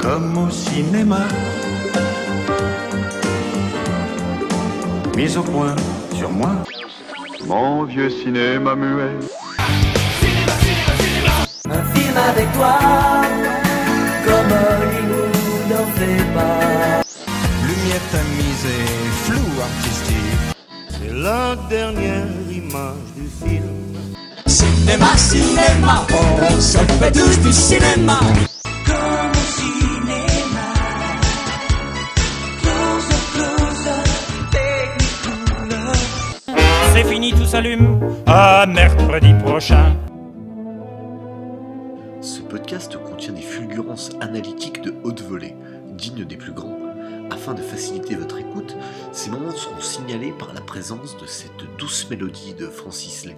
comme au cinéma. Mise au point sur moi. Mon vieux cinéma muet. Un film avec toi, comme Hollywood n'en fait pas. Lumière tamisée, flou artistique. C'est la dernière image du film. Cinéma, cinéma, on se fait tous du cinéma. Comme au cinéma. Close, Technicolor. C'est fini, tout s'allume. À mercredi prochain. Ce podcast contient des fulgurances analytiques de haute volée, dignes des plus grands. Afin de faciliter votre écoute, ces moments seront signalés par la présence de cette douce mélodie de Francis Lay.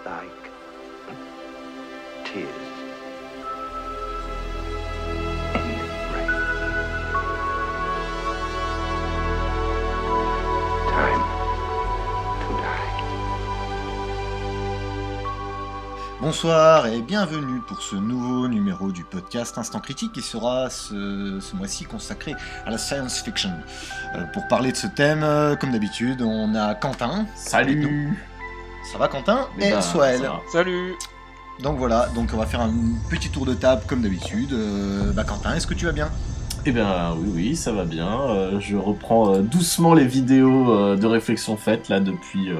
Like tears in rain. Time to die. Bonsoir et bienvenue pour ce nouveau numéro du podcast Instant Critique qui sera ce mois-ci consacré à la science fiction. Pour parler de ce thème, comme d'habitude, on a Quentin. Salut. Ça va Quentin? Et Soël. Salut. Donc voilà, donc on va faire un petit tour de table comme d'habitude. Quentin, est-ce que tu vas bien? Eh bien oui, ça va bien. Je reprends doucement les vidéos de réflexion faites là depuis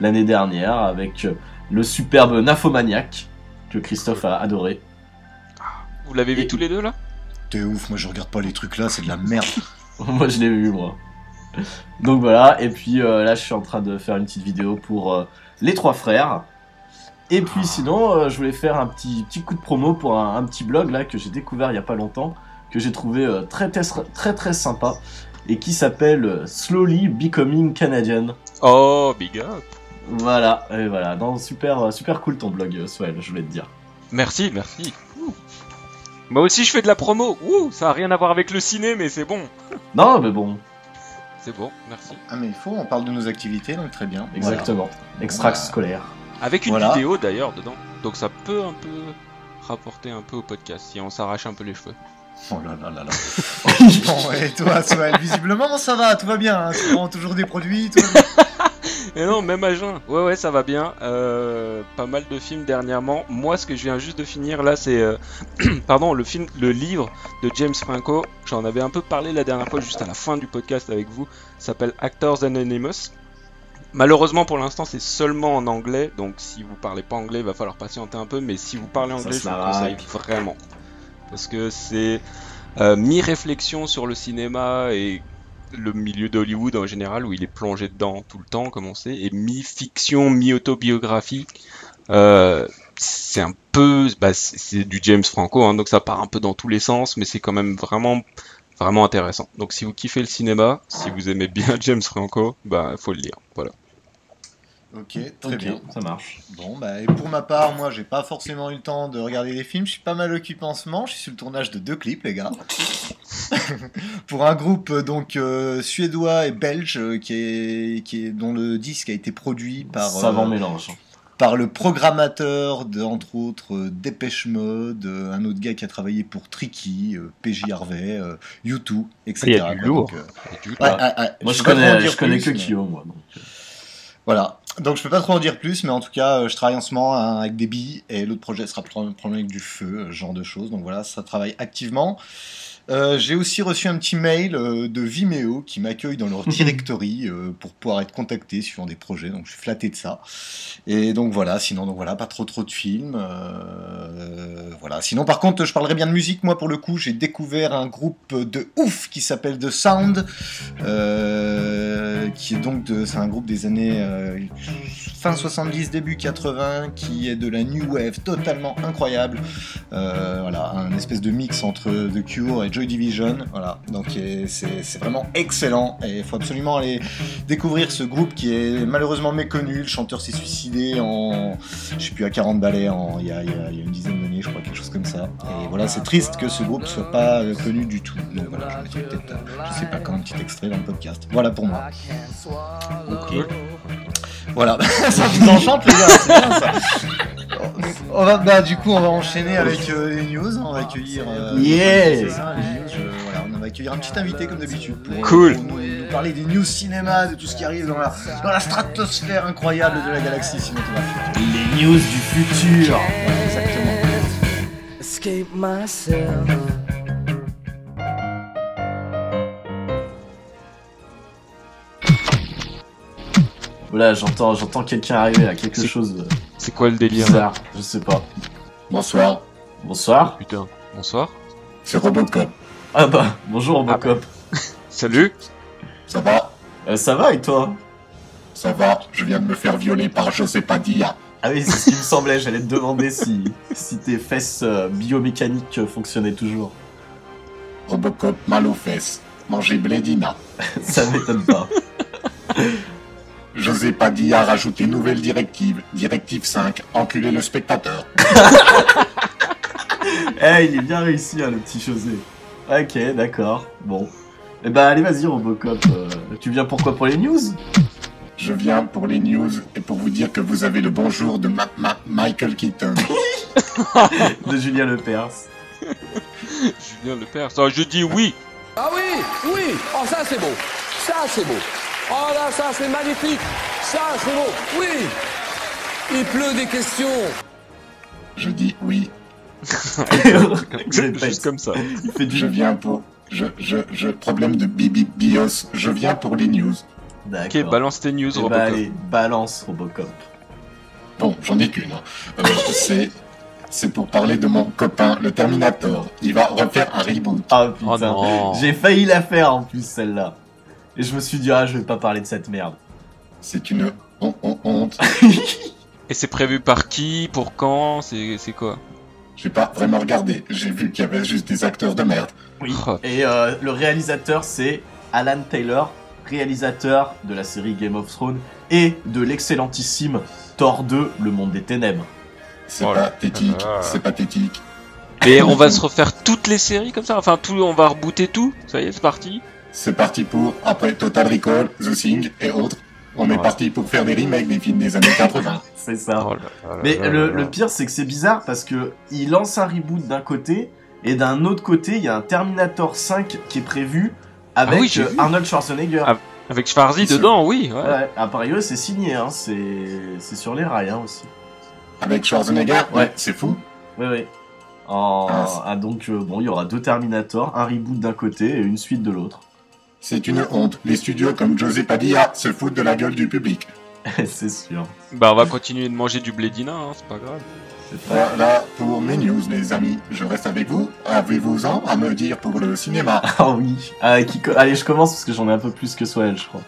l'année dernière avec le superbe Nymphomaniac que Christophe a adoré. Vous l'avez vu tous les deux là? T'es ouf, moi je regarde pas les trucs là, c'est de la merde. Moi je l'ai vu moi. Donc voilà, et puis là je suis en train de faire une petite vidéo pour les trois frères. Et puis sinon je voulais faire un petit coup de promo pour un petit blog là que j'ai découvert il y a pas longtemps, que j'ai trouvé très sympa et qui s'appelle Slowly Becoming Canadian. Oh, big up. Voilà, et voilà, non, super cool ton blog, Swell, je voulais te dire. Merci. Ouh. Moi aussi je fais de la promo. Ouh, ça a rien à voir avec le ciné, mais c'est bon. Non, mais bon. C'est bon, merci. Ah mais il faut, on parle de nos activités, donc très bien. Exactement, voilà. extract scolaire. Avec une vidéo d'ailleurs dedans, donc ça peut un peu rapporter un peu au podcast si on s'arrache un peu les cheveux. Oh là là là là. Bon, et toi, Soël, visiblement ça va, tout va bien, hein. Tu prends toujours des produits, tout va bien. Et non, même à jeun. Ouais, ça va bien. Pas mal de films dernièrement. Moi, ce que je viens juste de finir là, c'est le livre de James Franco. J'en avais un peu parlé la dernière fois, juste à la fin du podcast avec vous. Ça s'appelle Actors Anonymous. Malheureusement, pour l'instant, c'est seulement en anglais. Donc, si vous parlez pas anglais, il va falloir patienter un peu. Mais si vous parlez anglais, je vous le conseille vraiment. Parce que c'est mi-réflexion sur le cinéma et le milieu d'Hollywood en général, où il est plongé dedans tout le temps, comme on sait, et mi-fiction, mi-autobiographie. C'est un peu... c'est du James Franco, hein, donc ça part un peu dans tous les sens, mais c'est quand même vraiment intéressant. Donc si vous kiffez le cinéma, si vous aimez bien James Franco, faut le lire, voilà. Ok, très bien. Ça marche. Bon, et pour ma part, moi, j'ai pas forcément eu le temps de regarder des films. Je suis pas mal occupé en ce moment. Je suis sur le tournage de 2 clips, les gars. Pour un groupe donc suédois et belge dont le disque a été produit par savant mélange. Par le programmateur entre autres Dépêche Mode, un autre gars qui a travaillé pour Tricky, PJ Harvey, U2, etc. Il y a du lourd. Moi je connais que Kyo, moi. Donc. Voilà, donc je peux pas trop en dire plus, mais en tout cas, je travaille en ce moment avec des billes, et l'autre projet sera probablement avec du feu, ce genre de choses, donc voilà, ça travaille activement. J'ai aussi reçu un petit mail de Vimeo qui m'accueille dans leur directory pour pouvoir être contacté suivant des projets, donc je suis flatté de ça. Et donc voilà, pas trop de films. Voilà. Sinon par contre, je parlerai bien de musique. Moi pour le coup, j'ai découvert un groupe de ouf qui s'appelle The Sound, qui est donc c'est un groupe des années fin 70, début 80, qui est de la new wave totalement incroyable. Voilà, un espèce de mix entre The Cure et Joy Division, voilà, donc c'est vraiment excellent et il faut absolument aller découvrir ce groupe qui est malheureusement méconnu. Le chanteur s'est suicidé à 40 ballets il y a une dizaine d'années, je crois, quelque chose comme ça, et voilà, c'est triste que ce groupe soit pas connu du tout, donc voilà, je mettrai peut-être, je sais pas quand, un petit extrait dans le podcast, voilà pour moi. Ok. Voilà, ça vous enchante les gars, c'est bien ça. Du coup, on va enchaîner avec les news. On va accueillir. Yeah. C'est ça, les news. Voilà, on va accueillir un petit invité comme d'habitude pour, Cool. pour nous parler des news cinéma, de tout ce qui arrive dans la stratosphère incroyable de la galaxie cinématographique. Les news du futur. Ouais, exactement. Escape myself. Voilà, j'entends quelqu'un arriver là, quelque chose de C'est quoi le délire? bizarre, je sais pas. Bonsoir, Bonsoir. Putain. Bonsoir. c'est Robocop. Ah bah, bonjour Robocop. Salut. Ça va? Ça va et toi? Ça va, je viens de me faire violer par José Padilla. Ah oui, c'est ce qui me semblait, j'allais te demander si tes fesses biomécaniques fonctionnaient toujours. Robocop mal aux fesses, manger Blédina. Ça m'étonne pas. José Padilla a rajouté nouvelle directive. Directive 5, enculer le spectateur. Eh, il est bien réussi, hein, le petit José. Ok, d'accord, bon. Eh bah allez, vas-y Robocop, tu viens pourquoi? Pour les news? Je viens pour les news et pour vous dire que vous avez le bonjour de Michael Keaton. De Julien Lepers. Julien Lepers. Ça, je dis oui. Ah oui, oui, oh ça c'est beau, ça c'est beau. Oh là ça c'est magnifique, ça c'est beau, oui. Il pleut des questions. Je dis oui. Juste comme ça. Il fait Je du... viens pour... Problème de BIOS. Je viens pour les news. D'accord. Ok, balance tes news, Eh Robocop. bah allez, balance Robocop. Bon, j'en ai qu'une. C'est pour parler de mon copain, le Terminator. Il va refaire un reboot. Ah putain, Oh non. j'ai failli la faire en plus celle-là. Et je me suis dit, ah je vais pas parler de cette merde. C'est une honte. Et c'est prévu par qui? Pour quand? C'est quoi? J'ai pas vraiment regardé. J'ai vu qu'il y avait juste des acteurs de merde. Oui. Oh. Et le réalisateur c'est Alan Taylor, réalisateur de la série Game of Thrones et de l'excellentissime Thor 2, Le Monde des Ténèbres. C'est Oh là. pathétique. C'est pathétique. Et on va se refaire toutes les séries comme ça? Enfin, on va rebooter tout? Ça y est, c'est parti? C'est parti pour, après Total Recall, The Thing et autres, on est Ouais. parti pour faire des remakes des films des années 80. C'est ça. Oh là là Mais là là le là. pire, c'est que c'est bizarre parce que il lance un reboot d'un côté et d'un autre côté, il y a un Terminator 5 qui est prévu avec Ah oui, j'ai vu. Arnold Schwarzenegger. Ah, Avec Schwarzy C'est dedans, oui. Ouais. Ouais, a priori, c'est signé, hein, c'est sur les rails hein, aussi. Avec Schwarzenegger, Ouais. c'est fou. Oui, oui. Donc, bon, il y aura 2 Terminator, un reboot d'un côté et une suite de l'autre. C'est une honte. Les studios comme José Padilla se foutent de la gueule du public. C'est sûr. Bah, on va continuer de manger du blédina, hein, c'est pas grave. C'est pas... Voilà pour mes news, les amis. Je reste avec vous. Avez-vous-en à me dire pour le cinéma? Ah oui. Allez, je commence parce que j'en ai un peu plus que Soel, je crois.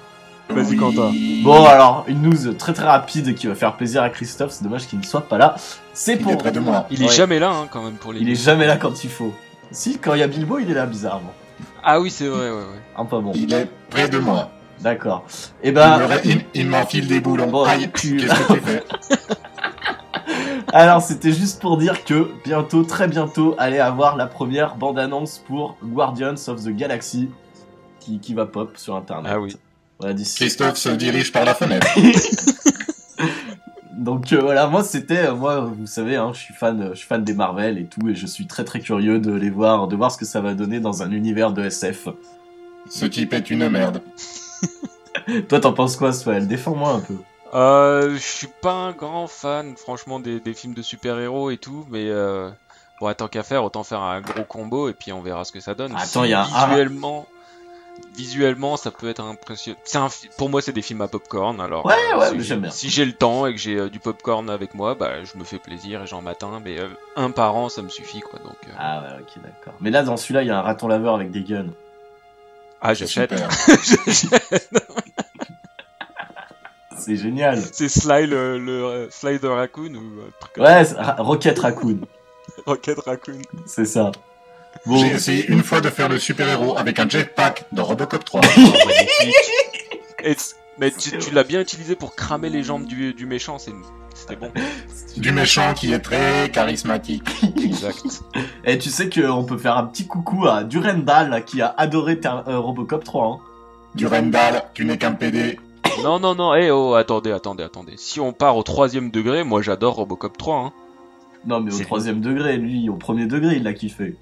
Vas-y, Quentin. Bon, alors, une news très très rapide qui va faire plaisir à Christophe, c'est dommage qu'il ne soit pas là. C'est Il pour... est près de moi. Il est Ouais. jamais là, hein, quand même, pour les Il est news. jamais là quand il faut. Si, quand il y a Bilbo, il est là, bizarrement. Ah oui, c'est vrai, ouais. Un peu bon. Il est près de moi. D'accord. Et ben... Il m'enfile des boulons. Bon, Aïe, tu- qu'est-ce que tu fais? Alors, c'était juste pour dire que bientôt, très bientôt, allait avoir la première bande-annonce pour Guardians of the Galaxy qui va pop sur Internet. Ah oui. Voilà, d'ici. Christophe se dirige par la fenêtre. Donc voilà, moi c'était, moi vous savez, hein, je suis fan des Marvel et tout, et je suis très très curieux de les voir, de voir ce que ça va donner dans un univers de SF. Ce type est une merde. Toi t'en penses quoi, Swell? Défends-moi un peu. Je suis pas un grand fan, franchement, des films de super-héros et tout, mais bon, tant qu'à faire, autant faire un gros combo et puis on verra ce que ça donne. Attends, Si il y a un- visuellement, ça peut être impressionnant. Pour moi, c'est des films à popcorn, alors Ouais, si mais j'aime bien. si j'ai le temps et que j'ai du popcorn avec moi, bah je me fais plaisir et j'en matin, mais un par an, ça me suffit, quoi. Donc, Ah ouais, ok, d'accord. Mais là, dans celui-là, il y a un raton laveur avec des guns. j'achète. Super. C'est génial. C'est Sly le Sly the Raccoon ou un truc comme Ouais, Rocket Raccoon, ça. Rocket Raccoon. c'est ça. Bon, J'ai essayé une fois de faire le super-héros avec un jetpack dans Robocop 3. Mais tu l'as bien utilisé pour cramer les jambes du méchant, c'était bon. Du méchant qui est très charismatique. Exact. et tu sais qu'on peut faire un petit coucou à Durandal là, qui a adoré Robocop 3. Hein. Du Rendal, tu n'es qu'un PD. Non, attendez. Si on part au 3ème degré, moi j'adore Robocop 3. Hein. Non, mais au C'est 3ème degré, lui, au 1er degré, il l'a kiffé.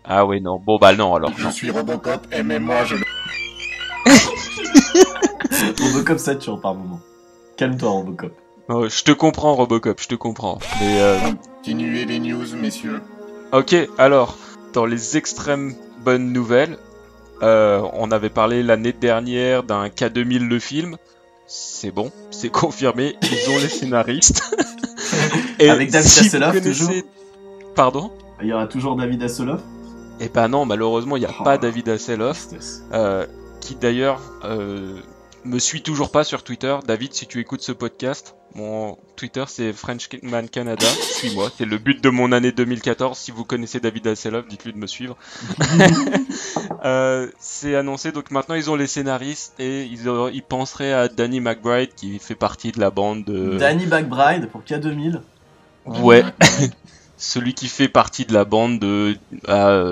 Ah ouais, non. Bon, bah non, alors. Je suis Robocop et même moi je le... Robocop sature par moment. Calme-toi, Robocop. Oh, je te comprends, Robocop, je te comprends. Mais, Continuez les news, messieurs. ok, alors, dans les extrêmes bonnes nouvelles, on avait parlé l'année dernière d'un K2000 le film. C'est bon, c'est confirmé, ils ont les scénaristes. Et Avec David si vous Hasselhoff, connaissez- toujours Pardon? Il y aura toujours David Hasselhoff. Eh ben non, malheureusement, il n'y a Oh, pas David Hasselhoff, tristesse. qui d'ailleurs me suit toujours pas sur Twitter. David, si tu écoutes ce podcast, mon Twitter c'est Frenchman Canada. Suis-moi, c'est le but de mon année 2014. Si vous connaissez David Hasselhoff, dites-lui de me suivre. C'est annoncé, donc maintenant ils ont les scénaristes et ils penseraient à Danny McBride qui fait partie de la bande de... Danny McBride pour K2000. Ouais. Celui qui fait partie de la bande de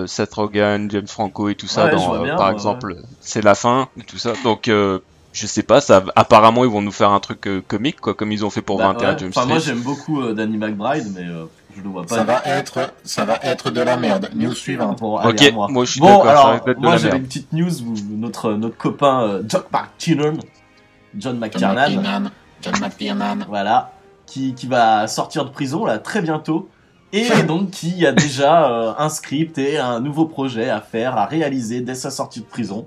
Seth Rogen, James Franco et tout ça, Ouais, je dans, vois bien, par ouais. exemple, c'est la fin et tout ça. Donc, je sais pas, ça, apparemment, ils vont nous faire un truc comique, quoi, comme ils ont fait pour 21 ouais. Jump Enfin, Street. moi j'aime beaucoup Danny McBride, mais je le vois pas. Ça va être de la merde. News suivante. Bon, allez, Ok, à moi. moi je suis Bon, d'accord, ça alors, risque d'être de moi la j'avais merde. une petite news où notre copain John McTiernan, John McTiernan. voilà, qui va sortir de prison là très bientôt. Et donc qui a déjà un script et un nouveau projet à faire, à réaliser dès sa sortie de prison.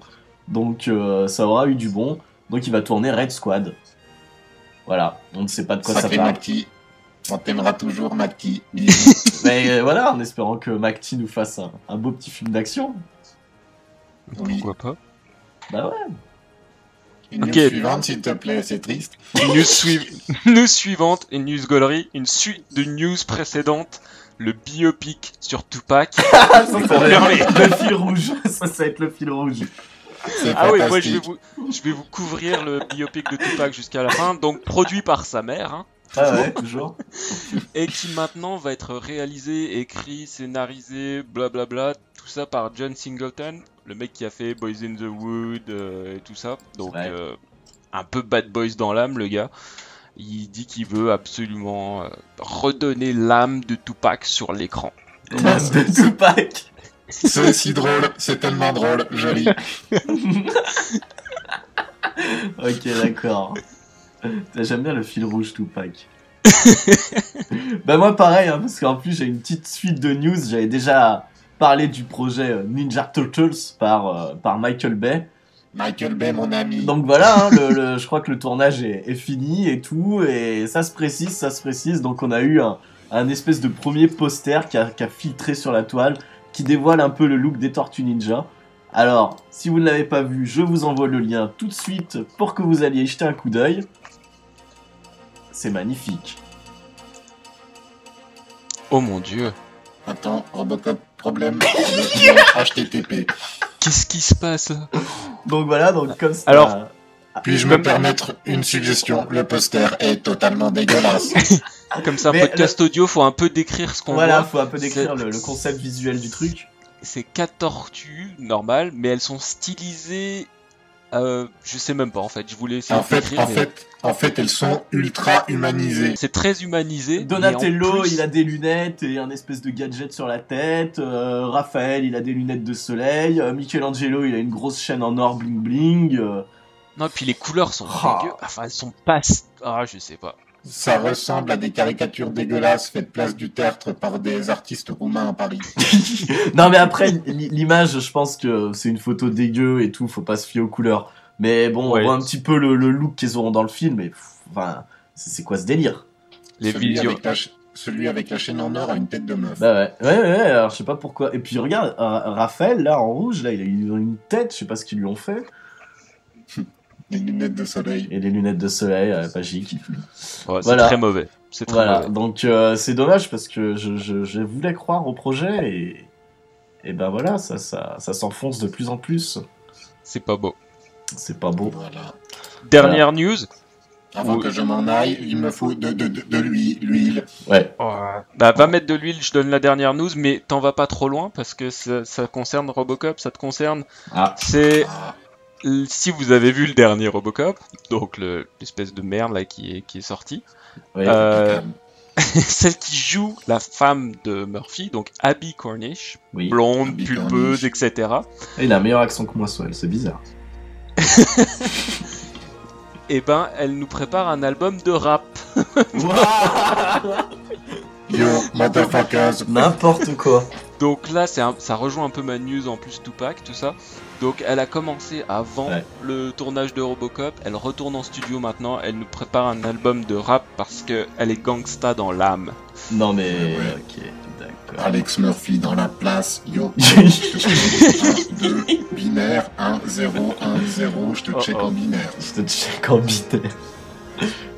Donc ça aura eu du bon. Donc il va tourner Red Squad. Voilà, on ne sait pas de quoi ça Sacré parle. Macti. On t'aimera toujours, Macti. Mais voilà, en espérant que McTi nous fasse un beau petit film d'action. Pourquoi pas? Bah ouais. Une Ok. news suivante, s'il te plaît, c'est triste. News suivante, une news gaulerie, une suite de news précédentes, le biopic sur Tupac. Ça va Confirmé. être le fil rouge. Ça va être le fil rouge. C'est Ah oui, moi fantastique. je vais vous couvrir le biopic de Tupac jusqu'à la fin, donc produit par sa mère, hein, Ah ouais, toujours. et qui maintenant va être réalisé, écrit, scénarisé, blablabla, tout ça par John Singleton, le mec qui a fait Boys in the Wood et tout ça, donc Ouais. un peu bad boys dans l'âme le gars. Il dit qu'il veut absolument redonner l'âme de Tupac sur l'écran. De Tupac. C'est aussi drôle, c'est tellement drôle, joli. Ok, d'accord. J'aime bien le fil rouge Tupac. Bah moi pareil, hein, parce qu'en plus j'ai une petite suite de news. J'avais déjà parlé du projet Ninja Turtles par Michael Bay. Michael Bay, mon ami. Donc voilà, hein, je crois que le tournage est fini et tout, et ça se précise. Donc on a eu un espèce de premier poster qui a filtré sur la toile, qui dévoile un peu le look des Tortues Ninja. Alors, si vous ne l'avez pas vu, je vous envoie le lien tout de suite pour que vous alliez jeter un coup d'œil. C'est magnifique. Oh mon dieu, Attends, Robocop, problème. HTTP. qu'est-ce qui se passe là? Donc voilà, donc comme ça... Alors, Puis-je me permettre une suggestion? Le poster est totalement dégueulasse. Comme c'est un Mais podcast audio, faut un peu décrire ce qu'on voilà, voit. faut un peu décrire C'est- le concept visuel du truc. C'est 4 tortues normales, mais elles sont stylisées. Je sais même pas en fait. Je voulais essayer En de fait, décrire, mais en fait, elles sont ultra humanisées. c'est très humanisé. Donatello, mais en plus- il a des lunettes et un espèce de gadget sur la tête. Raphaël, il a des lunettes de soleil. Michelangelo, il a une grosse chaîne en or bling bling. Non, et puis les couleurs sont Ah. dégueu. Enfin, elles sont pas. Ah, je sais pas. Ça ressemble à des caricatures dégueulasses faites place du tertre par des artistes roumains à Paris. Non mais après, l'image, je pense que c'est une photo dégueu et tout, faut pas se fier aux couleurs. Mais bon, Ouais. on voit un petit peu le look qu'ils auront dans le film, et enfin, c'est quoi ce délire? Les vidéos. Celui avec la chaîne en or a une tête de meuf. Bah ouais, alors je sais pas pourquoi. Et puis regarde, Raphaël, là, en rouge, là, il a eu une tête, je sais pas ce qu'ils lui ont fait. Des lunettes de soleil. Et des lunettes de soleil, magique. Ouais, c'est Voilà. très mauvais. C'est très Voilà, mauvais. donc c'est dommage parce que je voulais croire au projet et ben voilà, ça s'enfonce de plus en plus. C'est pas beau. C'est pas beau. Voilà. Dernière news. Avant Oui. que je m'en aille, il me faut de l'huile. Ouais. Bah, va mettre de l'huile, je donne la dernière news, mais t'en vas pas trop loin parce que ça concerne Robocop, ça te concerne. Ah. C'est. Ah, Si vous avez vu le dernier Robocop, donc l'espèce de merde là qui est sorti, Ouais. euh, celle qui joue la femme de Murphy, donc Abby Cornish, Oui. blonde, Abby pulpeuse, Cornish. etc. Et il a un meilleur accent que moi, Soel, c'est bizarre. Et ben, elle nous prépare un album de rap. Yo, motherfuckers. N'importe quoi. Donc là, ça rejoint un peu ma news en plus Tupac, tout ça. Donc elle a commencé avant Ouais. le tournage de Robocop, elle retourne en studio maintenant, elle nous prépare un album de rap parce que elle est gangsta dans l'âme. Non mais... Ouais. Ok, d'accord. Alex Murphy dans la place. Yo, je te 1, 2, binaire, 1, 0, 1, 0. Je te check en binaire. Je te check en binaire.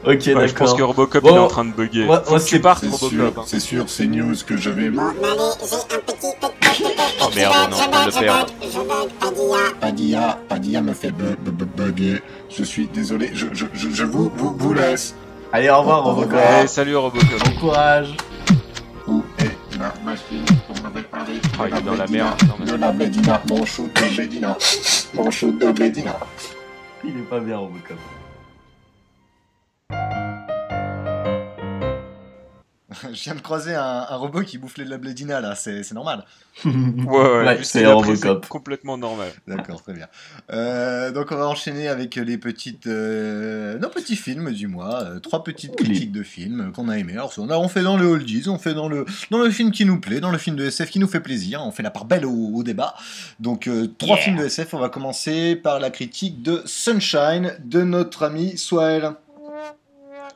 Ok, Ouais, d'accord. je pense que Robocop Bon, il est en train de bugger. moi, Faut que c'est- tu partes C'est Robocop. sûr, hein. c'est sûr, c'est news que je vais. Oh merde, on est en train de le perdre. Padilla me fait bugger. Je suis désolé, je vous laisse. Allez, au revoir, Robocop. Allez, salut Robocop. Bon courage. Où est la machine dont on avait parlé? Ah, il est dans la merde, quand même. De la Médina, mon shoot de Médina. Mon shoot de Médina. Il est pas bien, Robocop. Je viens de croiser un robot qui boufflait de la blédina là, c'est normal. Ouais, Ouais, c'est c'est Robocop. complètement normal. D'accord, très bien. Donc on va enchaîner avec les petites, nos petits films du mois. 3 petites Oui. critiques de films qu'on a aimés. Alors on fait dans le oldies, on fait dans le film qui nous plaît, dans le film de SF qui nous fait plaisir. On fait la part belle au débat. Donc 3 films de SF. On va commencer par la critique de Sunshine de notre ami Swael.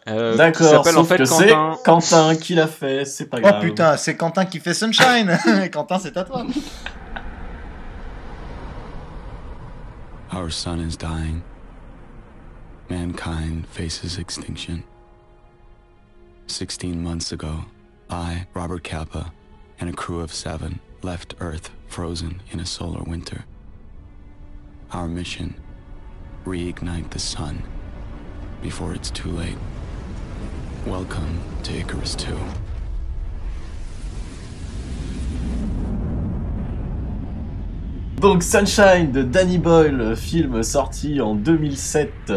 Qui D'accord, s'appelle en sauf fait que c'est Quentin. Quentin qui l'a fait, c'est pas Oh grave. putain, c'est Quentin qui fait Sunshine. Quentin, c'est à toi. Our sun is dying. Mankind faces extinction. 16 months ago, I, Robert Capa, and a crew of 7 left Earth frozen in a solar winter. Our mission, reignite the sun before it's too late. Welcome to Icarus 2. Donc Sunshine de Danny Boyle, film sorti en 2007.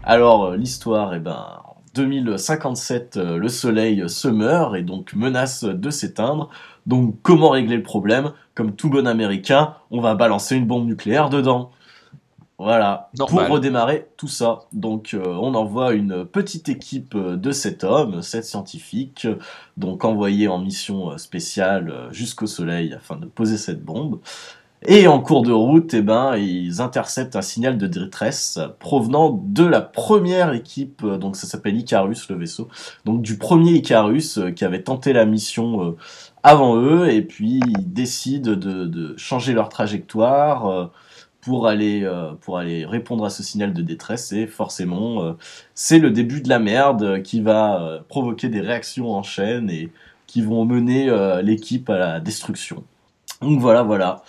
Alors l'histoire, en 2057, le soleil se meurt et donc menace de s'éteindre. Donc comment régler le problème? Comme tout bon américain, on va balancer une bombe nucléaire dedans. Voilà, Normal. pour redémarrer tout ça. Donc on envoie une petite équipe de 7 hommes, 7 scientifiques, donc envoyés en mission spéciale jusqu'au soleil afin de poser cette bombe. Et en cours de route, ils interceptent un signal de détresse provenant de la première équipe, donc ça s'appelle Icarus, le vaisseau, donc du premier Icarus qui avait tenté la mission avant eux, et puis ils décident de changer leur trajectoire pour aller répondre à ce signal de détresse, et forcément, c'est le début de la merde qui va provoquer des réactions en chaîne et qui vont mener l'équipe à la destruction. Donc voilà.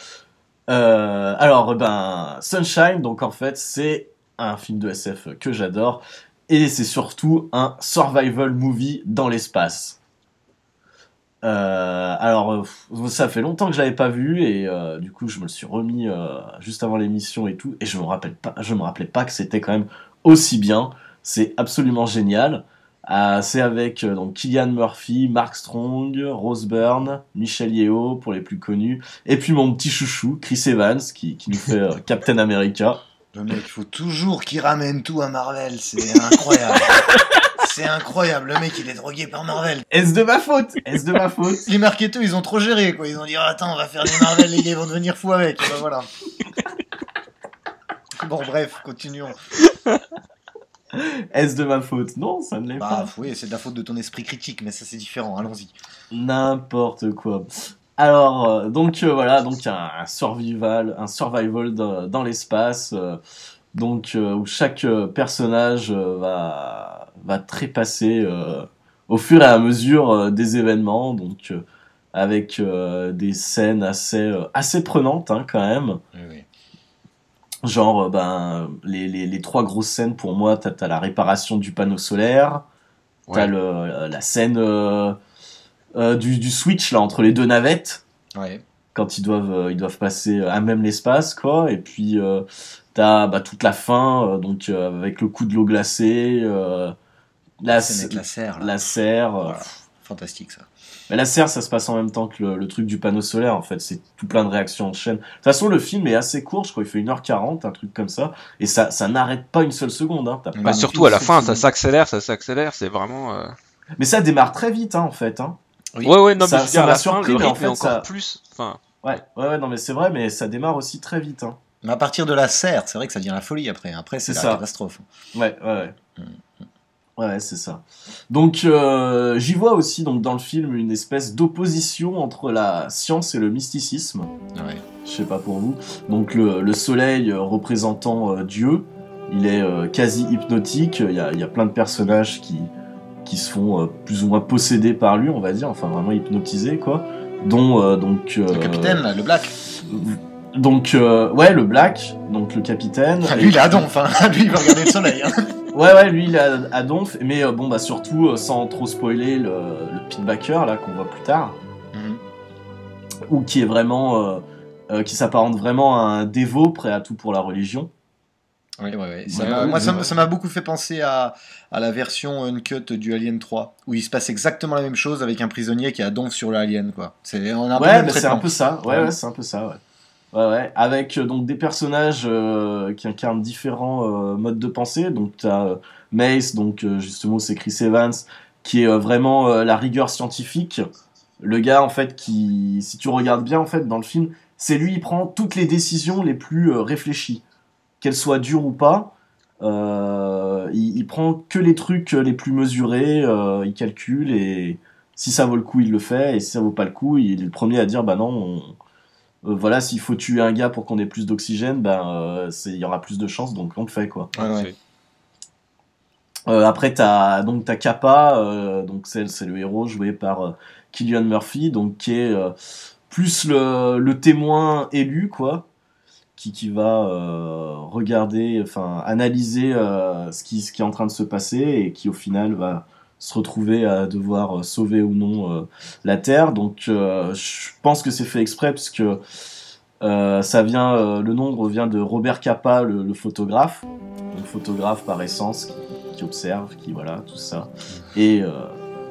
Sunshine, donc en fait, c'est un film de SF que j'adore, et c'est surtout un survival movie dans l'espace. Ça fait longtemps que je l'avais pas vu, et du coup, je me le suis remis juste avant l'émission et tout, et je me rappelais pas que c'était quand même aussi bien. C'est absolument génial. C'est avec donc Cillian Murphy, Mark Strong, Rose Byrne, Michelle Yeoh pour les plus connus, et puis mon petit chouchou Chris Evans qui nous fait Captain America. Le mec, il faut toujours qu'il ramène tout à Marvel, c'est incroyable. C'est incroyable, le mec il est drogué par Marvel. Est-ce de ma faute? Les marketeurs ils ont trop géré quoi, ils ont dit oh, attends on va faire des Marvel, les gars ils vont devenir fous avec, et ben voilà. Bon bref, continuons. Est-ce de ma faute? Non, ça ne l'est pas. Bah oui, c'est de la faute de ton esprit critique, mais ça c'est différent, allons-y. N'importe quoi. Alors, donc un survival dans l'espace, où chaque personnage va trépasser au fur et à mesure des événements, donc avec des scènes assez prenantes quand même. Oui. Genre, les 3 grosses scènes pour moi, t'as la réparation du panneau solaire, t'as la scène du switch là entre les 2 navettes, Ouais. quand ils doivent passer à même l'espace quoi, et puis t'as toute la fin, avec le coup de l'eau glacée, C'est avec la serre là. la serre. Voilà. fantastique ça. Mais la serre, ça se passe en même temps que le truc du panneau solaire, en fait. C'est tout plein de réactions en chaîne. De toute façon, le film est assez court, je crois, il fait 1h40, un truc comme ça. Et ça n'arrête pas une seule seconde. Hein. Bah, surtout à la fin, ça s'accélère, c'est vraiment... Mais ça démarre très vite, hein, en fait. Hein. Oui. Ouais, non, mais je veux dire, à m'a la fin, surpris, le mais en rythme est fait, encore ça... plus... Enfin... Ouais, non, mais c'est vrai, mais ça démarre aussi très vite. Hein. Mais à partir de la serre, c'est vrai que ça devient la folie après. Après, c'est la catastrophe. Ouais. Ouais, c'est ça. Donc, j'y vois aussi donc dans le film une espèce d'opposition entre la science et le mysticisme. Ouais. Je sais pas pour vous. Donc, le soleil représentant Dieu, il est quasi hypnotique. Il y a plein de personnages qui se font plus ou moins possédés par lui, on va dire, enfin vraiment hypnotisés, quoi. Dont le capitaine, là, le Black. Donc, ouais, le Black, donc le capitaine. Ah, lui, il est à donf, hein. Lui, il va regarder le soleil. Hein. Ouais, lui, il est à donf, mais bon, bah, surtout, sans trop spoiler, le pitbacker, là, qu'on voit plus tard. Ou qui est vraiment. Qui s'apparente vraiment à un dévot prêt à tout pour la religion. Ouais. Ça m'a beaucoup fait penser à la version uncut du Alien 3, où il se passe exactement la même chose avec un prisonnier qui a donf sur l'alien, quoi. C'est un peu ça. Ouais, c'est un peu ça, ouais. Ouais, avec donc des personnages qui incarnent différents modes de pensée. Donc t'as Mace, donc justement c'est Chris Evans, qui est vraiment la rigueur scientifique. Le gars en fait qui, si tu regardes bien en fait dans le film, c'est lui, il prend toutes les décisions les plus réfléchies, qu'elles soient dures ou pas. Il prend que les trucs les plus mesurés, il calcule et si ça vaut le coup il le fait et si ça vaut pas le coup il est le premier à dire bah non. Voilà, s'il faut tuer un gars pour qu'on ait plus d'oxygène, il y aura plus de chances, donc on le fait, quoi. Ouais. Après, t'as Kappa, donc c'est le héros joué par Cillian Murphy, donc qui est plus le témoin élu, quoi, qui va regarder, enfin analyser ce qui est en train de se passer et qui au final va se retrouver à devoir sauver ou non la Terre. Donc je pense que c'est fait exprès parce que ça vient, le nom revient de Robert Capa, le photographe, donc photographe par essence qui observe, qui voilà tout ça. Et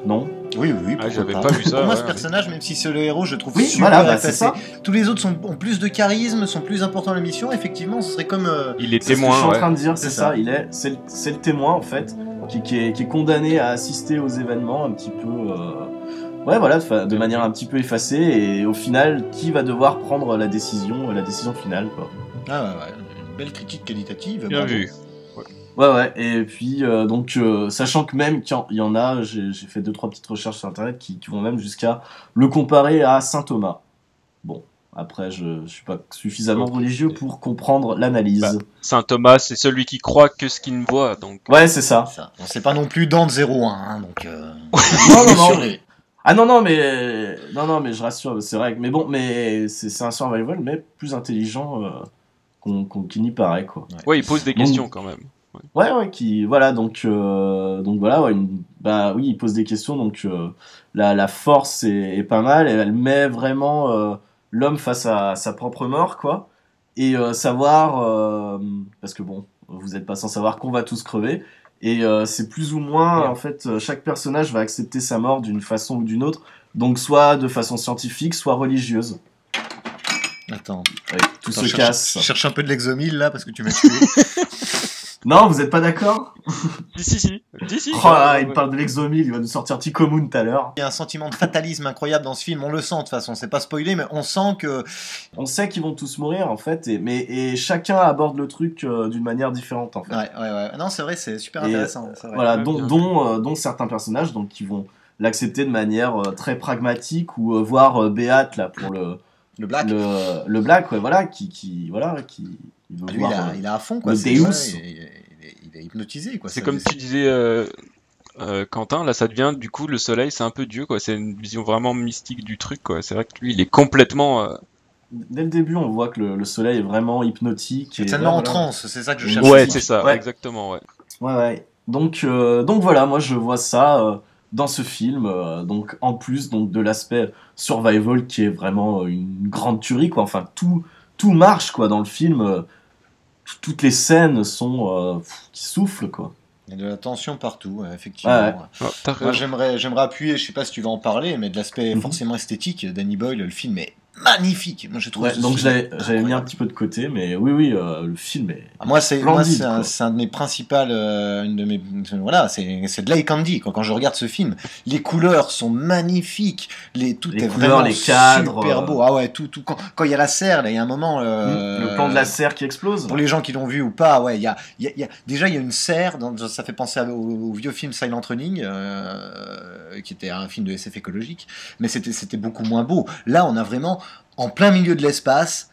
non. Oui. J'avais pas vu ça. Pour moi, ce personnage, même si c'est le héros, je trouve super voilà, c'est ça. Tous les autres ont plus de charisme, sont plus importants dans l'émission. Effectivement, ce serait comme. Il est témoin. Ce que je suis en train de dire, c'est ça. C'est le témoin en fait, qui est condamné à assister aux événements un petit peu. De manière un petit peu effacée et au final, qui va devoir prendre la décision finale, quoi. Une belle critique qualitative. Bien vu. Ouais, et puis sachant que même qu'il y en a, j'ai fait 2-3 petites recherches sur internet qui vont même jusqu'à le comparer à Saint Thomas. Bon, après je suis pas suffisamment religieux pour comprendre l'analyse. Saint Thomas, c'est celui qui croit que ce qu'il ne voit, donc. Ouais, c'est ça. On sait pas non plus Dante 01, hein, donc. Non. Ah non, mais je rassure, c'est vrai. Mais bon, c'est un survival, mais plus intelligent qu'il n'y paraît, quoi. Ouais, il pose des questions quand même. Ouais, il pose des questions, donc la force est pas mal, et elle met vraiment l'homme face à sa propre mort, quoi, et savoir, parce que bon, vous êtes pas sans savoir qu'on va tous crever, et c'est plus ou moins, en fait, chaque personnage va accepter sa mort d'une façon ou d'une autre, donc soit de façon scientifique, soit religieuse. Attends. Ouais, tout se casse. Cherche un peu de l'exomile, là, parce que tu m'as tué. Non, vous êtes pas d'accord? Si. Oh là, il parle de l'exomile, il va nous sortir Tico Moon tout à l'heure. Il y a un sentiment de fatalisme incroyable dans ce film, on le sent de toute façon, c'est pas spoilé, mais on sent que... On sait qu'ils vont tous mourir en fait, et chacun aborde le truc d'une manière différente en fait. Ouais. Non, c'est vrai, c'est super intéressant. C'est vrai. Voilà, dont certains personnages donc, qui vont l'accepter de manière très pragmatique, ou voir Beat là pour le Black. Le Black, ouais, voilà, qui veut lui, voir, il est à fond, quoi. Le Deus. Il est hypnotisé, quoi. C'est comme tu disais, Quentin, là ça devient du coup le soleil, c'est un peu Dieu, quoi. C'est une vision vraiment mystique du truc, quoi. C'est vrai que lui, il est complètement. Dès le début, on voit que le soleil est vraiment hypnotique. C'est tellement en transe, c'est ça que je cherche. Ouais, c'est ça, exactement, ouais. Ouais. Donc voilà, moi je vois ça dans ce film, donc en plus donc de l'aspect survival qui est vraiment une grande tuerie, quoi. Enfin tout marche, quoi, dans le film. Toutes les scènes sont qui soufflent, quoi. Il y a de la tension partout, effectivement. Ouais. Oh, t'as Moi, raison. j'aimerais appuyer, je sais pas si tu vas en parler, mais de l'aspect forcément esthétique, Danny Boyle, le film est magnifique. Moi, je trouve Ouais, ce donc film j'avais mis un incroyable. petit peu de côté, mais oui, le film est Moi, splendide, quoi. c'est un de mes principales, une de mes, voilà, c'est de l'eye candy. Quand je regarde ce film, les couleurs sont magnifiques, tout Les est couleurs, vraiment les cadres, super beau. Ah ouais, tout. Quand il y a la serre, là, il y a un moment. Le plan de la serre qui explose. Pour les gens qui l'ont vu ou pas, ouais, déjà il y a une serre. Ça fait penser au vieux film Silent Running, qui était un film de SF écologique, mais c'était beaucoup moins beau. Là, on a vraiment en plein milieu de l'espace.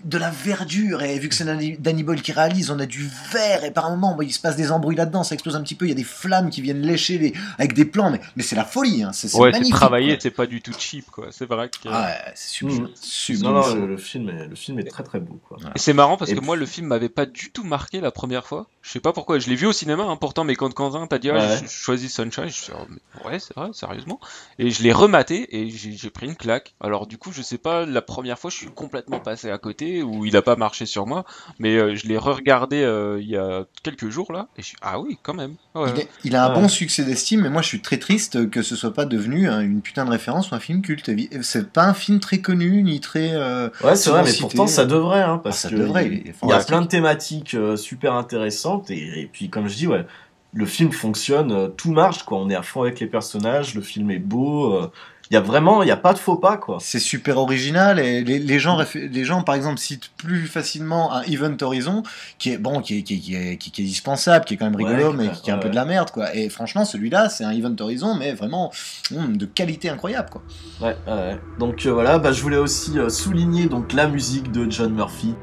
De la verdure, et vu que c'est Danny Boyle qui réalise, on a du vert, et par moments il se passe des embrouilles là-dedans, ça explose un petit peu, il y a des flammes qui viennent lécher avec des plans, mais c'est la folie, hein. C'est Ouais, c'est magnifique, travaillé, quoi. c'est pas du tout cheap, quoi. C'est vrai que. Ah ouais, c'est sublime. Sublime. Non, le film est très très beau, quoi. Et c'est marrant parce Et que moi, le film m'avait pas du tout marqué la première fois. Je sais pas pourquoi. Je l'ai vu au cinéma, hein, pourtant, mais quand Quentin t'a dit, ah, Ouais. j'ai choisi Sunshine, je suis ouais, c'est vrai, sérieusement. Et je l'ai rematé et j'ai pris une claque. Alors, du coup, je sais pas, la première fois, je suis complètement passé à côté ou il a pas marché sur moi, mais je l'ai re-regardé il y a quelques jours là. Et je suis, ah oui, quand même. Ouais. Il a un Ouais. bon succès d'estime, mais moi je suis très triste que ce soit pas devenu une putain de référence ou un film culte. C'est pas un film très connu, ni très. Ouais, c'est vrai, souvent mais cité. pourtant ça devrait, hein, parce ça que devrait, il est il y a fantastique. plein de thématiques super intéressantes, et puis comme je dis, ouais, le film fonctionne, tout marche, quoi. On est à fond avec les personnages, le film est beau, il y a pas de faux pas, quoi. C'est super original et les gens par exemple citent plus facilement un Event Horizon qui est bon, qui est dispensable, qui est quand même rigolo, Ouais, mais qui est un peu de la merde, quoi. Et franchement, celui-là, c'est un Event Horizon, mais vraiment de qualité incroyable, quoi. Ouais. Donc voilà, je voulais aussi souligner donc la musique de John Murphy.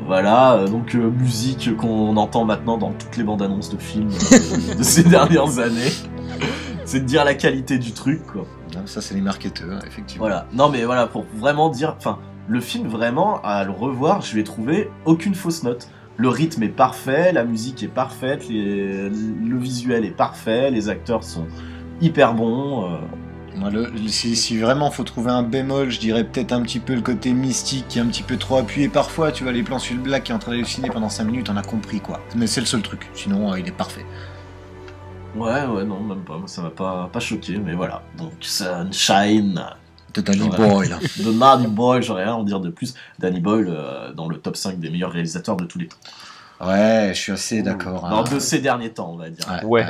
Voilà, donc musique qu'on entend maintenant dans toutes les bandes annonces de films de ces dernières années. C'est de dire la qualité du truc, quoi. Ça, c'est les marketeurs, effectivement. Voilà. Non, mais voilà, pour vraiment dire, enfin, le film, vraiment, à le revoir, je lui ai trouvé aucune fausse note. Le rythme est parfait, la musique est parfaite, le visuel est parfait, les acteurs sont hyper bons. Moi, si vraiment faut trouver un bémol, je dirais peut-être un petit peu le côté mystique qui est un petit peu trop appuyé parfois. Tu vois, les plans sur le black qui est en train d'halluciner pendant 5 minutes, on a compris, quoi. Mais c'est le seul truc. Sinon, il est parfait. Ouais, non, même pas. Moi, ça m'a pas choqué, mais voilà. Donc, Sunshine. De Danny Boyle. De Danny Boyle, j'aurais rien à en dire de plus. Danny Boyle, dans le top 5 des meilleurs réalisateurs de tous les temps. Ouais, je suis assez d'accord. Dans de ces derniers temps, on va dire. Ouais.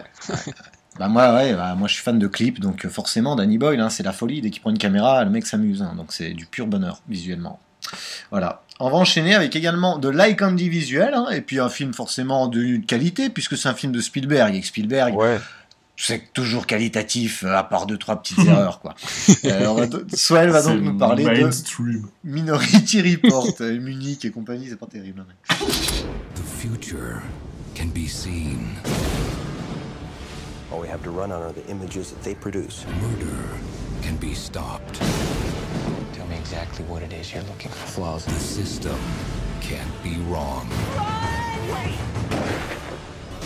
Moi, je suis fan de clips, donc forcément, Danny Boyle, hein, c'est la folie. Dès qu'il prend une caméra, le mec s'amuse. Hein, donc c'est du pur bonheur, visuellement. Voilà. On va enchaîner avec également de l'eye candy visuel, hein, et puis un film forcément de qualité, puisque c'est un film de Spielberg. Et que Spielberg, Ouais. c'est toujours qualitatif, à part 2-3 petites erreurs, quoi. Soël va donc nous parler mainstream. de Minority Report, Munich et compagnie, c'est pas terrible. Hein, mec. The future can be seen. All we have to run on are the images that they produce. Murder can be stopped. Tell me exactly what it is you're looking for. Flaws. The system can't be wrong.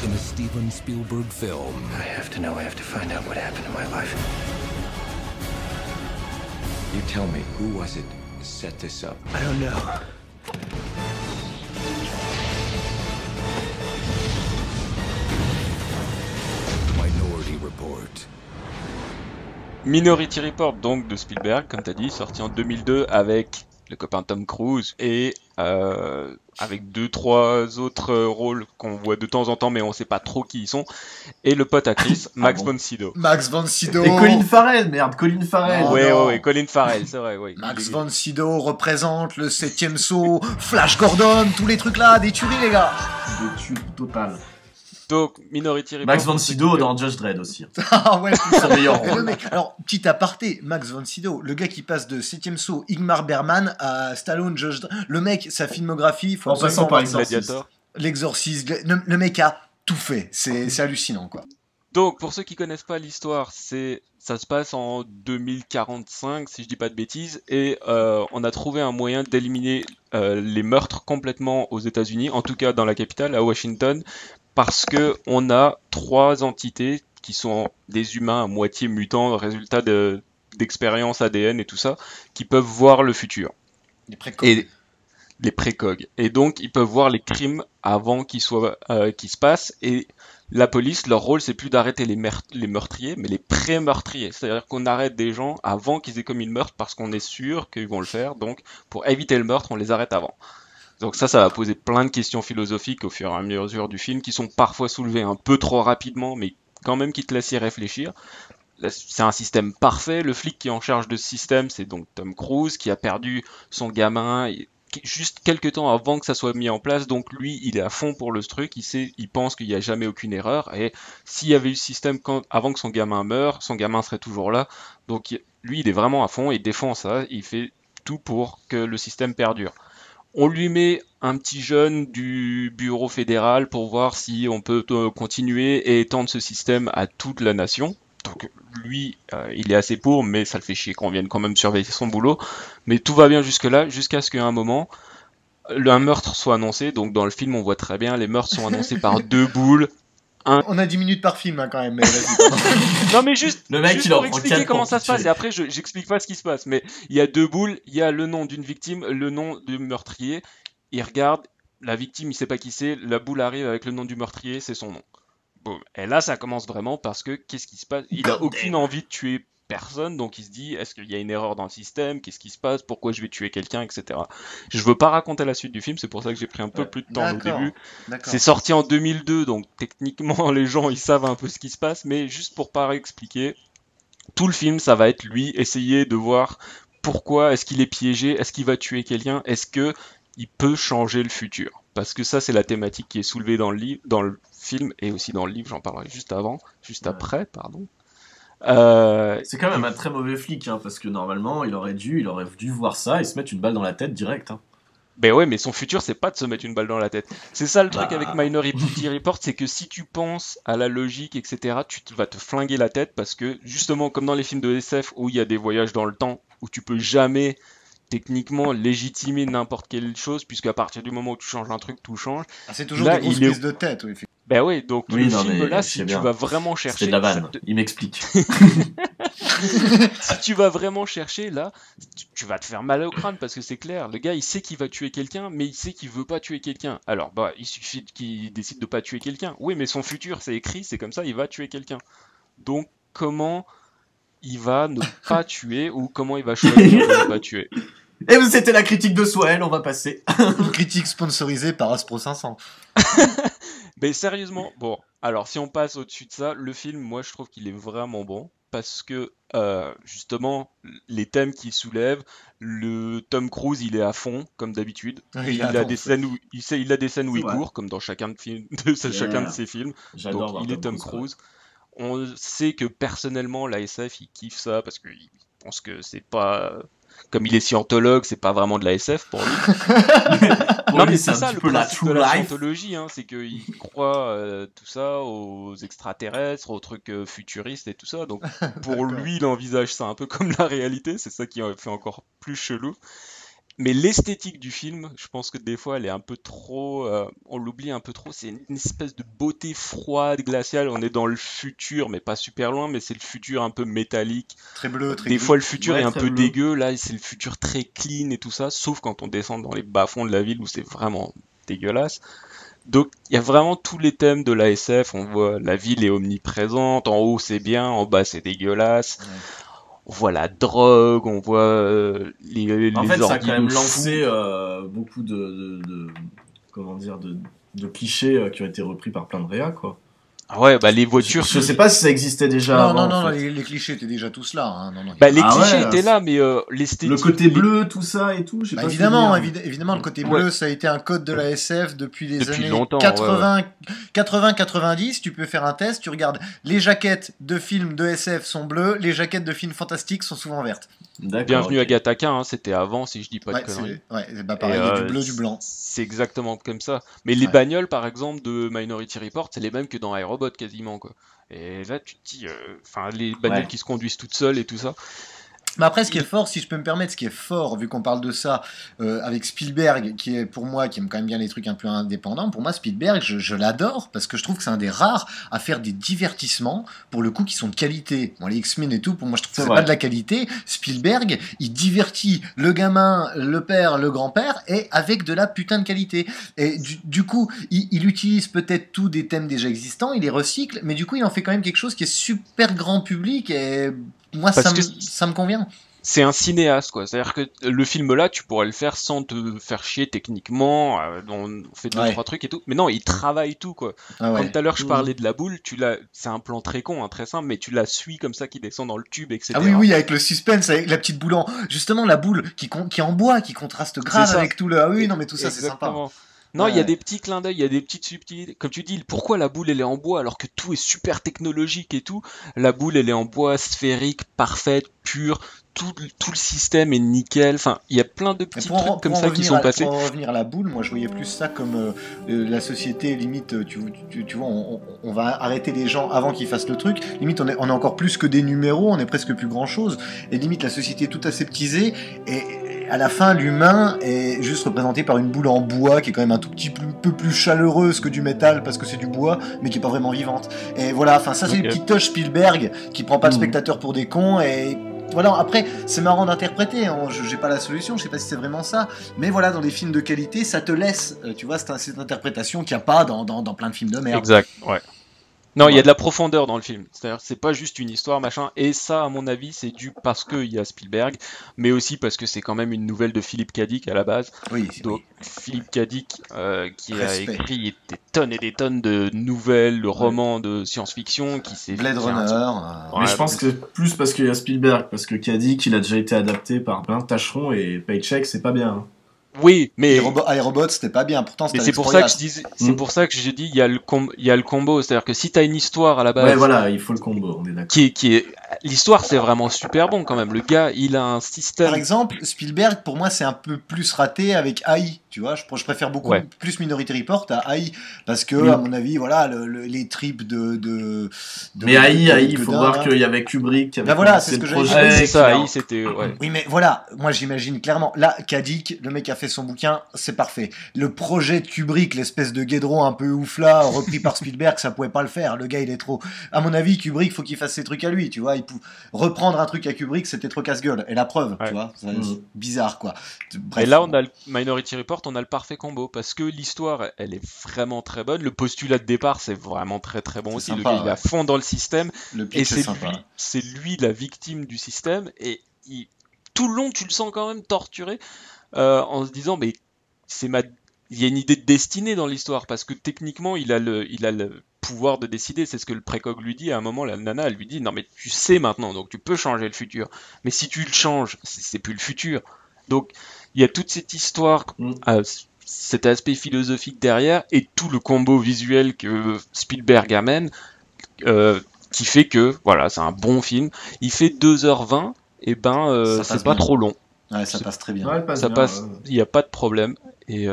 In a Steven Spielberg film. I have to know. I have to find out what happened in my life. You tell me, who was it that set this up? I don't know. Minority Report. Minority Report, donc de Spielberg, comme t'as dit, sorti en 2002 avec le copain Tom Cruise et avec 2-3 autres rôles qu'on voit de temps en temps, mais on sait pas trop qui ils sont. Et le pote à Chris, Max von Sydow. Max von Sydow. Et Colin Farrell, merde, Colin Farrell. Ouais, Colin Farrell, c'est vrai, oui. Max von Sydow représente le 7ème saut, Flash Gordon, tous les trucs là, des tueries, les gars. Des tueries totales. Donc, Minority Report. Max von Sydow dans Judge Dredd aussi. Ah ouais, c'est meilleur. Le mec, alors, petit aparté, Max von Sydow, le gars qui passe de 7ème saut, Ingmar Bergman, à Stallone, Judge Dredd. Le mec, sa filmographie, faut en passant par Gladiator. L'Exorciste, le mec a tout fait. C'est hallucinant, quoi. Donc, pour ceux qui connaissent pas l'histoire, ça se passe en 2045, si je dis pas de bêtises, et on a trouvé un moyen d'éliminer les meurtres complètement aux États-Unis, en tout cas dans la capitale, à Washington, parce que on a 3 entités qui sont des humains à moitié mutants, résultat d'expérience ADN et tout ça, qui peuvent voir le futur. Les précogs. Et les précogs. Et donc, ils peuvent voir les crimes avant qu'ils se passent. Et la police, leur rôle, c'est plus d'arrêter les meurtriers, mais les pré-meurtriers. C'est-à-dire qu'on arrête des gens avant qu'ils aient commis le meurtre parce qu'on est sûr qu'ils vont le faire. Donc, pour éviter le meurtre, on les arrête avant. Donc ça va poser plein de questions philosophiques au fur et à mesure du film, qui sont parfois soulevées un peu trop rapidement, mais quand même qui te laissent y réfléchir. C'est un système parfait. Le flic qui est en charge de ce système, c'est donc Tom Cruise, qui a perdu son gamin juste quelques temps avant que ça soit mis en place. Donc lui, il est à fond pour le truc. Il pense qu'il n'y a jamais aucune erreur. Et s'il y avait eu ce système avant que son gamin meure, son gamin serait toujours là. Donc lui, il est vraiment à fond. Il défend ça. Il fait tout pour que le système perdure. On lui met un petit jeune du bureau fédéral pour voir si on peut continuer et étendre ce système à toute la nation. Donc lui, il est assez pour, mais ça le fait chier qu'on vienne quand même surveiller son boulot. Mais tout va bien jusque-là, jusqu'à ce qu'à un moment, un meurtre soit annoncé. Donc dans le film, on voit très bien, les meurtres sont annoncés par 2 boules. On a 10 minutes par film quand même. Mais non mais juste, le mec, juste il en pour prend expliquer 4 comment pour ça se passe. tuer. Et après, j'explique pas ce qui se passe. Mais il y a 2 boules, il y a le nom d'une victime, le nom du meurtrier. Il regarde, la victime, il sait pas qui c'est. La boule arrive avec le nom du meurtrier, c'est son nom. Bon, et là, ça commence vraiment parce que qu'est-ce qui se passe? Il a aucune envie de tuer personne, donc il se dit est-ce qu'il y a une erreur dans le système? Qu'est-ce qui se passe? Pourquoi je vais tuer quelqu'un, etc. Je veux pas raconter la suite du film, c'est pour ça que j'ai pris un peu plus de temps au début. C'est sorti en 2002, donc techniquement les gens ils savent un peu ce qui se passe, mais juste pour pas expliquer, tout le film ça va être lui essayer de voir pourquoi est-ce qu'il est piégé, est-ce qu'il va tuer quelqu'un, est-ce que il peut changer le futur. Parce que ça, c'est la thématique qui est soulevée dans le film et aussi dans le livre, j'en parlerai juste après, pardon. C'est quand même un très mauvais flic, hein, parce que normalement, il aurait dû voir ça et se mettre une balle dans la tête direct. Hein. Ben ouais, mais son futur, c'est pas de se mettre une balle dans la tête. C'est ça le truc avec Minority Report, c'est que si tu penses à la logique, etc., tu vas te flinguer la tête parce que, justement, comme dans les films de SF où il y a des voyages dans le temps, où tu peux jamais techniquement légitimer n'importe quelle chose, puisque à partir du moment où tu changes un truc, tout change. C'est toujours des grosses prises de tête, oui. Ben oui, donc le film là, si tu vas vraiment chercher... C'est de la vanne, il m'explique. Si tu vas vraiment chercher, là, tu vas te faire mal au crâne, parce que c'est clair, le gars, il sait qu'il va tuer quelqu'un, mais il sait qu'il veut pas tuer quelqu'un. Alors, bah, il suffit qu'il décide de pas tuer quelqu'un. Oui, mais son futur, c'est écrit, c'est comme ça, il va tuer quelqu'un. Donc, comment il va ne pas tuer, ou comment il va choisir de ne pas tuer? Et c'était la critique de Swell, on va passer. Une critique sponsorisée par Aspro 500. Mais sérieusement, bon, alors si on passe au-dessus de ça, le film, moi je trouve qu'il est vraiment bon, parce que justement, les thèmes qu'il soulève, le Tom Cruise, il est à fond, comme d'habitude. Il a des scènes où il court, comme dans chacun de ses films. Donc il est Tom Cruise. On sait que personnellement, la SF, il kiffe ça, parce qu'il pense que c'est pas... Comme il est scientologue, c'est pas vraiment de la SF pour lui. Non mais c'est ça le principe de la scientologie, hein, c'est qu'il croit tout ça aux extraterrestres, aux trucs futuristes et tout ça. Donc pour lui, il envisage ça un peu comme la réalité, c'est ça qui fait encore plus chelou. Mais l'esthétique du film, je pense que des fois, elle est un peu trop... on l'oublie un peu trop. C'est une espèce de beauté froide, glaciale. On est dans le futur, mais pas super loin, mais c'est le futur un peu métallique. Très bleu, très Des gris. fois, le futur est un peu bleu. dégueu. Là, c'est le futur très clean et tout ça. Sauf quand on descend dans les bas-fonds de la ville où c'est vraiment dégueulasse. Donc, il y a vraiment tous les thèmes de la SF. On voit la ville est omniprésente. En haut, c'est bien. En bas, c'est dégueulasse. Ouais. On voit la drogue, on voit les en fait, ça a quand même fous. lancé beaucoup de clichés qui ont été repris par plein de réa, quoi. Ah ouais, bah les voitures... Je sais pas si ça existait déjà avant. Non, les clichés étaient déjà tous là. Hein. Non, bah les clichés étaient là, mais l'esthétique... Le côté bleu, tout ça et tout, je sais pas évidemment, le côté bleu, ça a été un code de la SF depuis les années 80-90. Tu peux faire un test, tu regardes, les jaquettes de films de SF sont bleues, les jaquettes de films fantastiques sont souvent vertes. Bienvenue à Gattaca, hein, c'était avant, si je dis pas de conneries. Bah pareil, il y a du bleu, du blanc. C'est exactement comme ça. Mais les bagnoles, par exemple, de Minority Report, c'est les mêmes que dans iRobot, quasiment, quoi. Et là, tu te dis... les bagnoles qui se conduisent toutes seules et tout ça. Mais après, ce qui est fort, si je peux me permettre, ce qui est fort, vu qu'on parle de ça, avec Spielberg, qui est pour moi, qui aime quand même bien les trucs un peu indépendants, pour moi, Spielberg, je l'adore, parce que je trouve que c'est un des rares à faire des divertissements, pour le coup, qui sont de qualité. Bon, les X-Men et tout, pour moi, je trouve que c'est pas de la qualité. Spielberg, il divertit le gamin, le père, le grand-père, et avec de la putain de qualité. Et du coup, il utilise peut-être tous des thèmes déjà existants, il les recycle, mais du coup, il en fait quand même quelque chose qui est super grand public, et moi, ça me convient. C'est un cinéaste, quoi. C'est-à-dire que le film là, tu pourrais le faire sans te faire chier techniquement. On fait 2-3 trucs et tout. Mais non, il travaille tout, quoi. Comme tout à l'heure, je parlais de la boule, c'est un plan très con, hein, très simple, mais tu la suis comme ça, qui descend dans le tube, etc. Ah oui, avec le suspense, avec la petite boule justement, la boule qui est en bois, qui contraste grave avec tout le. Ah oui, non, mais tout ça, c'est sympa. Non, il y a des petits clins d'œil, il y a des petites subtilités. Comme tu dis, pourquoi la boule elle est en bois alors que tout est super technologique et tout? La boule elle est en bois sphérique, parfaite, pure. Tout le système est nickel. Enfin, il y a plein de petits trucs comme ça qui sont passés. Pour en revenir à la boule, moi je voyais plus ça comme la société, limite, tu vois, on va arrêter les gens avant qu'ils fassent le truc. Limite, on est encore plus que des numéros, on est presque plus grand chose. Et limite, la société est tout aseptisée. Et à la fin, l'humain est juste représenté par une boule en bois qui est quand même un tout petit peu plus chaleureuse que du métal parce que c'est du bois, mais qui est pas vraiment vivante. Et voilà, enfin, ça c'est une petite touche Spielberg qui prend pas le spectateur pour des cons et. Voilà, après, c'est marrant d'interpréter, hein. J'ai pas la solution, je sais pas si c'est vraiment ça, mais voilà, dans des films de qualité, ça te laisse, tu vois, cette interprétation qu'il n'y a pas dans plein de films de merde. Exact, ouais. Non, il y a de la profondeur dans le film. C'est-à-dire, c'est pas juste une histoire, machin. Et ça, à mon avis, c'est dû parce qu'il y a Spielberg, mais aussi parce que c'est quand même une nouvelle de Philip K. Dick à la base. Oui. Donc, Philip K. Dick, qui a écrit des tonnes et des tonnes de nouvelles, de romans de science-fiction, qui s'est Blade Runner. Mais je pense que plus parce qu'il y a Spielberg, parce que K. Dick, il a déjà été adapté par plein de tâcherons et Paycheck, c'est pas bien. Hein. Oui, mais iRobot c'était pas bien. Pourtant, c'était c'est pour ça que je dis, c'est pour ça que j'ai dit il y a le combo, c'est-à-dire que si t'as une histoire à la base, ouais, voilà, il faut le combo, on est d'accord. Qui est l'histoire, c'est vraiment super bon quand même. Le gars, il a un système. Par exemple, Spielberg, pour moi, c'est un peu plus raté avec AI. Tu vois, je préfère beaucoup plus Minority Report à AI parce que, à mon avis, voilà, les tripes de mais AI, il faut voir qu'il y avait Kubrick, qui avait voilà, c'est ce que j'avais dit. C'est ça, AI, c'était. Ouais. Oui, mais voilà, moi j'imagine clairement. Là, K. Dick, le mec a fait son bouquin, c'est parfait. Le projet de Kubrick, l'espèce de guédron un peu oufla, repris par Spielberg, ça pouvait pas le faire. Le gars, il est trop. À mon avis, Kubrick, faut qu'il fasse ses trucs à lui, tu vois. Reprendre un truc à Kubrick, c'était trop casse-gueule. Et la preuve, tu vois, c'est bizarre, quoi. Bref, et là, on a le Minority Report, on a le parfait combo parce que l'histoire, elle est vraiment très bonne. Le postulat de départ, c'est vraiment très très bon aussi. Sympa, le gars, il est à fond dans le système. Le pitch et c'est lui la victime du système. Et tout le long, tu le sens quand même torturé en se disant, mais il y a une idée de destinée dans l'histoire parce que techniquement, il a le pouvoir de décider. C'est ce que le précoq lui dit à un moment. La nana, elle lui dit, non mais tu sais maintenant, donc tu peux changer le futur. Mais si tu le changes, c'est plus le futur. Donc il y a toute cette histoire, cet aspect philosophique derrière et tout le combo visuel que Spielberg amène qui fait que voilà, c'est un bon film. Il fait 2h20 et c'est pas trop long. Ouais, ça passe très bien. Ouais, il n'y a pas de problème. Et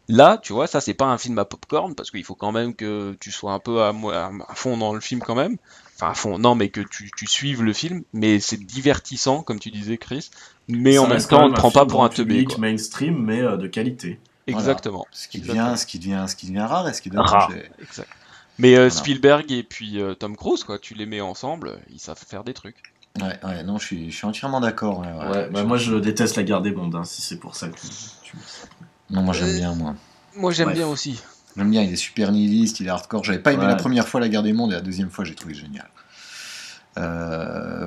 là, tu vois, ça c'est pas un film à popcorn parce qu'il faut quand même que tu sois un peu à fond dans le film quand même. Enfin, à fond, non, mais que tu suives le film. Mais c'est divertissant, comme tu disais, Chris. Mais en même temps, on ne prend pas pour un teubé. Mainstream, mais de qualité. Exactement. Voilà. Ce qui devient rare et ce qui devient rare. Exact. Mais Spielberg et puis Tom Cruise, quoi, tu les mets ensemble, ils savent faire des trucs. Ouais, non, je suis entièrement d'accord. Moi je déteste la guerre des mondes, hein, si c'est pour ça que tu... Non, moi j'aime bien, moi. Moi j'aime bien aussi. J'aime bien, il est super nihiliste, il est hardcore. J'avais pas aimé la première fois la guerre des mondes et la deuxième fois j'ai trouvé génial.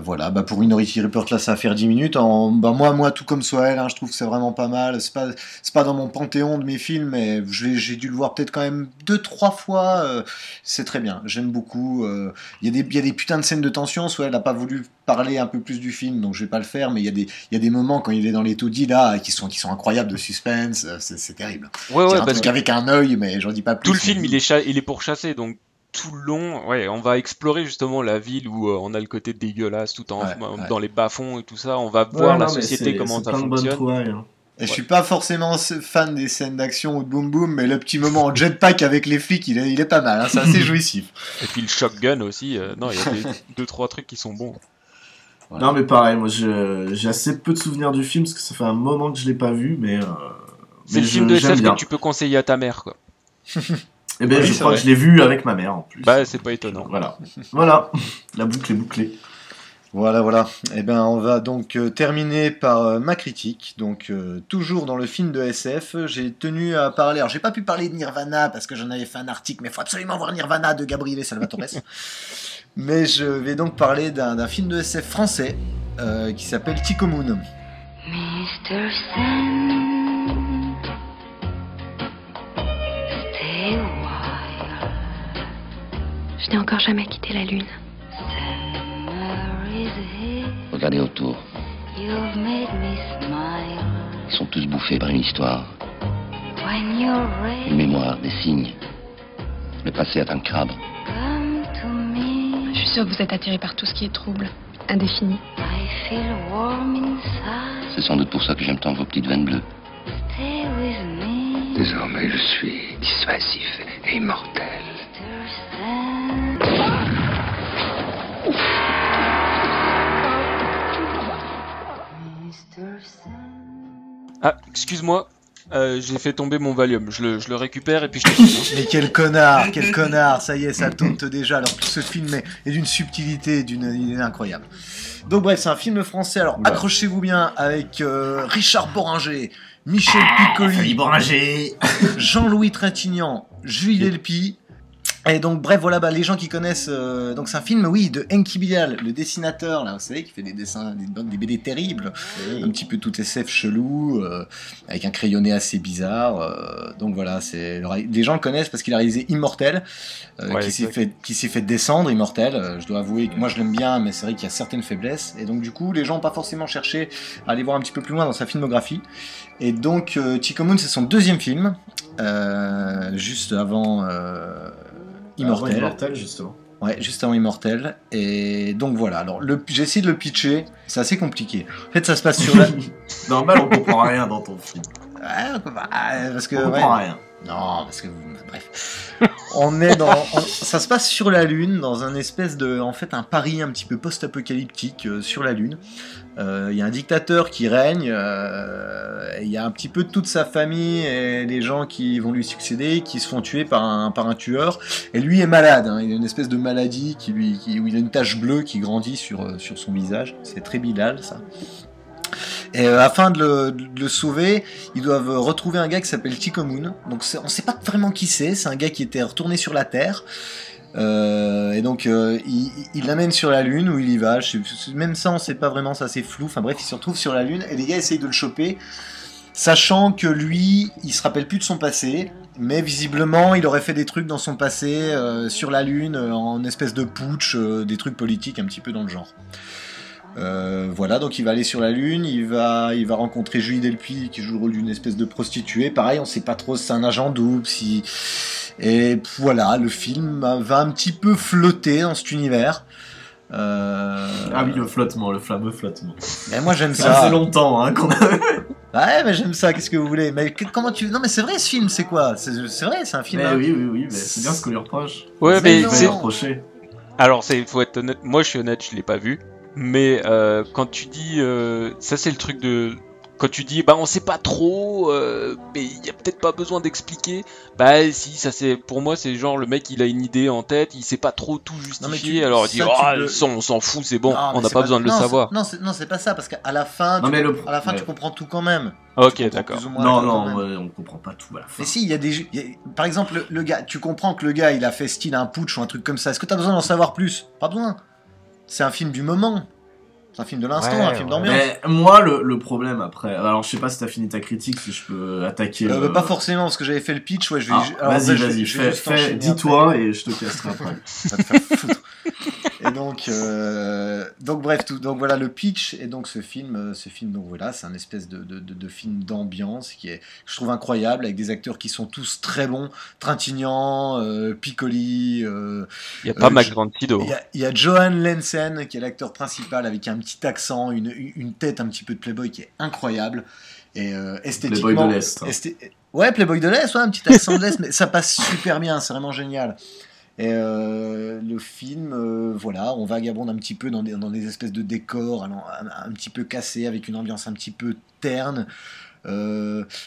Voilà, pour Minority Report là ça va faire 10 minutes. Moi tout comme Sohail, hein, je trouve que c'est vraiment pas mal. C'est pas dans mon panthéon de mes films, mais j'ai dû le voir peut-être quand même 2-3 fois. C'est très bien, j'aime beaucoup. Il y a des putains de scènes de tension. Sohail n'a pas voulu parler un peu plus du film, donc je vais pas le faire, mais il y a des moments quand il est dans les taudis là qui sont incroyables de suspense. C'est terrible. Ouais, parce qu'avec un œil, mais j'en dis pas plus. Tout le film il est pourchassé, donc tout le long, on va explorer justement la ville où on a le côté dégueulasse, tout dans les bas-fonds et tout ça. On va voir la société, comment ça fonctionne. Et je suis pas forcément fan des scènes d'action ou de boom boom, mais le petit moment en jetpack avec les flics, il est pas mal, hein, c'est assez jouissif. Et puis le shotgun aussi, il y a 2-3 trucs qui sont bons. Voilà. Non mais pareil, moi j'ai assez peu de souvenirs du film parce que ça fait un moment que je l'ai pas vu, mais c'est le film de SF que tu peux conseiller à ta mère, quoi. Et ben je crois que je l'ai vu avec ma mère en plus. Bah c'est pas étonnant. Voilà, la boucle est bouclée. Voilà. Et ben on va donc terminer par ma critique. Donc toujours dans le film de SF, j'ai tenu à parler. Alors j'ai pas pu parler de Nirvana parce que j'en avais fait un article, mais il faut absolument voir Nirvana de Gabriele Salvatore. Mais je vais donc parler d'un film de SF français qui s'appelle Tycho Moon. Mr. Sun, stay a while. Je n'ai encore jamais quitté la Lune. Regardez autour. You've made me smile. Ils sont tous bouffés par une histoire. When you're ready, Une mémoire, des signes. Le passé est un crabe. come to me. Je suis sûre que vous êtes attiré par tout ce qui est trouble, indéfini. I feel warm inside. C'est sans doute pour ça que j'aime tant vos petites veines bleues. Stay with me. Désormais, je suis dissuasif et immortel. Ah, excuse-moi, j'ai fait tomber mon Valium. Je le récupère et puis je te... Mais quel connard, ça y est, ça taunte déjà. Alors que ce film est d'une subtilité, d'une idée incroyable. Donc bref, c'est un film français, alors accrochez-vous bien, avec Richard Boringer, Michel Piccoli, Jean-Louis Trintignant, Jules Delpy. Et donc bref, voilà, les gens qui connaissent, donc c'est un film, oui, de Enki Bilal, le dessinateur, là, vous savez, qui fait des dessins, des BD terribles, un petit peu tout SF chelou, avec un crayonné assez bizarre. Donc voilà, les gens le connaissent parce qu'il a réalisé Immortel, qui s'est fait descendre, Immortel. Je dois avouer que moi je l'aime bien, mais c'est vrai qu'il y a certaines faiblesses. Et donc du coup, les gens n'ont pas forcément cherché à aller voir un petit peu plus loin dans sa filmographie. Et donc Tycho Moon, c'est son deuxième film, juste avant... Immortel, justement. Ouais, juste avant Immortel. Et donc voilà, alors j'ai essayé de le pitcher, c'est assez compliqué. En fait, ça se passe sur la... Normal, on comprend rien dans ton film. Parce que... On comprend rien. Non, parce que... Bref. Ça se passe sur la Lune, dans un espèce de... En fait, un Paris un petit peu post-apocalyptique sur la Lune. Il y a un dictateur qui règne, il y a un petit peu toute sa famille et les gens qui vont lui succéder, qui se font tuer par un tueur. Et lui est malade, il a une espèce de maladie où il a une tache bleue qui grandit sur son visage. C'est très Bilal, ça. Et afin de le sauver, ils doivent retrouver un gars qui s'appelle Tycho Moon. Donc on sait pas vraiment qui c'est un gars qui était retourné sur la Terre. Et donc il l'amène sur la Lune où il y va. Même ça on sait pas vraiment, ça c'est flou. Enfin bref, il se retrouve sur la Lune et les gars essayent de le choper, sachant que lui il se rappelle plus de son passé, mais visiblement il aurait fait des trucs dans son passé sur la Lune en espèce de putsch, des trucs politiques un petit peu dans le genre. Voilà, donc il va aller sur la Lune, il va rencontrer Julie Delpy qui joue le rôle d'une espèce de prostituée. Pareil, on sait pas trop si c'est un agent double, et voilà, le film va un petit peu flotter dans cet univers. Ah oui, le fameux flottement. Mais moi j'aime ça. Ça fait longtemps qu'on a... Ouais, mais j'aime ça, qu'est-ce que vous voulez? Mais comment tu... Non mais c'est vrai, ce film, c'est quoi? C'est vrai, c'est un film... Mais oui, mais c'est bien ce qu'on lui reproche. Ouais, mais c'est... reproché. Alors, faut être honnête, moi je suis honnête, je l'ai pas vu. Mais quand tu dis... ça c'est le truc de... Quand tu dis, on sait pas trop, mais il y a peut-être pas besoin d'expliquer. Bah si, ça c'est... Pour moi, c'est genre, le mec, il a une idée en tête, il sait pas trop tout justifier, alors il dit, on s'en fout, c'est bon, on n'a pas besoin de le savoir. Non, c'est pas ça, parce qu'à la fin, tu comprends tout quand même. Ok, d'accord. Non, on comprend pas tout à la fin. Mais si, par exemple, le gars, tu comprends que le gars, il a fait style un putsch ou un truc comme ça. Est-ce que t'as besoin d'en savoir plus? Pas besoin. C'est un film du moment. C'est un film de l'instant, un film d'ambiance. Mais moi, le problème après... Alors, je sais pas si t'as fini ta critique, si je peux attaquer... Pas forcément, parce que j'avais fait le pitch. Ouais, vas-y, dis-toi et je te casserai après. Ça te fait foutre. Et donc bref, donc voilà le pitch. Et donc ce film, donc voilà, c'est un espèce de film d'ambiance que je trouve incroyable, avec des acteurs qui sont tous très bons. Trintignant, Piccoli. Il y a pas Max von Sydow. Il y a Johan Lensen qui est l'acteur principal, avec un petit accent, une tête un petit peu de playboy qui est incroyable. Et esthétiquement... Playboy de l'Est. Ouais, Playboy de l'Est, un petit accent de l'Est, mais ça passe super bien, c'est vraiment génial. Et le film, voilà, on vagabonde un petit peu dans des espèces de décors un petit peu cassés, avec une ambiance un petit peu terne.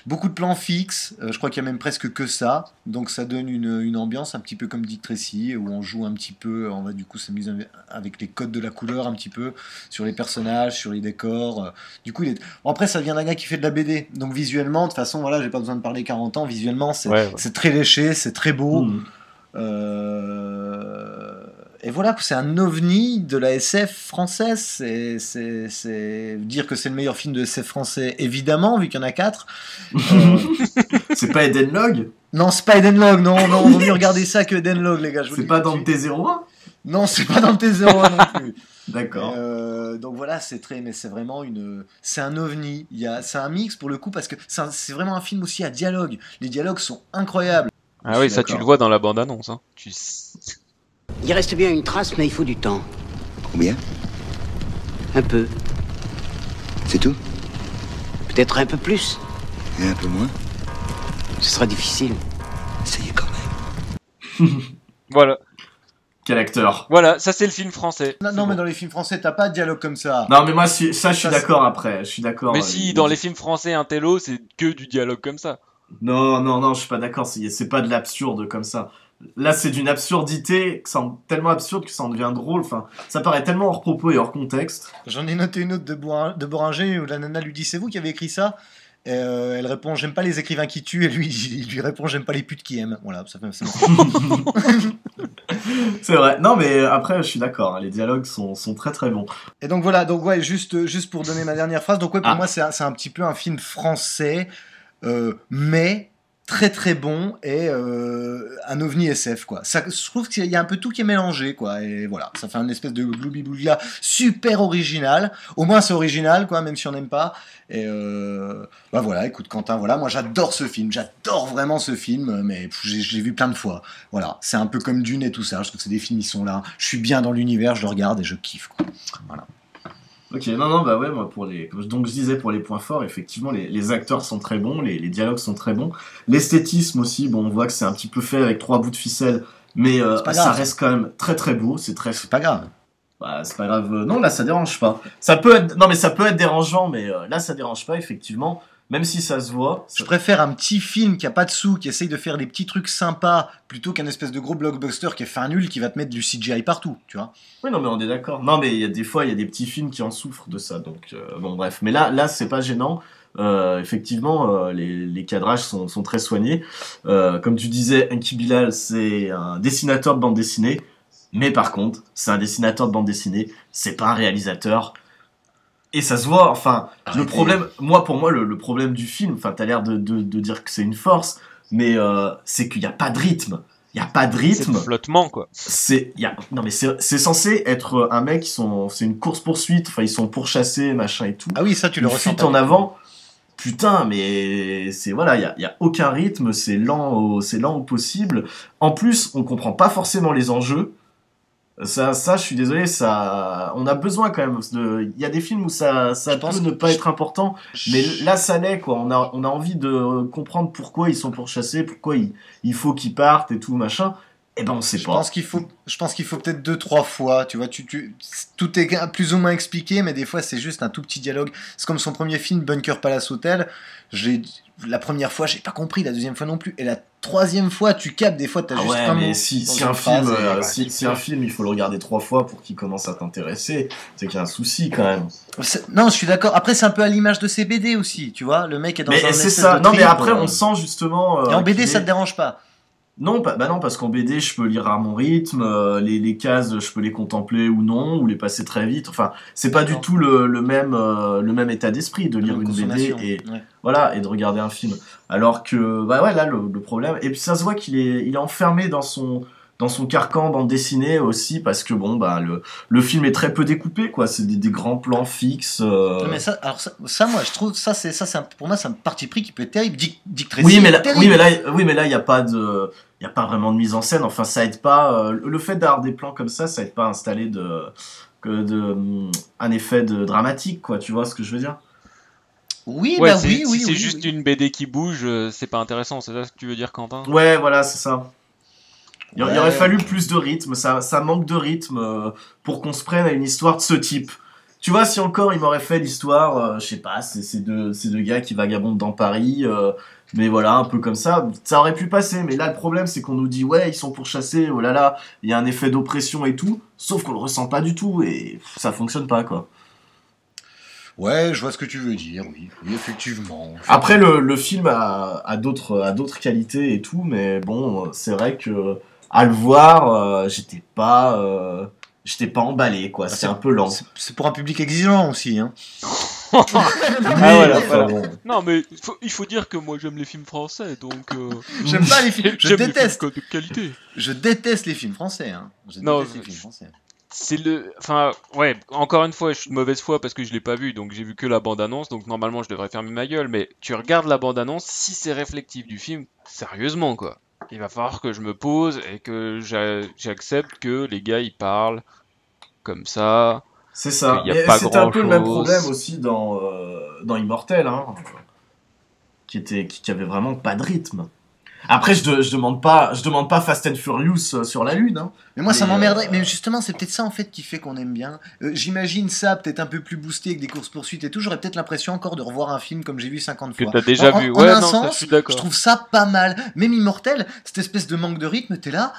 Beaucoup de plans fixes, je crois qu'il y a même presque que ça, donc ça donne une ambiance un petit peu comme Dick Tracy, où on joue un petit peu, on va du coup s'amuser avec les codes de la couleur un petit peu, sur les personnages, sur les décors. Du coup, bon, après ça vient d'un gars qui fait de la BD, donc visuellement, de toute façon, voilà, j'ai pas besoin de parler 40 ans, visuellement c'est très léché, c'est très beau. Et voilà, c'est un ovni de la SF française. C'est dire que c'est le meilleur film de SF français, évidemment, vu qu'il y en a 4. C'est pas Eden Log? Non, c'est pas Eden Log, non, on vaut mieux regarder ça que Eden Log, les gars. C'est pas Dante 01? Non, c'est pas Dante 01 non plus. D'accord. Donc voilà, mais c'est vraiment c'est un ovni. C'est un mix pour le coup, parce que c'est vraiment un film aussi à dialogue. Les dialogues sont incroyables. Ah oui, ça tu le vois dans la bande-annonce. Hein. Il reste bien une trace, mais il faut du temps. Combien? Un peu. C'est tout? Peut-être un peu plus. Et un peu moins? Ce sera difficile. Essayez quand même. Voilà. Quel acteur. Voilà, ça c'est le film français. Non, mais dans les films français, t'as pas de dialogue comme ça. Non, mais moi, je suis d'accord après. Je suis d'accord. Mais si, dans les films français, un télo, c'est que du dialogue comme ça. Non, je suis pas d'accord. C'est pas de l'absurde comme ça. Là, c'est d'une absurdité, tellement absurde que ça en devient drôle. Enfin, ça paraît tellement hors propos et hors contexte. J'en ai noté une autre de Boringer où la nana lui dit: c'est vous qui avez écrit ça? Et elle répond: j'aime pas les écrivains qui tuent. Et lui, il lui répond: j'aime pas les putes qui aiment. Voilà, ça fait. C'est vrai. Non, mais après, je suis d'accord. Hein, les dialogues sont très très bons. Et donc voilà, juste pour donner ma dernière phrase. Donc ouais, pour moi, c'est un petit peu un film français, mais très très bon et un ovni SF quoi. Je trouve qu'il y a un peu tout qui est mélangé quoi, et voilà, ça fait une espèce de gloubi-boulga super original. Au moins c'est original quoi, même si on n'aime pas. Et bah voilà, écoute Quentin, voilà, moi j'adore ce film, j'adore vraiment ce film, mais je l'ai vu plein de fois. Voilà, c'est un peu comme Dune et tout ça. Je trouve que c'est des films, ils sont là. Je suis bien dans l'univers, je le regarde et je kiffe quoi. Voilà. Ok, non, bah ouais, moi, donc je disais pour les points forts, effectivement, les acteurs sont très bons, les dialogues sont très bons. L'esthétisme aussi, bon, on voit que c'est un petit peu fait avec 3 bouts de ficelle, mais ça reste quand même très très beau, c'est pas grave. Bah, c'est pas grave, non, là ça dérange pas. Ça peut être dérangeant, mais là ça dérange pas, effectivement. Même si ça se voit. Je préfère un petit film qui a pas de sous, qui essaye de faire des petits trucs sympas, plutôt qu'un espèce de gros blockbuster qui est fin nul, qui va te mettre du CGI partout, tu vois. Oui, non, mais on est d'accord. Non, mais il y a des fois, il y a des petits films qui en souffrent de ça. Donc, bon, bref. Mais là, c'est pas gênant. Effectivement, les cadrages sont très soignés. Comme tu disais, Enki Bilal, c'est un dessinateur de bande dessinée. Mais par contre, c'est un dessinateur de bande dessinée. C'est pas un réalisateur. Et ça se voit, enfin, le problème, pour moi, le problème du film, enfin, t'as l'air de dire que c'est une force, mais c'est qu'il n'y a pas de rythme. Il n'y a pas de rythme. C'est flottement, quoi. Non, mais c'est censé être un mec, c'est une course-poursuite, enfin, ils sont pourchassés, machin et tout. Ah oui, ça, tu le ressens. Fuite en avant. Putain, mais voilà, il y a aucun rythme, c'est lent au possible. En plus, on comprend pas forcément les enjeux. Ça, je suis désolé, on a besoin quand même il y a des films où ça peut ne pas être important, mais là ça l'est quoi. On a envie de comprendre pourquoi ils sont pourchassés, pourquoi il faut qu'ils partent et tout machin. Eh ben on sait pas. Je pense qu'il faut peut-être 2-3 fois, tu vois, tout est plus ou moins expliqué, mais des fois c'est juste un tout petit dialogue. C'est comme son premier film Bunker Palace Hotel. La première fois j'ai pas compris, la deuxième fois non plus, et la troisième fois tu captes, des fois t'as juste un mot. Si un film il faut le regarder 3 fois pour qu'il commence à t'intéresser, c'est qu'il y a un souci quand même. Non, je suis d'accord. Après c'est un peu à l'image de ses BD aussi, tu vois, le mec est dans un c'est ça. Non mais après on sent justement. Et en BD ça te dérange pas? Non, non, parce qu'en BD, je peux lire à mon rythme, les cases, je peux les contempler ou non, ou les passer très vite. Enfin, c'est pas du tout le même état d'esprit de lire une BD et voilà et de regarder un film. Alors que bah ouais, là le problème, et puis ça se voit qu'il est enfermé dans son carcan bande dessinée aussi, parce que bon bah le film est très peu découpé quoi, c'est des grands plans fixes. Mais ça moi je trouve pour moi c'est un parti pris qui peut être terrible. Dick Tracy. Oui mais là il y a pas vraiment de mise en scène, enfin ça aide pas, le fait d'avoir des plans comme ça aide pas à installer un effet dramatique quoi, tu vois ce que je veux dire? Oui, ouais, bah si oui. C'est juste une BD qui bouge, c'est pas intéressant, c'est ça ce que tu veux dire, Quentin? Ouais, voilà, c'est ça. Il aurait fallu plus de rythme, ça manque de rythme pour qu'on se prenne à une histoire de ce type. Tu vois, si encore il m'aurait fait l'histoire, je sais pas, c'est deux gars qui vagabondent dans Paris, mais voilà, un peu comme ça aurait pu passer. Mais là, le problème, c'est qu'on nous dit, ouais, ils sont pourchassés, oh là là, il y a un effet d'oppression et tout, sauf qu'on le ressent pas du tout, et ça fonctionne pas, quoi. Ouais, je vois ce que tu veux dire, oui, effectivement. Après, le film a d'autres qualités et tout, mais bon, c'est vrai que à le voir, j'étais pas emballé, quoi. C'est un peu lent. C'est pour un public exigeant aussi, hein. Voilà. Non, mais il faut dire que moi j'aime les films français, donc. J'aime pas les films. Je déteste. Les films de qualité. Je déteste les films français, hein. Enfin, ouais, encore une fois, je suis de mauvaise foi parce que je l'ai pas vu, donc j'ai vu que la bande-annonce, donc normalement je devrais fermer ma gueule, mais tu regardes la bande-annonce, si c'est réflectif du film, sérieusement, quoi. Il va falloir que je me pose et que j'accepte que les gars ils parlent comme ça. C'est ça. C'était un peu le même problème aussi dans Immortel, hein, qui avait vraiment pas de rythme. Après, je demande pas Fast and Furious sur la lune. Hein. Mais moi, ça m'emmerderait. Mais justement, c'est peut-être ça en fait qui fait qu'on aime bien. J'imagine ça peut-être un peu plus boosté avec des courses-poursuites et tout. J'aurais peut-être l'impression encore de revoir un film comme j'ai vu 50 fois. Que t'as déjà vu. En un sens, je suis d'accord. Je trouve ça pas mal. Même Immortel, cette espèce de manque de rythme, t'es là.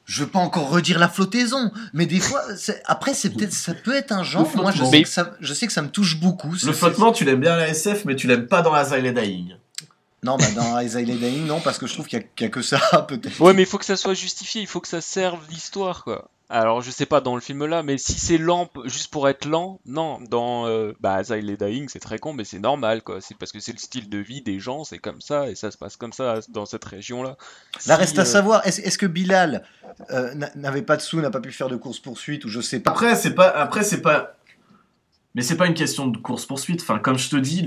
Je veux pas encore redire la flottaison, mais des fois, après, ça peut être un genre. Moi, je sais que ça me touche beaucoup. Le flottement, tu l'aimes bien à la SF, mais tu l'aimes pas dans Asylum Dying. Non, dans Asylum Dying, non, parce que je trouve qu'il y a que ça, peut-être. Ouais, mais il faut que ça soit justifié, il faut que ça serve l'histoire, quoi. Alors, je sais pas dans le film là, mais si c'est lent, juste pour être lent, non. Dans Asylum Dying, c'est très con, mais c'est normal, quoi. C'est parce que c'est le style de vie des gens, c'est comme ça, et ça se passe comme ça dans cette région-là. Là, reste à savoir, est-ce que Bilal n'avait pas de sous, n'a pas pu faire de course-poursuite, ou je sais pas. Après, c'est pas. Mais c'est pas une question de course-poursuite. Enfin, comme je te dis,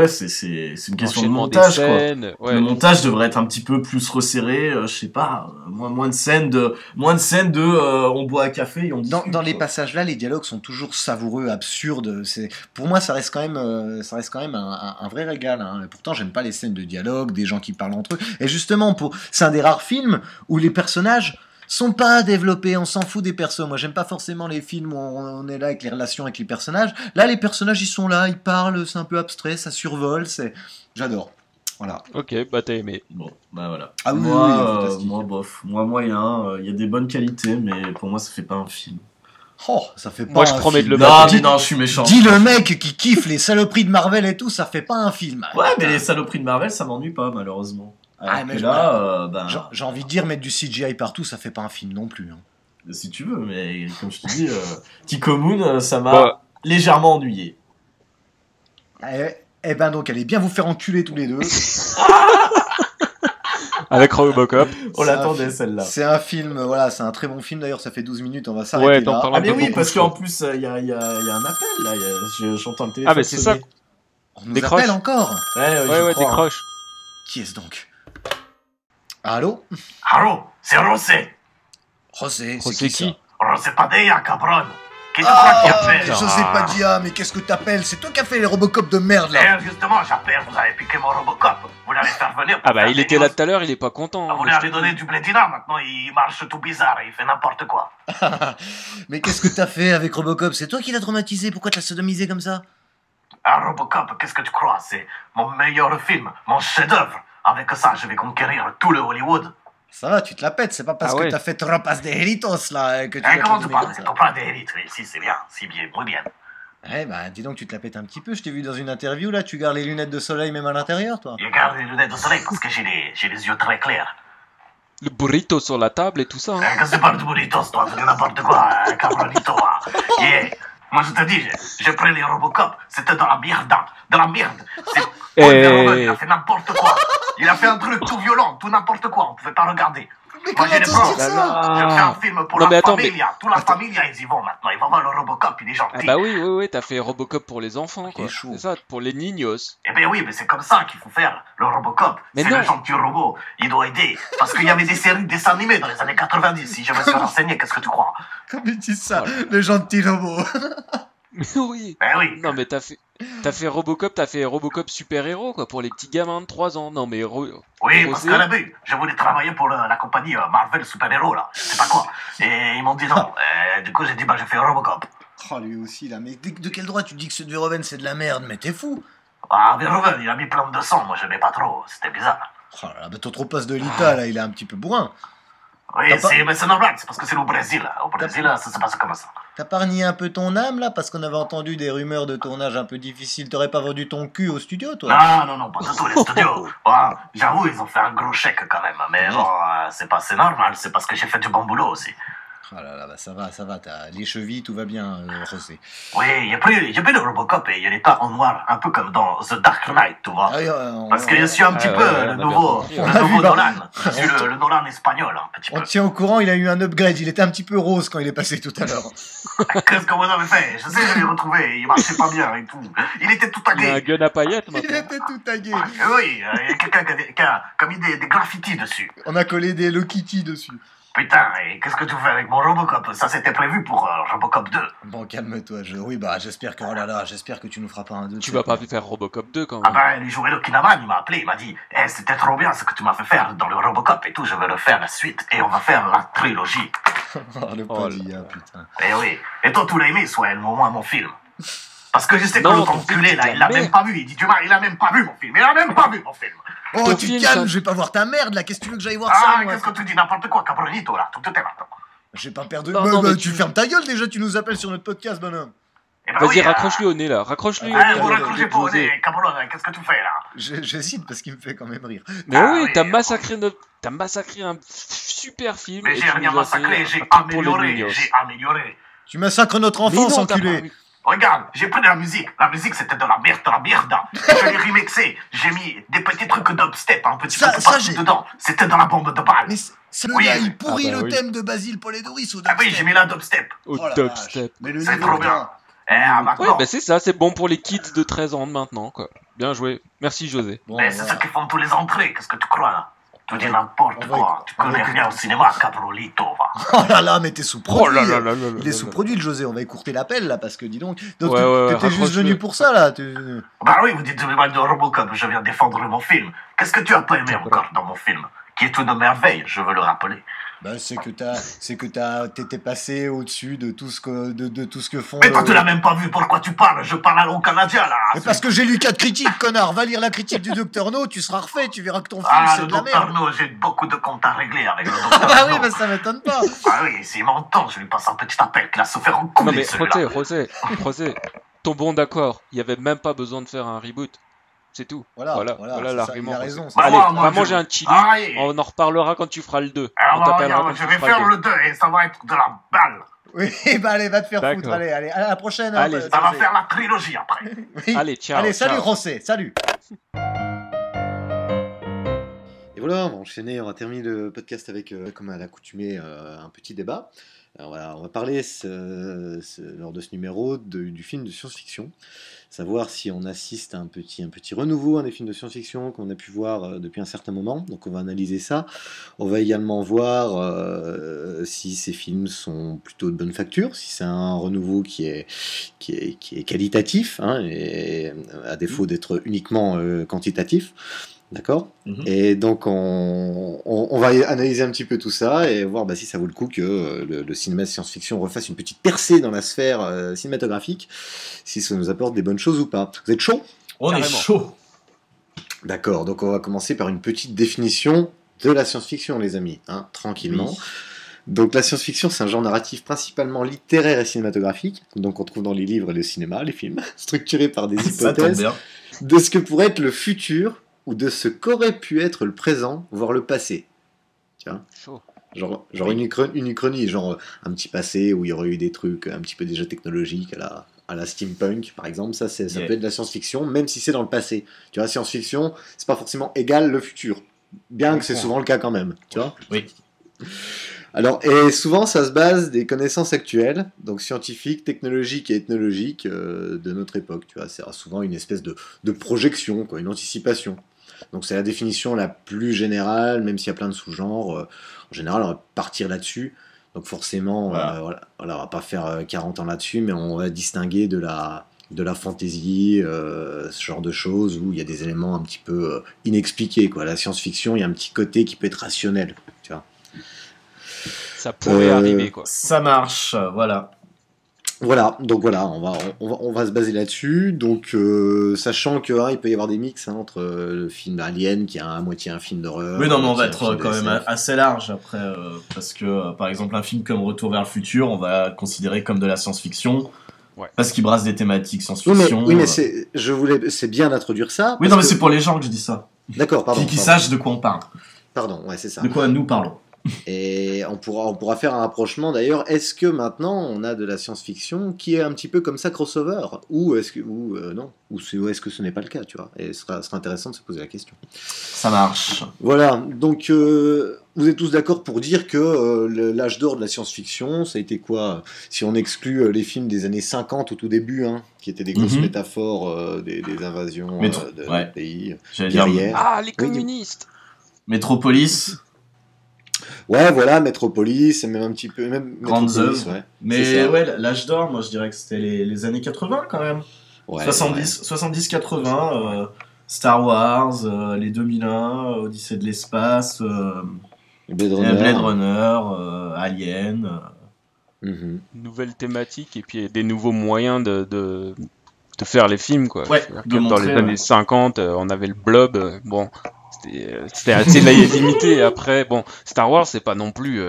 c'est une question de montage, quoi. Ouais. Le montage devrait être un petit peu plus resserré. Je sais pas, moins de scènes de on boit un café et on discute. Dans les passages là, les dialogues sont toujours savoureux, absurdes. Pour moi, ça reste quand même un vrai régal. Hein. Et pourtant, j'aime pas les scènes de dialogue, des gens qui parlent entre eux. Et justement, c'est un des rares films où les personnages sont pas développés, on s'en fout des persos. Moi, j'aime pas forcément les films où on est là avec les relations avec les personnages. Là, les personnages, ils sont là, ils parlent, c'est un peu abstrait, ça survole, j'adore. Voilà. Ok, bah t'as aimé. Bon, bah voilà. Ah oui, moi bof. Moi moyen, il y a des bonnes qualités, mais pour moi, ça fait pas un film. Oh, ça fait pas moi, un je promets film. de le battre. Non, je suis méchant. Dis le mec qui kiffe les saloperies de Marvel et tout, ça fait pas un film. Ouais, mais les saloperies de Marvel, ça m'ennuie pas, malheureusement. Mais là, j'ai envie de dire, mettre du CGI partout, ça fait pas un film non plus. Hein. Si tu veux, mais comme je te dis, Tico Moon, ça m'a légèrement ennuyé. Eh ben donc, allez bien vous faire enculer tous les deux. Avec Robocop. On l'attendait celle-là. C'est un film, voilà, c'est un très bon film d'ailleurs, ça fait 12 minutes, on va s'arrêter là. Ah mais oui, parce qu'en plus, il y a un appel là, j'entends le téléphone. Ah mais c'est ça. On nous appelle encore. Ouais, décroche. Qui est-ce donc? Allô? Allô, c'est Rosé. Rosé, c'est qui? Rosé Padilla, cabron. Qui te crois qui appelle? José Padilla, mais qu'est-ce que t'appelles? C'est toi qui as fait les Robocop de merde là. Justement, j'appelle, vous avez piqué mon Robocop. Vous l'avez fait venir. Ah bah il était là tout à l'heure, il est pas content. Vous lui avez donné du blédina, maintenant il marche tout bizarre, il fait n'importe quoi. Mais qu'est-ce que t'as fait avec Robocop? C'est toi qui l'as traumatisé, pourquoi t'as sodomisé comme ça? Ah, Robocop, qu'est-ce que tu crois? C'est mon meilleur film, mon chef-d'œuvre. Avec ça, je vais conquérir tout le Hollywood. Ça va, tu te la pètes, c'est pas parce que t'as fait Tropas de Heritos là que tu vas comment tu parles? Tropas de Heritos, si c'est bien, si bien, muy bien. Eh ben, dis donc, tu te la pètes un petit peu, je t'ai vu dans une interview là, tu gardes les lunettes de soleil même à l'intérieur, toi. Je garde les lunettes de soleil parce que j'ai les yeux très clairs. Le burrito sur la table et tout ça. Qu'est-ce que tu parles de burritos, toi? Tu dis n'importe quoi, cabronito. Moi je te dis, j'ai pris les Robocop, c'était de la merde. De la merde. Il a fait n'importe quoi. Il a fait un truc tout violent, tout n'importe quoi, on pouvait pas regarder. Moi j'ai les preuves. Je fais un film pour la famille. Toute la famille, ils y vont maintenant. Ils vont voir le Robocop, il est gentil. Ah bah oui, t'as fait Robocop pour les enfants, quoi. C'est ça, pour les niños. Eh ben oui, mais c'est comme ça qu'il faut faire. Le Robocop, c'est le gentil robot. Il doit aider. Parce qu'il y avait des séries de dessins animés dans les années 90. Si je me suis renseigné, qu'est-ce que tu crois? Comme il dit ça, le gentil robot. Oui. Ben oui. Non mais t'as fait... T'as fait Robocop super-héros, quoi, pour les petits gamins de 3 ans. Non, mais... Oui, parce qu'à la base, je voulais travailler pour la compagnie Marvel Super Héros, là. Je sais pas quoi. Et ils m'ont dit non. Du coup, j'ai dit, bah, je fais Robocop. Oh, lui aussi, là. Mais de quel droit tu dis que ce de Verhoeven, c'est de la merde? Mais t'es fou. Ah, Verhoeven, il a mis plein de sang. Moi, j'aimais pas trop. C'était bizarre. Oh là là, bah, ton trop passe de l'Ita, là, il est un petit peu bourrin. Oui, mais c'est normal. C'est parce que c'est le Brésil. Au Brésil, ça se passe comme ça. T'as pas renié un peu ton âme, là? Parce qu'on avait entendu des rumeurs de tournage un peu difficiles. T'aurais pas vendu ton cul au studio, toi? Non, pas du tout, les studios. J'avoue, ils ont fait un gros chèque, quand même. Mais bon, c'est normal. C'est parce que j'ai fait du bon boulot, aussi. Oh là là, bah ça va, t'as les chevilles, tout va bien, José. Oui, il y a plus le Robocop et il est pas en noir, un peu comme dans The Dark Knight, tu vois. Parce que je suis un petit peu le nouveau Nolan. Je suis le Nolan espagnol, un petit peu. On tient au courant, il a eu un upgrade, il était un petit peu rose quand il est passé tout à l'heure. Qu'est-ce que vous avez fait? Je sais, je l'ai retrouvé, il marchait pas bien et tout. Il était tout tagué. Il a un gun à paillettes, maintenant. Il était tout tagué. Oui, il y a quelqu'un qui a mis des graffitis dessus. On a collé des Hello Kitty dessus. Putain, et qu'est-ce que tu fais avec mon Robocop? Ça, c'était prévu pour Robocop 2. Bon, calme-toi, oui, bah, j'espère que tu nous feras pas un 2. Tu vas pas faire Robocop 2, quand même. Ah bah, il jouait le Kinaman, il m'a appelé, il m'a dit, c'était trop bien ce que tu m'as fait faire dans le Robocop et tout, je vais le faire la suite, et on va faire la trilogie. Le padilla, putain. Eh oui, et toi, tu l'as aimé, Soël, au moins mon film. Parce que je sais que l'autre enculé, là, il l'a même pas vu, il dit, il a même pas vu mon film, Oh, tu calmes, je vais pas voir ta merde, là, qu'est-ce que tu veux que j'aille voir ça, moi? Qu'est-ce que tu dis, n'importe quoi, Cabronito, là, tout est maintenant. J'ai pas perdu... tu tu fermes ta gueule, déjà, tu nous appelles sur notre podcast, bonhomme. Vas-y, raccroche-lui au nez, là, raccroche-lui au nez. Vous raccrochez pas au nez, Cabron, qu'est-ce que tu fais, là? J'hésite, parce qu'il me fait quand même rire. Mais oui, t'as massacré un super film. Mais j'ai rien massacré, j'ai amélioré. Tu massacres notre enfance, enculé. Regarde, j'ai pris de la musique. La musique, c'était de la merde. Je l'ai remixé. J'ai mis des petits trucs dubstep, un petit peu partout dedans. C'était dans la bombe de balle. Mais c'est le gars, il pourrit le thème de Basile Polidoris au dubstep. Ah oui, j'ai mis la dubstep. Au dubstep. C'est trop bien. Ouais, bah c'est ça, c'est bon pour les kids de 13 ans de maintenant, quoi. Bien joué. Merci, José. Mais c'est ça qu'ils font tous les entrées. Qu'est-ce que tu crois, là? Tu dis n'importe quoi. Tu connais rien au cinéma, Cabrolito, va. Oh là là, mais t'es sous-produit. Il est sous-produit, le José. On va écourter l'appel, là, parce que dis donc. T'étais juste venu pour ça, là. Bah oui, vous dites du mal de Robocop. Je viens défendre mon film. Qu'est-ce que tu as pas aimé encore dans mon film? Qui est une merveille, je veux le rappeler. Bah, c'est que t'étais passé au-dessus de tout ce que font. Mais toi, tu l'as même pas vu, pourquoi tu parles? Je parle à l'eau canadien, là. Mais parce que j'ai lu 4 critiques, connard. Va lire la critique du Dr No, tu seras refait, tu verras que ton film, c'est de la merde. Le Dr No, j'ai beaucoup de comptes à régler avec le Dr No. Ah oui, mais ça m'étonne pas. Ah oui, s'il m'entend, je lui passe un petit appel qu'il a souffert en couille. Non mais, José, ton bon d'accord, il y avait même pas besoin de faire un reboot. C'est tout. Voilà l'argument. Il a raison. Allez, va manger un chili. On en reparlera quand tu feras le 2. Je vais faire le 2 et ça va être de la balle. Oui, bah allez, va te faire foutre. Allez, à la prochaine. Allez, ça va faire la trilogie après. Oui. Allez, ciao. Allez, salut José, salut. Et voilà, on va enchaîner, on va terminer le podcast avec, comme à l'accoutumée, un petit débat. Alors voilà, on va parler lors de ce numéro du film de science-fiction, savoir si on assiste à un petit renouveau des films de science-fiction qu'on a pu voir depuis un certain moment. Donc on va analyser ça. On va également voir si ces films sont plutôt de bonne facture, si c'est un renouveau qui est qualitatif, et à défaut d'être uniquement quantitatif. D'accord. Et donc on va analyser un petit peu tout ça et voir si ça vaut le coup que le cinéma de science-fiction refasse une petite percée dans la sphère cinématographique, si ça nous apporte des bonnes choses ou pas. Vous êtes chaud? On est chaud. D'accord, donc on va commencer par une petite définition de la science-fiction, les amis, tranquillement. Oui. Donc la science-fiction, c'est un genre narratif principalement littéraire et cinématographique, donc on trouve dans les livres et le cinéma, les films, structurés par des hypothèses de ce que pourrait être le futur ou de ce qu'aurait pu être le présent, voire le passé. Tiens. Genre une uchronie, genre un petit passé où il y aurait eu des trucs un petit peu déjà technologiques à la steampunk, par exemple. Ça peut être de la science-fiction, même si c'est dans le passé. Tu vois, science-fiction, c'est pas forcément égal le futur. Bien que c'est souvent le cas quand même. Tu vois ? Oui. Alors, et souvent, ça se base des connaissances actuelles, donc scientifiques, technologiques et ethnologiques de notre époque. Tu vois, c'est souvent une espèce de projection, une anticipation. Donc c'est la définition la plus générale, même s'il y a plein de sous-genres. En général, on va partir là-dessus. Donc forcément, on va pas faire 40 ans là-dessus, mais on va distinguer de la de la fantasy, ce genre de choses où il y a des éléments un petit peu inexpliqués, quoi. La science-fiction, il y a un petit côté qui peut être rationnel, tu vois. Ça pourrait arriver, quoi. Ça marche, voilà. Voilà, donc voilà, on va se baser là-dessus. Donc, sachant que il peut y avoir des mix entre le film Alien, qui est à moitié un film d'horreur. Oui, non, mais on va un être film quand même assez large après, parce que par exemple, un film comme Retour vers le futur, on va le considérer comme de la science-fiction. Ouais. Parce qu'il brasse des thématiques science-fiction. Oui, mais c'est bien d'introduire ça. Oui, non, mais c'est pour les gens que je dis ça. D'accord, pardon. Qui sachent de quoi on parle. Pardon, ouais, c'est ça. De quoi nous parlons. Et on pourra faire un rapprochement d'ailleurs. Est-ce que maintenant on a de la science-fiction qui est un petit peu comme ça crossover, ou est-ce que non, ou est-ce que ce n'est pas le cas, tu vois? Et ce sera intéressant de se poser la question. Ça marche. Voilà. Donc vous êtes tous d'accord pour dire que l'âge d'or de la science-fiction, ça a été quoi? Si on exclut les films des années 50 au tout début, qui étaient des grosses métaphores des invasions de pays. Ah, les communistes. Métropolis. Ouais, voilà, Metropolis, et même un petit peu, même Grandes œuvres. Ouais. Mais ouais, l'âge d'or, moi je dirais que c'était les années 80 quand même. Ouais, 70-80, Star Wars, les 2001, Odyssée de l'espace, Blade Runner, Alien. Nouvelle thématique et puis des nouveaux moyens de faire les films, quoi. Ouais, dans les années 50, on avait le Blob, bon... C'était assez limité. Après, bon, Star Wars, c'est pas non plus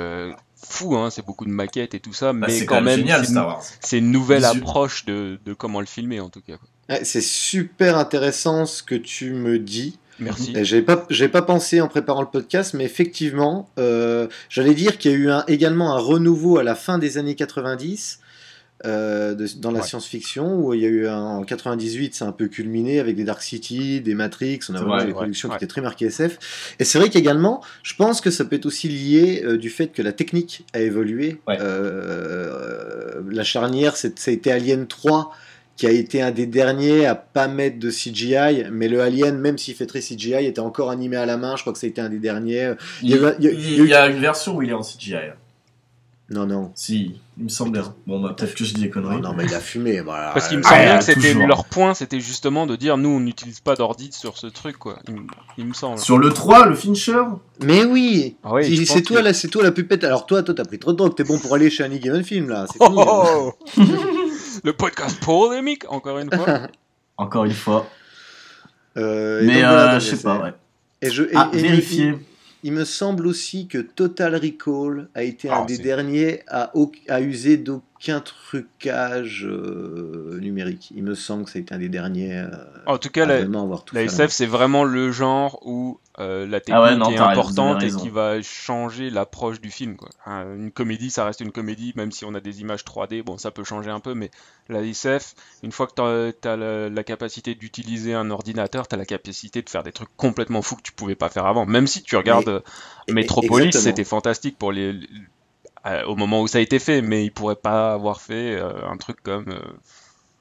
fou, c'est beaucoup de maquettes et tout ça, mais c'est quand même, génial, Star Wars. C'est une nouvelle approche de comment le filmer, en tout cas. Ouais, c'est super intéressant ce que tu me dis. Merci. J'ai pas pensé en préparant le podcast, mais effectivement, j'allais dire qu'il y a eu également un renouveau à la fin des années 90. Dans la science-fiction, où il y a eu en 98, c'est un peu culminé avec des Dark City, des Matrix, on a vraiment des productions qui étaient très marquées SF. Et c'est vrai qu'également, je pense que ça peut être aussi lié du fait que la technique a évolué. La charnière, ça a été Alien 3, qui a été un des derniers à pas mettre de CGI, mais le Alien, même s'il fait très CGI, était encore animé à la main. Je crois que ça a été un des derniers. Il y a une version où il est en CGI. Non. Si, il me semble bien. Bon, bah, peut-être que je dis des conneries. Non, mais il a fumé. Voilà. Parce qu'il me semble bien que c'était leur point, c'était justement de dire nous, on n'utilise pas d'ordi sur ce truc, quoi. Il me semble. Sur le 3, le Fincher. Mais oui, c'est toi la pupette. Alors toi, t'as pris trop de drogue, t'es bon pour aller chez Annie Given Film, là. C'est fini. Le podcast polémique, encore une fois. Encore une fois. Mais je sais pas, ouais. Et vérifier. Il me semble aussi que Total Recall a été un des derniers à user d'aucun trucage numérique. Il me semble que ça a été un des derniers. En tout cas, la SF, c'est vraiment le genre où la technique est importante et qui va changer l'approche du film, quoi. Une comédie, ça reste une comédie, même si on a des images 3D, bon, ça peut changer un peu, mais la SF, une fois que tu as la capacité d'utiliser un ordinateur, tu as la capacité de faire des trucs complètement fous que tu pouvais pas faire avant. Même si tu regardes Metropolis, c'était fantastique pour au moment où ça a été fait, mais ils pourraient pas avoir fait un truc comme...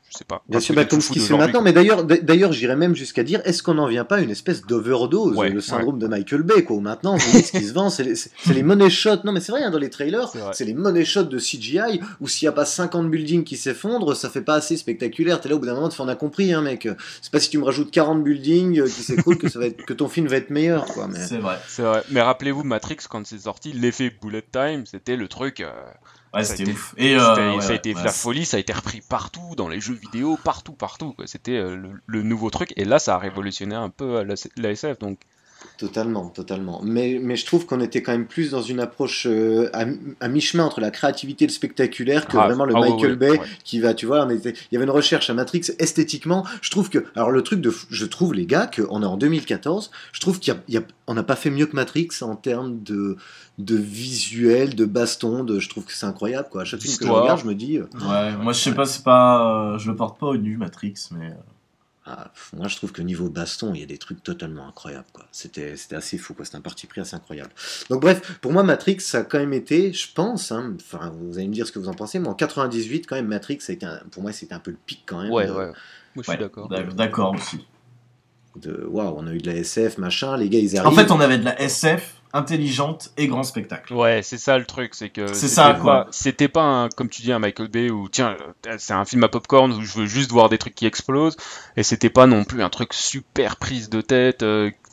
je sais pas. Bien sûr, comme ce qui se fait maintenant, mais d'ailleurs, j'irais même jusqu'à dire, est-ce qu'on n'en vient pas à une espèce d'overdose, le syndrome de Michael Bay, quoi, où maintenant, vous voyez, ce qui se vend, c'est les money shots, non mais c'est vrai, dans les trailers, c'est les money shots de CGI, où s'il n'y a pas 50 buildings qui s'effondrent, ça fait pas assez spectaculaire, t'es là, au bout d'un moment, on a compris, mec, c'est pas si tu me rajoutes 40 buildings qui s'écroulent que ton film va être meilleur, quoi. Mais... C'est vrai. Mais rappelez-vous, Matrix, quand c'est sorti, l'effet bullet time, c'était le truc... Ouais, c'était ouf. Et ça a été la folie, ça a été repris partout, dans les jeux vidéo, partout, quoi. C'était le nouveau truc, et là, ça a révolutionné un peu la SF, donc... Totalement. Mais je trouve qu'on était quand même plus dans une approche à mi-chemin entre la créativité et le spectaculaire que vraiment le Michael Bay qui va, tu vois, il y avait une recherche à Matrix esthétiquement. Je trouve que, alors le truc je trouve les gars, qu'on est en 2014, je trouve on n'a pas fait mieux que Matrix en termes de visuel, de baston, je trouve que c'est incroyable, quoi. À chaque film que je regarde, je me dis... moi je sais pas, je le porte pas au nu, Matrix, mais... moi je trouve que niveau baston il y a des trucs totalement incroyables, quoi. C'était assez fou, quoi. C'était un parti pris assez incroyable. Donc bref, pour moi Matrix ça a quand même été, je pense, enfin vous allez me dire ce que vous en pensez, mais en 98 quand même Matrix pour moi c'était un peu le pic quand même. Ouais. Moi je suis d'accord. D'accord aussi. On a eu de la SF machin, les gars ils arrivent. En fait on avait de la SF intelligente et grand spectacle. Ouais, c'est ça le truc, c'est que c'est ça, quoi. C'était pas un, comme tu dis, un Michael Bay où tiens, c'est un film à popcorn où je veux juste voir des trucs qui explosent, et c'était pas non plus un truc super prise de tête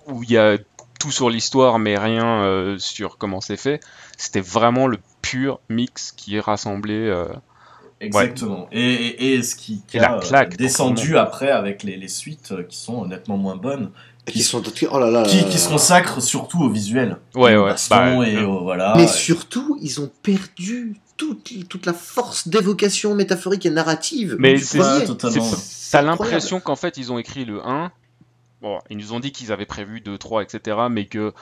où il y a tout sur l'histoire mais rien sur comment c'est fait. C'était vraiment le pur mix qui est rassemblé. Exactement. Ouais. Et ce qui et a la claque, descendu après avec les suites qui sont nettement moins bonnes. Qui sont oh là là, qui se consacrent surtout au visuel. Ouais, ouais. Voilà. Mais surtout, ils ont perdu toute la force d'évocation métaphorique et narrative. Mais totalement. T'as l'impression qu'en fait, ils ont écrit le 1. Bon, ils nous ont dit qu'ils avaient prévu 2, 3, etc. Mais que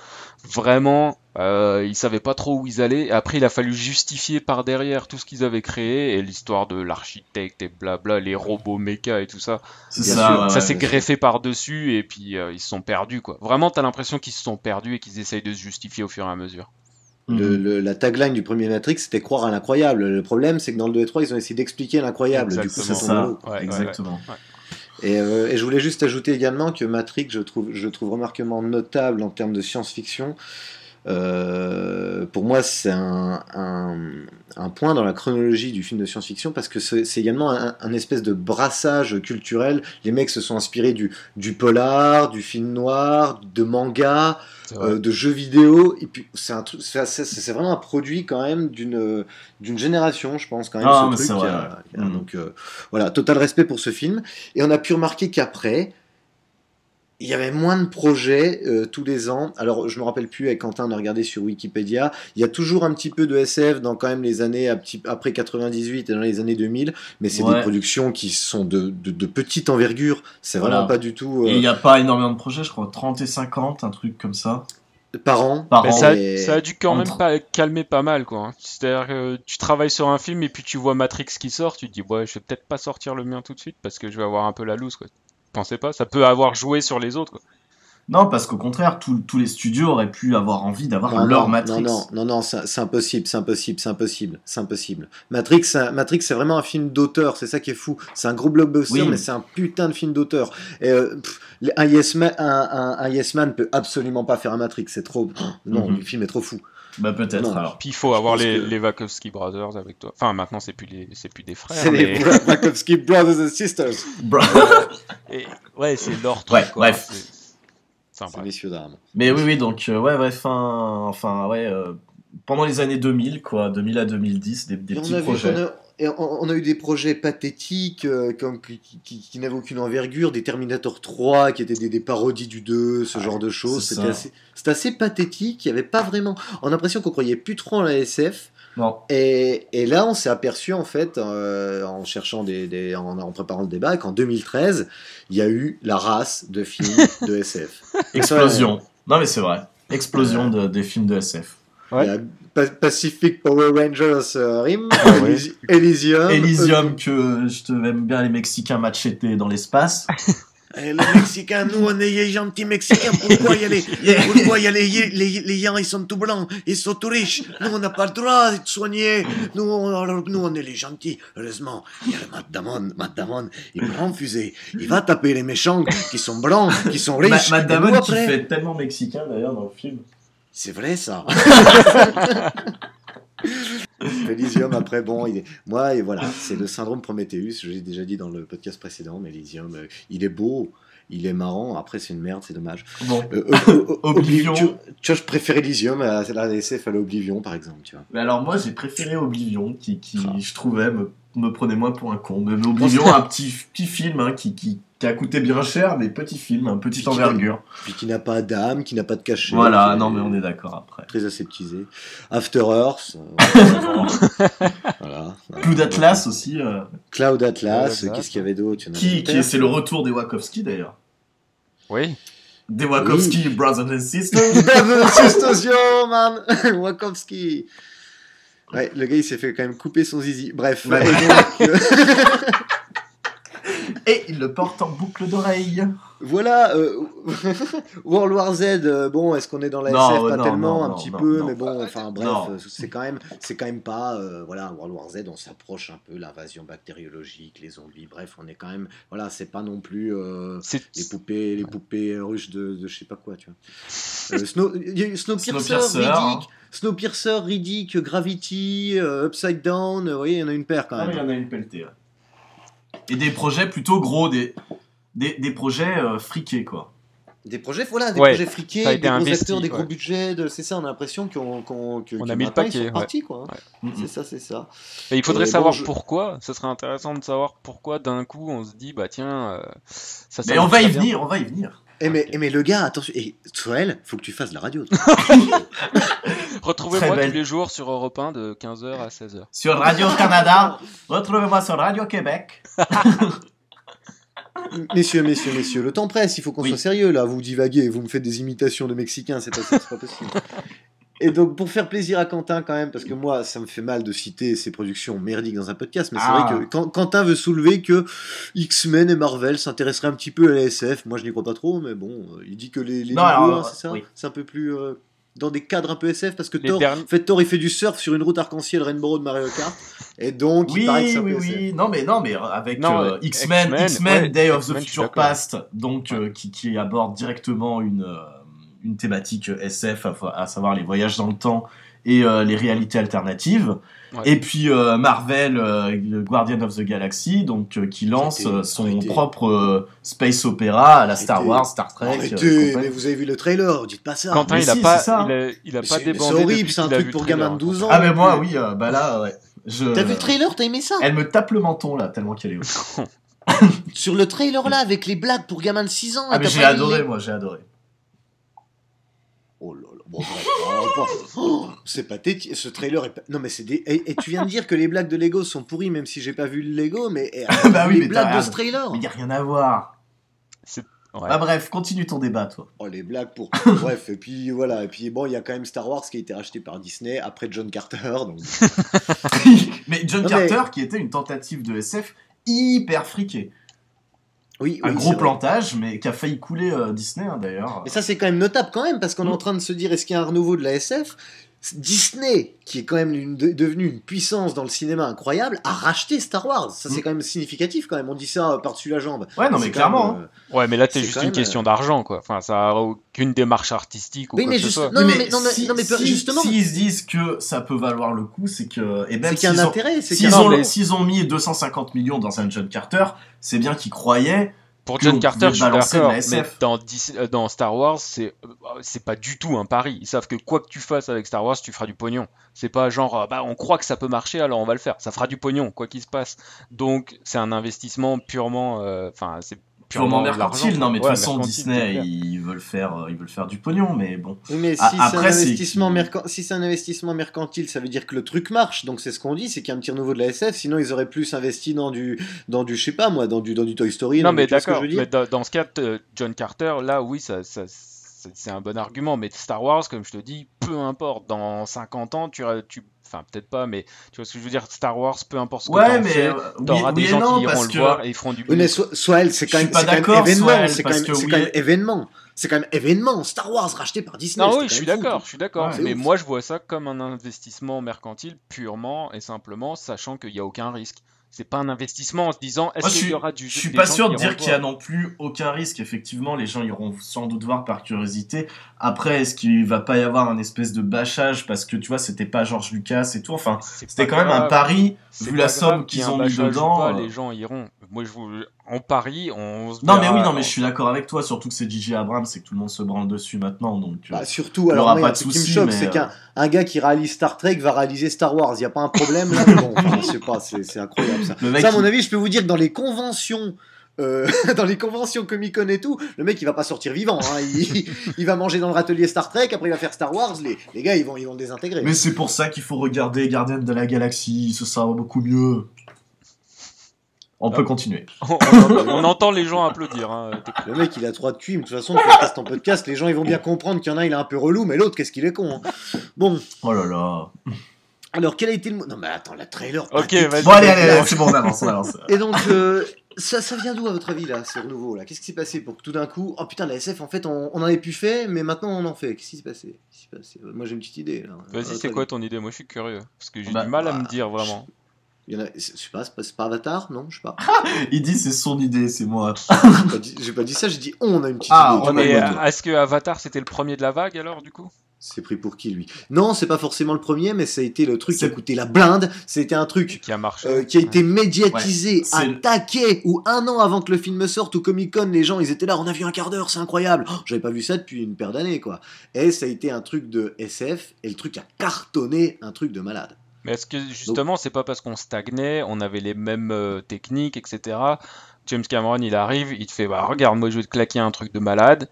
vraiment, ils savaient pas trop où ils allaient. Et après, il a fallu justifier par derrière tout ce qu'ils avaient créé. Et l'histoire de l'architecte et blabla, les robots méca et tout ça. C'est ça. Ça s'est greffé par-dessus. Et puis, ils se sont perdus, quoi. Vraiment, t'as l'impression qu'ils se sont perdus et qu'ils essayent de se justifier au fur et à mesure. La tagline du premier Matrix, c'était croire à l'incroyable. Le problème, c'est que dans le 2 et 3, ils ont essayé d'expliquer l'incroyable. Du coup, ça tombe à l'eau. Ouais, exactement. Ouais. Et je voulais juste ajouter également que Matrix, je trouve remarquablement notable en termes de science-fiction. Pour moi, c'est un point dans la chronologie du film de science-fiction parce que c'est également un espèce de brassage culturel. Les mecs se sont inspirés du polar, du film noir, de manga, de jeux vidéo. Et puis c'est vraiment un produit quand même d'une génération, je pense quand même. Ce truc. Donc voilà, total respect pour ce film. Et on a pu remarquer qu'après, il y avait moins de projets tous les ans. Alors, je me rappelle plus, avec Quentin, on a regardé sur Wikipédia. Il y a toujours un petit peu de SF dans quand même les années après 98 et dans les années 2000, mais c'est des productions qui sont de petite envergure. C'est vraiment pas du tout. Et il n'y a pas énormément de projets, je crois 30 et 50, un truc comme ça. Par an. Ça a dû quand même calmer pas mal, quoi. Hein. C'est-à-dire que tu travailles sur un film et puis tu vois Matrix qui sort, tu te dis, ouais, je vais peut-être pas sortir le mien tout de suite parce que je vais avoir un peu la loose, quoi. Pensez pas, ça peut avoir joué sur les autres, quoi. Non, parce qu'au contraire, tous les studios auraient pu avoir envie d'avoir leur Matrix. Non, c'est impossible. Matrix, c'est vraiment un film d'auteur, c'est ça qui est fou. C'est un gros blockbuster, mais c'est un putain de film d'auteur. Et un Yes Man peut absolument pas faire un Matrix, c'est trop. Non, le film est trop fou. Bah peut-être alors. Puis il faut avoir les Wachowski Brothers avec toi. Enfin maintenant c'est plus des frères. C'est les Wachowski Brothers and Sisters. Ouais, c'est leur truc. Ouais, bref. C'est messieurs dames. Mais oui, donc pendant les années 2000 quoi, 2000 à 2010, des petits projets. On a eu des projets pathétiques qui n'avaient aucune envergure, des Terminator 3 qui étaient des parodies du 2, ce genre de choses. C'était assez pathétique, il y avait pas vraiment... On a l'impression qu'on croyait plus trop en la SF. Non. Et là, on s'est aperçu, en fait, en cherchant en préparant le débat, qu'en 2013, il y a eu la race de films de SF. Explosion. Non, mais c'est vrai. Explosion des films de SF. Ouais. Il y a Pacific Power Rangers Rim, Elysium. Que je te aime bien les Mexicains machetés dans l'espace. Et les Mexicains, nous on est les gentils Mexicains, pourquoi il y a les gens ils sont tout blancs, ils sont tout riches, nous on n'a pas le droit de soigner, nous on est les gentils, heureusement, il y a le Matt Damon, il prend une fusée, il va taper les méchants qui sont blancs, qui sont riches. Matt Damon qui fait tellement mexicain d'ailleurs dans le film. C'est vrai ça. Elysium après moi et voilà, c'est le syndrome Prometheus, je l'ai déjà dit dans le podcast précédent, mais Elysium il est beau, il est marrant, après c'est une merde, c'est dommage. Bon. Oblivion. Tu vois, je préfère Elysium à la SF à l'Oblivion par exemple, tu vois. Mais alors moi j'ai préféré Oblivion qui je trouvais me prenait moins pour un con. Mais Oblivion, un petit film qui a coûté bien cher, mais petit film, un petit envergure. Puis qui n'a pas d'âme, qui n'a pas de cachet. Voilà, non mais on est d'accord après. Très aseptisé. After Earth. Voilà. Cloud Atlas aussi. Cloud Atlas, qu'est-ce qu'il y avait d'autre? C'est le retour des Wachowski d'ailleurs. Oui. Des Wachowski Brothers and Sisters. Brothers and Sisters, yo man. Wachowski. Ouais, le gars il s'est fait quand même couper son zizi. Bref. Et il le porte en boucle d'oreille. Voilà, World War Z, bon, est-ce qu'on est dans la SF? Pas tellement, un petit peu, mais bon, enfin bref, c'est quand même pas, voilà, World War Z, on s'approche un peu, l'invasion bactériologique, les zombies, bref, on est quand même, voilà, c'est pas non plus les poupées russes de je sais pas quoi, tu vois. Snowpiercer, Riddick, Gravity, Upside Down, vous voyez, il y en a une paire quand même. Ah, il y en a une pelletée, ouais. Et des projets plutôt gros, des projets friqués, quoi. Des projets, voilà, des projets friqués, des gros acteurs, des gros budgets, c'est ça, on a l'impression qu'on a mis le paquet, ils sont partis, quoi. Ouais. C'est ça. Et il faudrait savoir pourquoi, ça serait intéressant de savoir pourquoi d'un coup on se dit, bah tiens, ça mais on va y venir. Mais le gars, attention, et Soël, faut que tu fasses de la radio. Retrouvez-moi tous les jours sur Europe 1 de 15h à 16h. Sur Radio-Canada, retrouvez-moi sur Radio-Québec. Messieurs, le temps presse, il faut qu'on soit sérieux là, vous divaguez, vous me faites des imitations de Mexicains, c'est pas possible. Et donc pour faire plaisir à Quentin quand même, parce que moi ça me fait mal de citer ses productions merdiques dans un podcast, mais c'est vrai que Quentin veut soulever que X-Men et Marvel s'intéresseraient un petit peu à la SF, moi je n'y crois pas trop, mais bon, il dit que les nouveaux, c'est ça, c'est un peu plus... dans des cadres un peu SF, parce que Thor il fait du surf sur une route arc-en-ciel Rainbow Road Mario Kart, et donc il paraît que c'est un peu SF. Non mais avec X-Men, Day of the Future Past, donc qui aborde directement une thématique SF, à savoir les voyages dans le temps et les réalités alternatives. Ouais. Et puis Marvel, Guardian of the Galaxy, donc qui lance son propre space opéra à la Star Wars, Star Trek. Arrêtez, mais vous avez vu le trailer, dites pas ça. Quentin, il a pas débandé. C'est horrible, c'est un truc pour gamin de 12 ans. Ah mais moi oui, bah là ouais. T'as vu le trailer, t'as aimé ça? Elle me tape le menton là, tellement qu'elle est haute. Sur le trailer là, avec les blagues pour gamins de 6 ans. Ah mais j'ai adoré. Oh là là, bon, c'est pathétique, ce trailer est... Non mais c'est des... Et tu viens de dire que les blagues de Lego sont pourries, même si j'ai pas vu le Lego, mais... bah oui, les blagues de ce trailer... Mais y a rien à voir. Ouais. Bah bref, continue ton débat, toi. Oh, les blagues pour... Bref, et puis voilà, et puis bon, il y a quand même Star Wars qui a été racheté par Disney, après John Carter, donc... Mais John Carter, qui était une tentative de SF hyper friquée. Oui, un gros plantage, mais qui a failli couler Disney, hein, d'ailleurs. Et ça, c'est quand même notable, quand même, parce qu'on est en train de se dire, est-ce qu'il y a un renouveau de la SF? Disney, qui est quand même devenu une puissance dans le cinéma incroyable, a racheté Star Wars. Ça, c'est quand même significatif, quand même. On dit ça par-dessus la jambe. Ouais, non, mais clairement. Ouais, mais là, c'est juste une question d'argent, quoi. Enfin, ça a aucune démarche artistique ou quoi que ce soit. Non, mais justement... S'ils se disent que ça peut valoir le coup, c'est que... Et même qu'il y a un intérêt. S'ils ont mis 250 millions dans un John Carter, c'est bien qu'ils croyaient... Pour John Carter, je suis d'accord, mais dans Star Wars, c'est pas du tout un pari. Ils savent que quoi que tu fasses avec Star Wars, tu feras du pognon. C'est pas genre, on croit que ça peut marcher, alors on va le faire. Ça fera du pognon, quoi qu'il se passe. Donc, c'est un investissement purement, c'est purement mercantile. Non, mais de toute façon, Disney, ils veulent faire du pognon, mais bon. Oui, mais si c'est un investissement mercantile, ça veut dire que le truc marche. Donc c'est ce qu'on dit, c'est qu'il y a un petit renouveau de la SF. Sinon, ils auraient plus investi dans du, je sais pas moi, dans du Toy Story. Non, mais d'accord. Mais dans ce cas, John Carter, là, oui, c'est un bon argument. Mais Star Wars, comme je te dis, peu importe. Dans 50 ans, enfin, peut-être pas, mais tu vois ce que je veux dire, Star Wars, peu importe ce que t'en fais, t'auras des gens qui iront le voir et ils feront du oui, mais Soël, c'est quand même événement, c'est quand même événement. C'est quand même événement. Star Wars racheté par Disney. Non, oui, je suis d'accord. Ouais, mais moi, je vois ça comme un investissement mercantile purement et simplement, sachant qu'il n'y a aucun risque. C'est pas un investissement en se disant est-ce qu'il y aura du jeu. Je suis pas sûr de dire qu'il y a non plus aucun risque. Effectivement, les gens iront sans doute voir par curiosité. Après, est-ce qu'il va pas y avoir un espèce de bâchage parce que tu vois, c'était pas George Lucas et tout. Enfin, c'était quand même un pari vu la somme qu'ils ont mis dedans. Les gens iront. Moi, on parie, on se non mais oui, non mais je suis d'accord avec toi, surtout que c'est J.J. Abrams, c'est que tout le monde se branle dessus maintenant, donc surtout, alors moi, ce qui me choque, c'est qu'un gars qui réalise Star Trek va réaliser Star Wars, il y a pas un problème là, mais bon, je sais pas, c'est incroyable ça. Ça, à mon avis, je peux vous dire que dans les conventions Comic-Con et tout, le mec il va pas sortir vivant, hein. il va manger dans le râtelier Star Trek, après il va faire Star Wars, les gars ils vont le désintégrer. Mais c'est pour ça qu'il faut regarder Guardians de la Galaxie, ça va beaucoup mieux. On peut continuer. On entend les gens applaudir. Hein. Le mec, il a 3 de QI, mais de toute façon, tu podcast en podcast, les gens ils vont bien comprendre qu'il y en a, il est un peu relou, mais l'autre, qu'est-ce qu'il est con. Hein. Bon. Oh là là. Alors, quel a été le mot ? Non, mais attends, la trailer. Ok, vas-y. Bon, allez, c'est bon, on avance. Et donc, Ça vient d'où à votre avis là, ce renouveau là? Qu'est-ce qui s'est passé pour que tout d'un coup, oh putain la SF en fait on en avait plus fait, mais maintenant on en fait. Qu'est-ce qui s'est passé? Moi j'ai une petite idée là. Vas-y, c'est quoi ton idée? Moi je suis curieux. Parce que j'ai du mal à me dire vraiment. Il y en a, je sais pas, c'est pas Avatar, non? Je sais pas. Il dit c'est son idée, c'est moi. J'ai pas dit ça, j'ai dit on a une petite idée. Mais est-ce que Avatar c'était le premier de la vague alors du coup? C'est pris pour qui lui? Non, c'est pas forcément le premier, mais ça a été le truc qui a coûté la blinde. C'était un truc qui a marché, qui a été médiatisé, attaqué, ou un an avant que le film sorte au Comic-Con, les gens ils étaient là, on a vu un quart d'heure, c'est incroyable. Oh, j'avais pas vu ça depuis une paire d'années quoi. Et ça a été un truc de SF et le truc a cartonné, un truc de malade. Mais est-ce que justement c'est pas parce qu'on stagnait, on avait les mêmes techniques, etc. James Cameron il arrive, il te fait bah regarde moi je vais te claquer un truc de malade,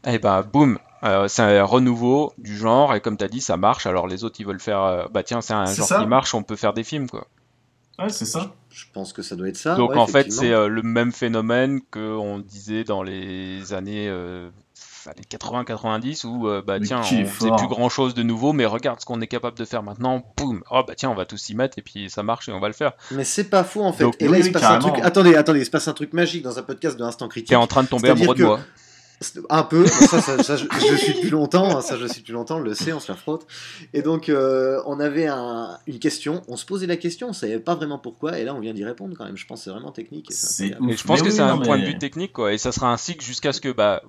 et bah boum. C'est un renouveau du genre, et comme tu as dit, ça marche. Alors les autres, ils veulent faire. Bah tiens, c'est un genre qui marche, on peut faire des films, quoi. Ouais, c'est ça. Je pense que ça doit être ça. Donc en fait, c'est le même phénomène qu'on disait dans les années 80-90, où bah tiens, on faisait plus grand chose de nouveau, mais regarde ce qu'on est capable de faire maintenant. Boum. Oh bah tiens, on va tous s'y mettre, et puis ça marche, et on va le faire. Mais c'est pas faux en fait. Donc, et là, il se passe un truc. Attendez, il se passe un truc magique dans un podcast de Instant Critique. T'es en train de tomber amoureux de moi. Un peu, ça je suis depuis longtemps, on le sait, on se la frotte. Et donc on avait une question, on se posait la question, on savait pas vraiment pourquoi, et là on vient d'y répondre quand même. Je pense que c'est vraiment technique. Et je pense que c'est un point de vue technique quoi, et ça sera un cycle jusqu'à ce que bah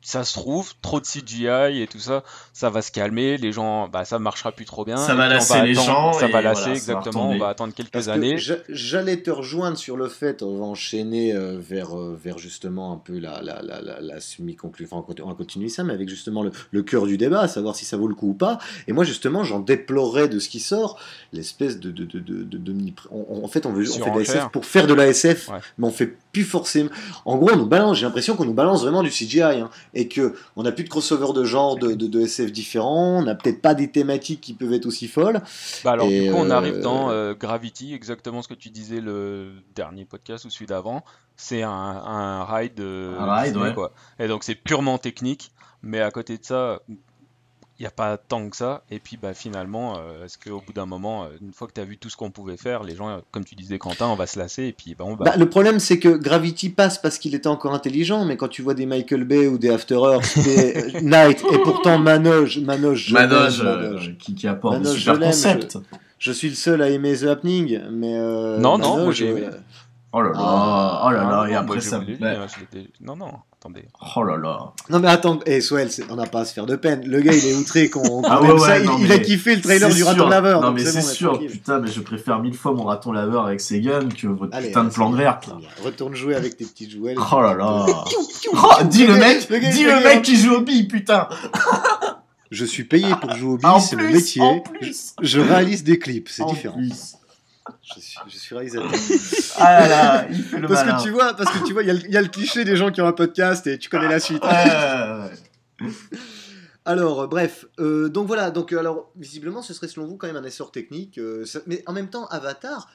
ça se trouve, trop de CGI et tout ça, ça va se calmer, les gens, bah ça marchera plus trop bien. Ça va lasser les gens. Ça va lasser, exactement, on va attendre quelques années. J'allais te rejoindre sur le fait, on va enchaîner vers justement un peu la semi-conclusion, on va continuer ça, mais avec justement le cœur du débat, à savoir si ça vaut le coup ou pas. Et moi justement, j'en déplorerais de ce qui sort, l'espèce de en fait, on fait de la SF pour faire de la SF, mais on fait plus forcément. En gros, on nous balance, j'ai l'impression qu'on nous balance vraiment du CGI, hein. Et que on n'a plus de crossover de genre de SF différents, on n'a peut-être pas des thématiques qui peuvent être aussi folles. Bah alors du coup on arrive dans Gravity, exactement ce que tu disais le dernier podcast ou celui d'avant, c'est un ride, Disney, quoi. Et donc c'est purement technique, mais à côté de ça il n'y a pas tant que ça, et puis bah, finalement, est-ce qu'au bout d'un moment, une fois que tu as vu tout ce qu'on pouvait faire, les gens, comme tu disais Quentin, on va se lasser, et puis le problème c'est que Gravity passe parce qu'il était encore intelligent, mais quand tu vois des Michael Bay ou des After Earth, des Night, et pourtant Manoj qui apporte des super concepts. Je suis le seul à aimer The Happening, mais... non, moi j'ai aimé. Oh là là, et après ça... Non, attendez. Oh là là. Non mais attends, Swell, on n'a pas à se faire de peine. Le gars il est outré qu'on ça. Il a kiffé le trailer du raton laveur. Non mais c'est sûr, putain, mais je préfère 1000 fois mon raton laveur avec ses guns que votre putain de plante verte. Retourne jouer avec tes petites jouets. Oh là là. Dis le mec qui joue aux billes, putain. Je suis payé pour jouer aux billes, c'est mon métier. Je réalise des clips, c'est différent. Je suis réalisateur. Ah là là, il fait le malin. Parce que tu vois, il y a le cliché des gens qui ont un podcast et tu connais la suite. Alors, bref, donc voilà, alors visiblement ce serait selon vous quand même un essor technique, mais en même temps Avatar.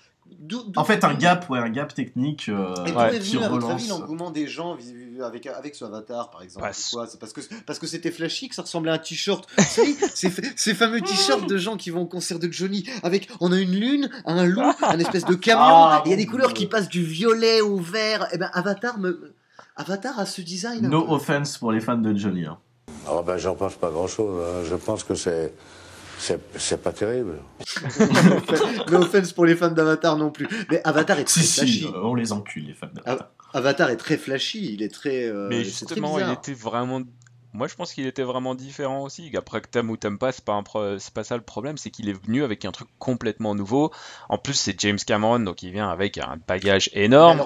En fait, un gap technique et d'où est venu, à votre avis, l'engouement des gens avec ce Avatar, par exemple? C'est parce que c'était flashy, que ça ressemblait à un t-shirt. Ces fameux t-shirts de gens qui vont au concert de Johnny, avec, on a une lune, un loup, un espèce de camion, il y a des couleurs qui passent du violet au vert. Et ben Avatar a ce design. No offense pour les fans de Johnny. Hein. Oh ben j'en pense pas grand-chose. Hein. Je pense que c'est pas terrible. No offense pour les fans d'Avatar non plus. Mais Avatar est très flashy. On les encule, les fans d'Avatar. Avatar est très flashy, il est très. Mais justement, il était vraiment. Moi, je pense qu'il était vraiment différent aussi. Après que t'aimes ou t'aimes pas, c'est pas ça le problème, c'est qu'il est venu avec un truc complètement nouveau. En plus, c'est James Cameron, donc il vient avec un bagage énorme.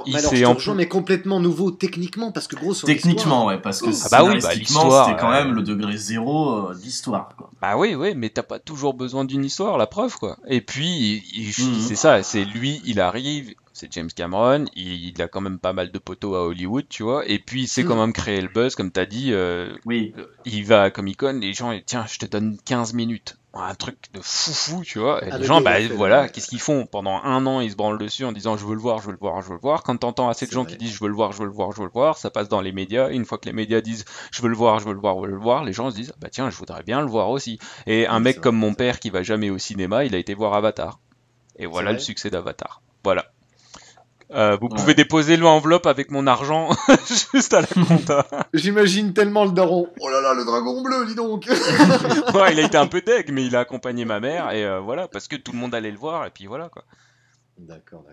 Mais complètement nouveau techniquement, parce que gros. Techniquement, ouais, parce que scénaristiquement, c'était quand même le degré zéro d'histoire, quoi. Bah oui, mais t'as pas toujours besoin d'une histoire, la preuve, quoi. Et puis, c'est ça, c'est lui, il arrive. C'est James Cameron, il a quand même pas mal de poteaux à Hollywood, tu vois, et puis il sait quand même créer le buzz, comme t'as dit, il va à Comic-Con, les gens, tiens, je te donne 15 minutes, un truc de foufou, tu vois, et les gens, qu'est-ce qu'ils font? Pendant un an, ils se branlent dessus en disant, je veux le voir, quand t'entends assez de gens qui disent, je veux le voir, ça passe dans les médias, et une fois que les médias disent, je veux le voir, les gens se disent, bah tiens, je voudrais bien le voir aussi, et un mec comme mon père qui va jamais au cinéma, il a été voir Avatar, et voilà le succès d'Avatar, voilà. Vous pouvez déposer l'enveloppe avec mon argent juste à la compta. J'imagine tellement le daron. Oh là là, le dragon bleu, dis donc. Ouais, il a été un peu deg, mais il a accompagné ma mère et voilà, parce que tout le monde allait le voir et puis voilà quoi. D'accord.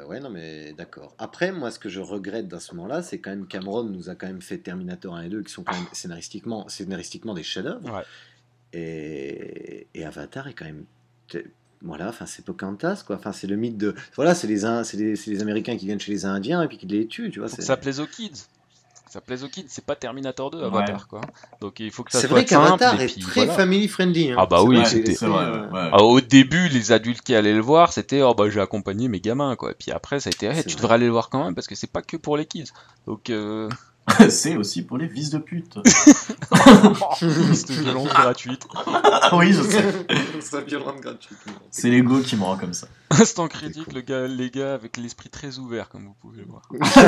Ouais, non, mais d'accord. Après, moi, ce que je regrette dans ce moment-là, c'est quand même Cameron nous a quand même fait Terminator 1 et 2, qui sont quand même scénaristiquement des chefs-d'œuvre. Ouais. Et Avatar est quand même. Voilà, enfin, c'est Pocahontas, quoi. Enfin, c'est le mythe de. Voilà, c'est les Américains qui viennent chez les Indiens et puis qui les tuent, tu vois. Faut que ça plaise aux kids. Ça plaise aux kids, c'est pas Terminator 2, Avatar, quoi. Donc il faut que ça soit simple. C'est vrai qu'Avatar est puis, très family friendly. Hein. Ah bah oui, c'était. Au début, les adultes qui allaient le voir, c'était oh bah j'ai accompagné mes gamins, quoi. Et puis après, ça a été tu devrais aller le voir quand même parce que c'est pas que pour les kids. Donc c'est aussi pour les fils de pute. Liste violente gratuite. Oui, je sais. C'est violente gratuite. C'est l'ego qui me rend comme ça. Instant critique, les gars avec l'esprit très ouvert, comme vous pouvez le voir.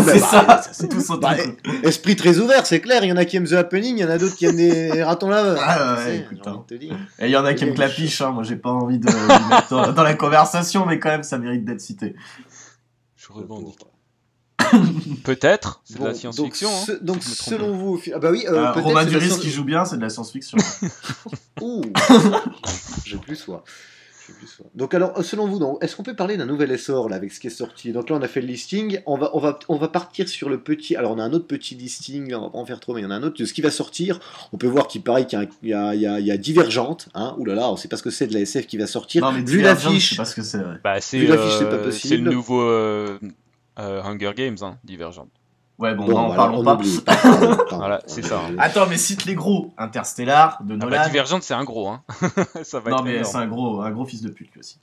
C'est ça, c'est tout son truc. Esprit très ouvert, c'est clair. Il y en a qui aiment The Happening, il y en a d'autres qui aiment des ratons laveurs. Ah ouais, écoute. Et il y en a qui aiment Clapiche, hein. Moi j'ai pas envie de le mettre dans la conversation, mais quand même ça mérite d'être cité. Je revendique. Peut-être, c'est de la science-fiction. Donc, selon vous, ah bah oui, Romain Duris qui joue bien, c'est de la science-fiction. Ouh, j'ai plus soin. Donc alors, selon vous, est-ce qu'on peut parler d'un nouvel essor là avec ce qui est sorti? Donc là, on a fait le listing. On va partir sur le petit. Alors on a un autre petit listing. Là, on va pas en faire trop, mais il y en a un autre de ce qui va sortir. On peut voir qu'il paraît qu'il y a Divergente. Hein. Ouh là là, on sait pas ce que c'est de la SF qui va sortir. Non, mais vu l'affiche, je sais pas ce que c'est. Ouais. Bah c'est pas possible. C'est le nouveau Hunger Games, hein, Divergente. Ouais, bon, non, parlons pas. Voilà, c'est ça. Hein. Attends, mais cite les gros. Interstellar, de Nolan. Bah, Divergente, c'est un gros, hein. Ça va non, être mais énorme. c'est un gros fils de pute, lui aussi.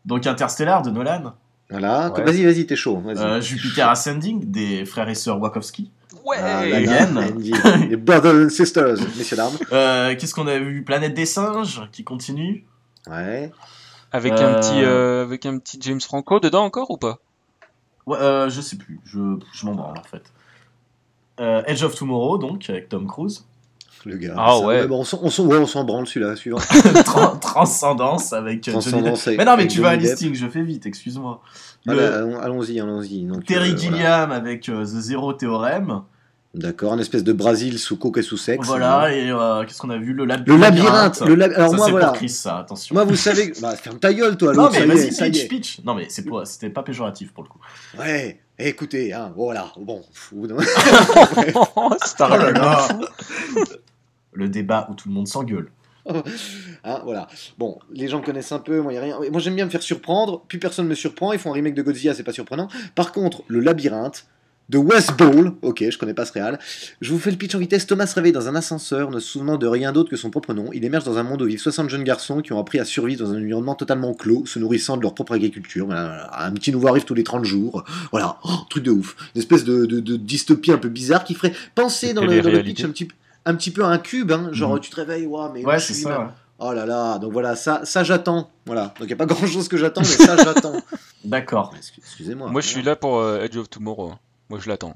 Donc, Interstellar, de Nolan. Voilà, ouais. Vas-y, t'es chaud. Jupiter Ascending, des frères et sœurs Wachowski. Ouais, les brothers and sisters, messieurs dames. Qu'est-ce qu'on a vu? Planète des singes, qui continue. Ouais. Avec un petit James Franco dedans encore ou pas? Ouais, je sais plus, je m'en branle en fait. Edge of Tomorrow, donc, avec Tom Cruise. Le gars. Ah ouais. On s'en branle celui-là, suivant. Transcendance avec Johnny Depp. Mais non, mais tu vas à listing, je fais vite, excuse-moi. Allons-y. Donc, Terry Gilliam avec The Zero Theorem. D'accord, une espèce de Brésil sous coke et sous sexe. Voilà, et qu'est-ce qu'on a vu? Le labyrinthe. Alors ça, moi, c'est voilà. pour Chris, ça, attention. Moi, vous savez... Bah, ferme ta gueule, toi. Non, mais vas-y, pitch. Non, mais c'était pas péjoratif, pour le coup. Ouais, écoutez, hein, voilà, bon... C'est un argument fou. Le débat où tout le monde s'engueule. Hein, voilà. Bon, les gens connaissent un peu, moi, y a rien. Moi, j'aime bien me faire surprendre, puis personne me surprend, ils font un remake de Godzilla, c'est pas surprenant. Par contre, le labyrinthe... de West Ball, ok, je connais pas ce réal. Je vous fais le pitch en vitesse. Thomas se réveille dans un ascenseur, ne se souvenant de rien d'autre que son propre nom. Il émerge dans un monde où vivent 60 jeunes garçons qui ont appris à survivre dans un environnement totalement clos, se nourrissant de leur propre agriculture. Voilà. Un petit nouveau arrive tous les 30 jours. Voilà, truc de ouf. Une espèce de dystopie un peu bizarre qui ferait penser dans le pitch un petit peu à un cube, hein. Genre tu te réveilles, mais ouais, c'est ça. Ouais. Oh là là, donc voilà, ça j'attends. Voilà, donc il n'y a pas grand chose que j'attends, mais ça j'attends. D'accord. Excusez-moi. Moi je suis là pour Edge of Tomorrow. Moi je l'attends.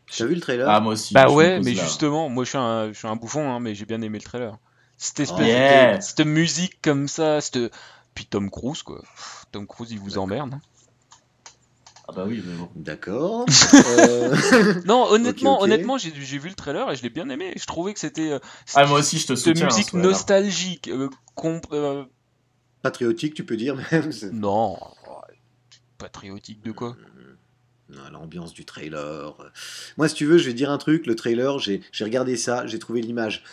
Tu as vu le trailer? Ah, moi aussi. Bah ouais, mais justement, moi je suis un bouffon, hein, mais j'ai bien aimé le trailer. Cette espèce cette musique comme ça, puis Tom Cruise, quoi. Tom Cruise, il vous emmerde. Hein. Ah bah oui, mais bon. D'accord. Non, honnêtement, j'ai vu le trailer et je l'ai bien aimé. Je trouvais que c'était... moi aussi, je te soutiens. Cette musique nostalgique, patriotique, tu peux dire même. Non, patriotique de quoi? L'ambiance du trailer. Moi, si tu veux, je vais dire un truc. Le trailer, j'ai regardé ça, j'ai trouvé l'image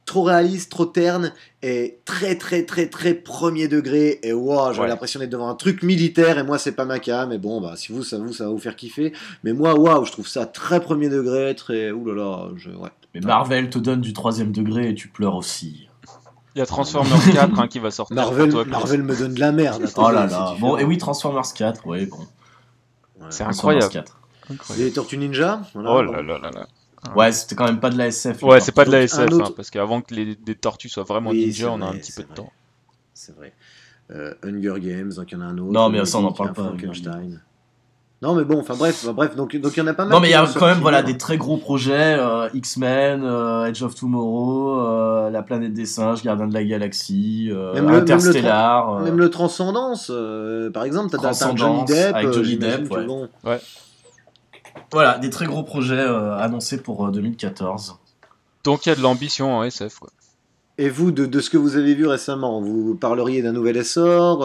trop réaliste, trop terne et très premier degré. Et wow, j'avais l'impression d'être devant un truc militaire. Et moi, c'est pas ma cam. Mais bon, bah, si vous, ça va vous faire kiffer. Mais moi, waouh, je trouve ça très premier degré, très. Ouh là là, ouais. Mais Marvel te donne du 3e degré et tu pleures aussi. Il y a Transformers 4 qui va sortir. Marvel me donne de la merde. Oh là là. Bon, et oui, Transformers 4, ouais, bon. C'est incroyable. 4. Les Tortues Ninja. Voilà, oh là là là là. Ouais, c'était quand même pas de la SF. Ouais, c'est pas de la SF, hein, parce qu'avant que des tortues soient vraiment ninja, on a un petit peu de temps. C'est vrai. Hunger Games, donc il y en a un autre. Non, mais ça, on n'en parle pas. Frankenstein. Non, mais bon, enfin bref, donc il y en a pas mal. Non, mais il y a qui sont quand même sortis, voilà, des très gros projets, X-Men, Edge of Tomorrow, La planète des singes, Gardien de la Galaxie, Interstellar. Même le Transcendance, par exemple, t'as un Johnny Depp. Avec Johnny Depp, ouais. Bon. Ouais. Voilà, des très gros projets annoncés pour 2014. Donc il y a de l'ambition en SF, quoi. Et vous, de ce que vous avez vu récemment, vous parleriez d'un nouvel essor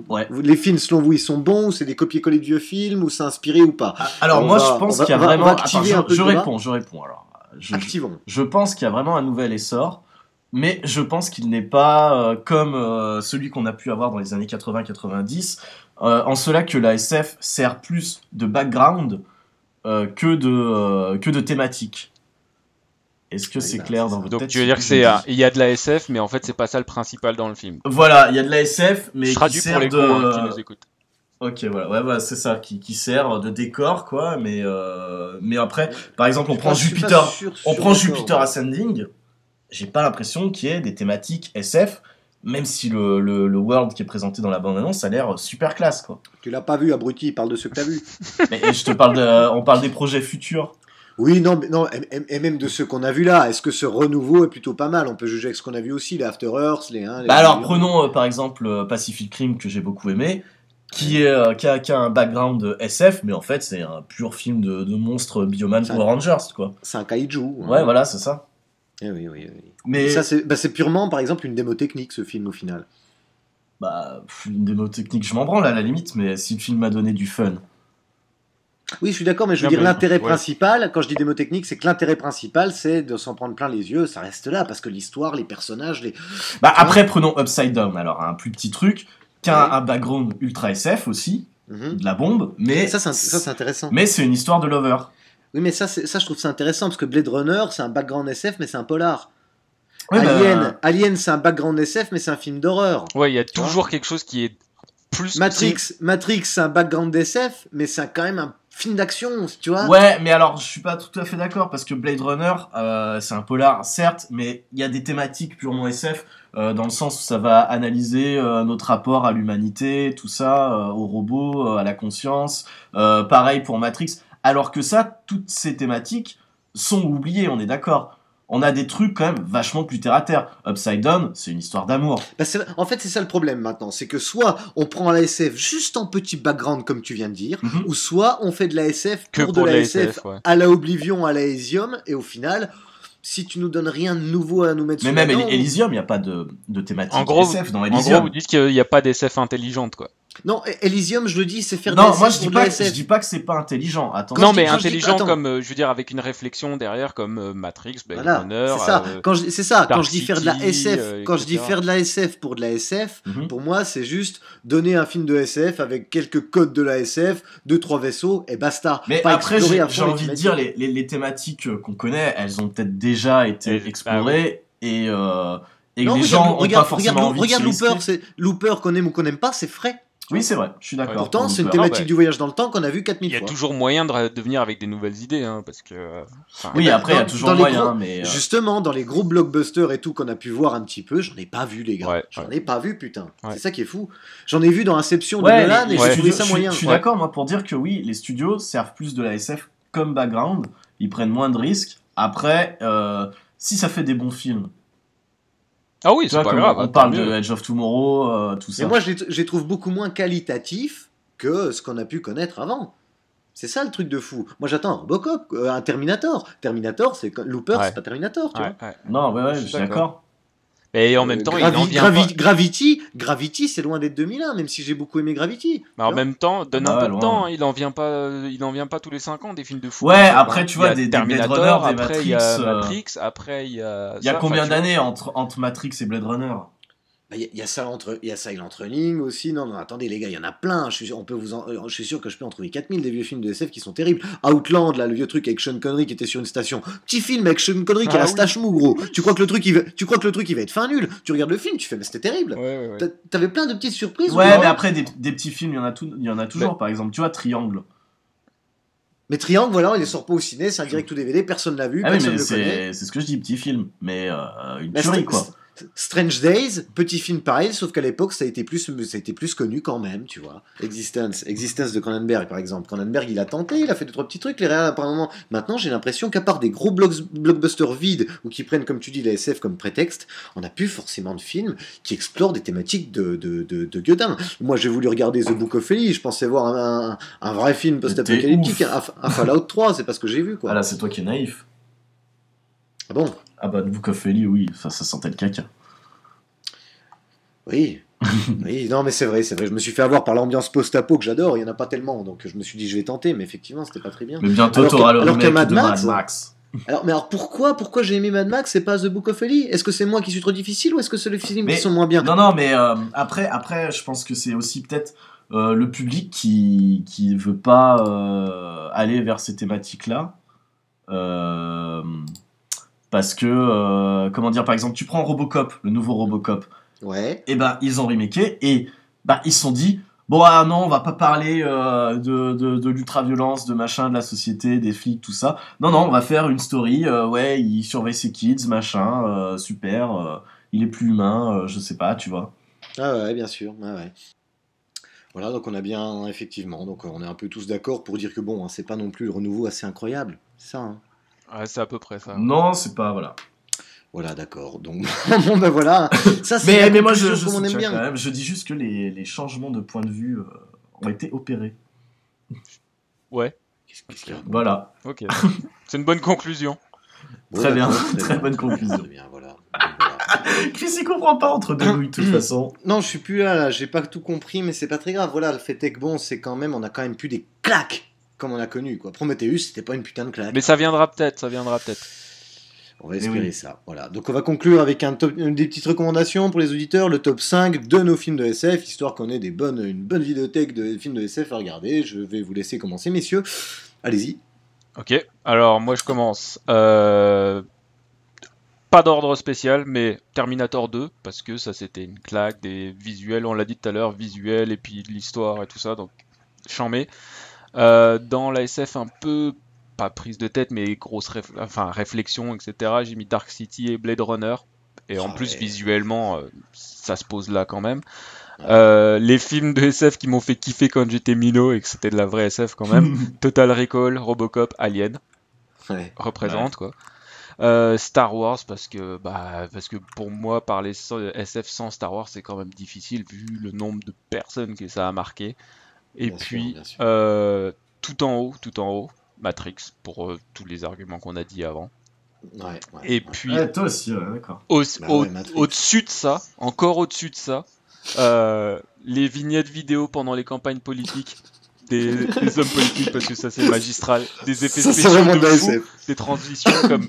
ouais. Les films, selon vous, ils sont bons, ou c'est des copier-coller de vieux films, ou c'est inspiré ou pas? Alors moi, je pense qu'il y a vraiment... Je réponds. Alors, Activons. Je pense qu'il y a vraiment un nouvel essor, mais je pense qu'il n'est pas comme celui qu'on a pu avoir dans les années 80-90, en cela que la SF sert plus de background que de thématique. Est-ce que c'est clair dans votre tête? Donc tu veux dire il y a de la SF, mais en fait c'est pas ça le principal dans le film. Voilà, il y a de la SF, mais qui sert pour les cons qui nous écoutent. Ok, voilà, c'est ça, qui sert de décor, quoi, mais après, par exemple, on prend Jupiter Ascending, j'ai pas l'impression qu'il y ait des thématiques SF, même si le world qui est présenté dans la bande-annonce a l'air super classe, quoi. Tu l'as pas vu, abruti, parle de ceux que t'as vu. Mais on parle des projets futurs. Oui, non, et même de ceux qu'on a vus là, est-ce que ce renouveau est plutôt pas mal? On peut juger avec ce qu'on a vu aussi, les After Earth, alors prenons par exemple Pacific Rim que j'ai beaucoup aimé, qui a un background SF, mais en fait c'est un pur film de monstres Bioman Power Rangers, quoi. C'est un kaiju. Ouais, voilà, c'est ça. Eh oui. Mais ça c'est purement par exemple une démo technique, ce film au final. Une démo technique, je m'en branle à la limite, mais si le film m'a donné du fun. Oui, je suis d'accord, mais je veux dire l'intérêt principal, quand je dis démo technique, c'est que l'intérêt principal, c'est de s'en prendre plein les yeux, ça reste là, parce que l'histoire, les personnages, après, prenons Upside Down, alors un plus petit truc, qui a un background ultra SF aussi, de la bombe, mais... Ça, c'est intéressant. Mais c'est une histoire de lover. Oui, mais ça, je trouve ça intéressant, parce que Blade Runner, c'est un background SF, mais c'est un polar. Oui, Alien, c'est un background SF, mais c'est un film d'horreur. Ouais, il y a toujours quelque chose qui est plus... Matrix, c'est un background SF, mais c'est quand même un film d'action, tu vois. Ouais, mais alors je suis pas tout à fait d'accord parce que Blade Runner, c'est un polar, certes, mais il y a des thématiques purement SF dans le sens où ça va analyser notre rapport à l'humanité, tout ça, aux robots, à la conscience. Pareil pour Matrix. Alors que ça, toutes ces thématiques sont oubliées, on est d'accord. On a des trucs quand même vachement plus terre à terre. Upside Down, c'est une histoire d'amour. En fait, c'est ça le problème maintenant. C'est que soit on prend la SF juste en petit background, comme tu viens de dire, ou soit on fait de la SF pour de la SF à la Oblivion, à la Elysium, et au final, si tu nous donnes rien de nouveau à nous mettre sous la dent... Mais même Elysium, il n'y a pas de thématique SF dans Elysium. En gros, vous dites qu'il n'y a pas d'SF intelligente, quoi. Non, Elysium, je le dis, c'est faire des SF moi je dis pas que c'est pas intelligent. Attends. Non, mais intelligent comme, je veux dire, avec une réflexion derrière, comme Matrix, Blade Runner. C'est ça. Quand je dis faire de la SF, quand je dis faire de la SF pour de la SF, pour moi, c'est juste donner un film de SF avec quelques codes de la SF, 2-3 vaisseaux et basta. Mais pas après, j'ai envie de dire les thématiques qu'on connaît, elles ont peut-être déjà été explorées et les gens ont pas forcément envie de se risquer. Regarde Looper, qu'on aime ou qu'on n'aime pas, c'est frais. Oui, c'est vrai, je suis d'accord. Pourtant, c'est une thématique du voyage dans le temps qu'on a vu 4000 fois. Il y a toujours moyen de venir avec des nouvelles idées, hein, parce que... oui, après, il y a toujours moyen, mais... Justement, dans les gros blockbusters et tout qu'on a pu voir un petit peu, j'en ai pas vu, les gars. J'en ai pas vu, putain. C'est ça qui est fou. J'en ai vu dans Inception de Nolan et j'ai trouvé ça moyen. Je suis d'accord, moi, pour dire que oui, les studios servent plus de la SF comme background, ils prennent moins de risques. Après, si ça fait des bons films... Ah oui, c'est pas grave. On parle de Edge of Tomorrow, tout ça. Mais moi, je les trouve beaucoup moins qualitatifs que ce qu'on a pu connaître avant. C'est ça le truc de fou. Moi, j'attends un Robocop, un Terminator. Terminator, c'est Looper, c'est pas Terminator, tu vois. Non, ouais, je suis d'accord. Et en même temps, il en vient Gravity, c'est loin d'être 2001, même si j'ai beaucoup aimé Gravity. Mais en même temps, donne un peu de temps, il en vient pas tous les 5 ans des films de fou. Ouais, après tu vois des Terminator, Blade Runner, après il y a Matrix, après il y a... Il y a combien d'années entre Matrix et Blade Runner? Il y a Silent Running aussi. Non, attendez les gars, il y en a plein. Je suis sûr que je peux en trouver 4000 des vieux films de SF qui sont terribles. Outland, là, le vieux truc avec Sean Connery qui était sur une station. Petit film avec Sean Connery qui a la stache mou, gros. Tu crois que le truc il va être fin nul. Tu regardes le film, tu fais mais c'était terrible. Ouais. T'avais plein de petites surprises. Ouais, mais après des petits films, il y en a toujours. Par exemple, tu vois Triangle. Mais Triangle, voilà, il ne sort pas au ciné, c'est un direct ou DVD, personne l'a vu, personne le connaît. C'est ce que je dis, petit film, mais une tuerie, quoi. Strange Days, petit film pareil, sauf qu'à l'époque ça a été plus connu quand même, tu vois. Existence de Cronenberg par exemple. Cronenberg il a tenté, il a fait 2-3 petits trucs, les réels apparemment. Maintenant j'ai l'impression qu'à part des gros blockbusters vides ou qui prennent comme tu dis la SF comme prétexte, on n'a plus forcément de films qui explorent des thématiques de gueudin. Moi j'ai voulu regarder The Book of Eli, je pensais voir un vrai film post-apocalyptique, un Fallout 3, c'est pas ce que j'ai vu quoi. Ah là c'est toi qui es naïf. Ah bon? Ah bah, The Book of Eli, oui, ça sentait le caca. Oui, oui, non mais c'est vrai, je me suis fait avoir par l'ambiance post-apo que j'adore, il y en a pas tellement, donc je me suis dit je vais tenter, mais effectivement c'était pas très bien. Mais bientôt t'auras le remake de Mad Max. Alors pourquoi j'ai aimé Mad Max et pas The Book of Eli? Est-ce que c'est moi qui suis trop difficile ou est-ce que c'est les films qui sont moins bien? Non, mais après, je pense que c'est aussi peut-être le public qui veut pas aller vers ces thématiques-là. Parce que, comment dire, par exemple, tu prends Robocop, le nouveau Robocop. Ouais. Et ben, ils ont remaké et ils se sont dit, bon, non, on va pas parler de l'ultra-violence, de machin, de la société, des flics, tout ça. Non, on va faire une story, ouais, il surveille ses kids, machin, super, il est plus humain, je sais pas, tu vois. Ah ouais, bien sûr, ouais. Voilà, donc on a bien, effectivement, donc on est un peu tous d'accord pour dire que bon, hein, c'est pas non plus le renouveau assez incroyable, c'est ça, hein. Ouais, c'est à peu près ça. Non, c'est pas, voilà. Voilà, d'accord. Donc, bon, ben voilà. Ça, c'est mais moi, je soutiens soutiens bien. quand même. Je dis juste que les changements de point de vue ont été opérés. Ouais. Qu'est-ce qu'il y a ? Voilà. Ok. C'est une bonne conclusion. Très bien. Très bonne conclusion. Très bien, voilà. Chris, il comprend pas entre deux nouilles, de toute façon. Non, je suis plus là. J'ai pas tout compris, mais c'est pas très grave. Voilà, le fait est que bon, c'est quand même, on a quand même plus des claques comme on a connu, quoi. Prometheus, c'était pas une putain de claque. Mais ça viendra peut-être. On va espérer ça. Voilà. Donc on va conclure avec des petites recommandations pour les auditeurs, le top 5 de nos films de SF, histoire qu'on ait une bonne vidéothèque de films de SF à regarder. Je vais vous laisser commencer, messieurs. Allez-y. Ok, alors moi je commence. Pas d'ordre spécial, mais Terminator 2, parce que ça c'était une claque, des visuels, on l'a dit tout à l'heure, visuels, et puis l'histoire et tout ça, donc chambé. Dans la SF un peu, pas prise de tête, mais grosse réflexion, etc. J'ai mis Dark City et Blade Runner. Et en plus, visuellement, ça se pose là quand même. Les films de SF qui m'ont fait kiffer quand j'étais minot et que c'était de la vraie SF quand même. Total Recall, Robocop, Alien. Représente quoi. Star Wars parce que pour moi parler SF sans Star Wars c'est quand même difficile vu le nombre de personnes que ça a marqué. Et bien puis sûr. Tout en haut, Matrix pour tous les arguments qu'on a dit avant. Et puis toi aussi, d'accord. Au-dessus de ça, encore au-dessus de ça, les vignettes vidéo pendant les campagnes politiques. Des hommes politiques parce que ça c'est magistral, des effets spéciaux de fou, des transitions comme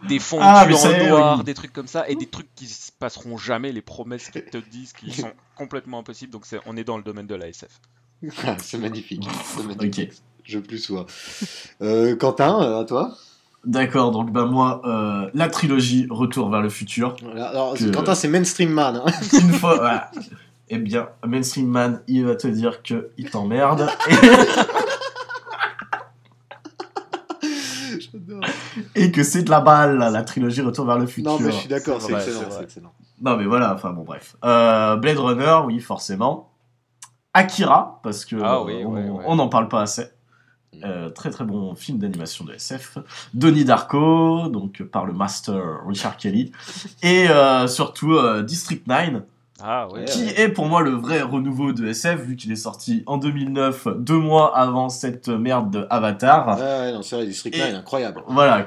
des fonds en noir, des trucs comme ça et des trucs qui se passeront jamais, les promesses qu'ils te disent qui sont complètement impossibles, donc on est dans le domaine de la SF. C'est magnifique. Ok. Je plus sois. Quentin, à toi. D'accord, donc moi, la trilogie Retour vers le futur. Alors, Quentin, c'est Mainstream Man. Hein. Une fois, voilà. Eh bien, Mainstream Man, il va te dire qu'il t'emmerde. Et que c'est de la balle, la trilogie Retour vers le futur. Non, mais je suis d'accord, c'est excellent. Non, mais voilà, enfin bon, bref. Blade Runner, oui, forcément. Akira, parce que on n'en parle pas assez. Très très bon film d'animation de SF. Donnie Darko, donc par le master Richard Kelly. Et surtout District 9. Qui est pour moi le vrai renouveau de SF, vu qu'il est sorti en 2009, 2 mois avant cette merde de Avatar. Non, c'est vrai, District 9, incroyable. Voilà,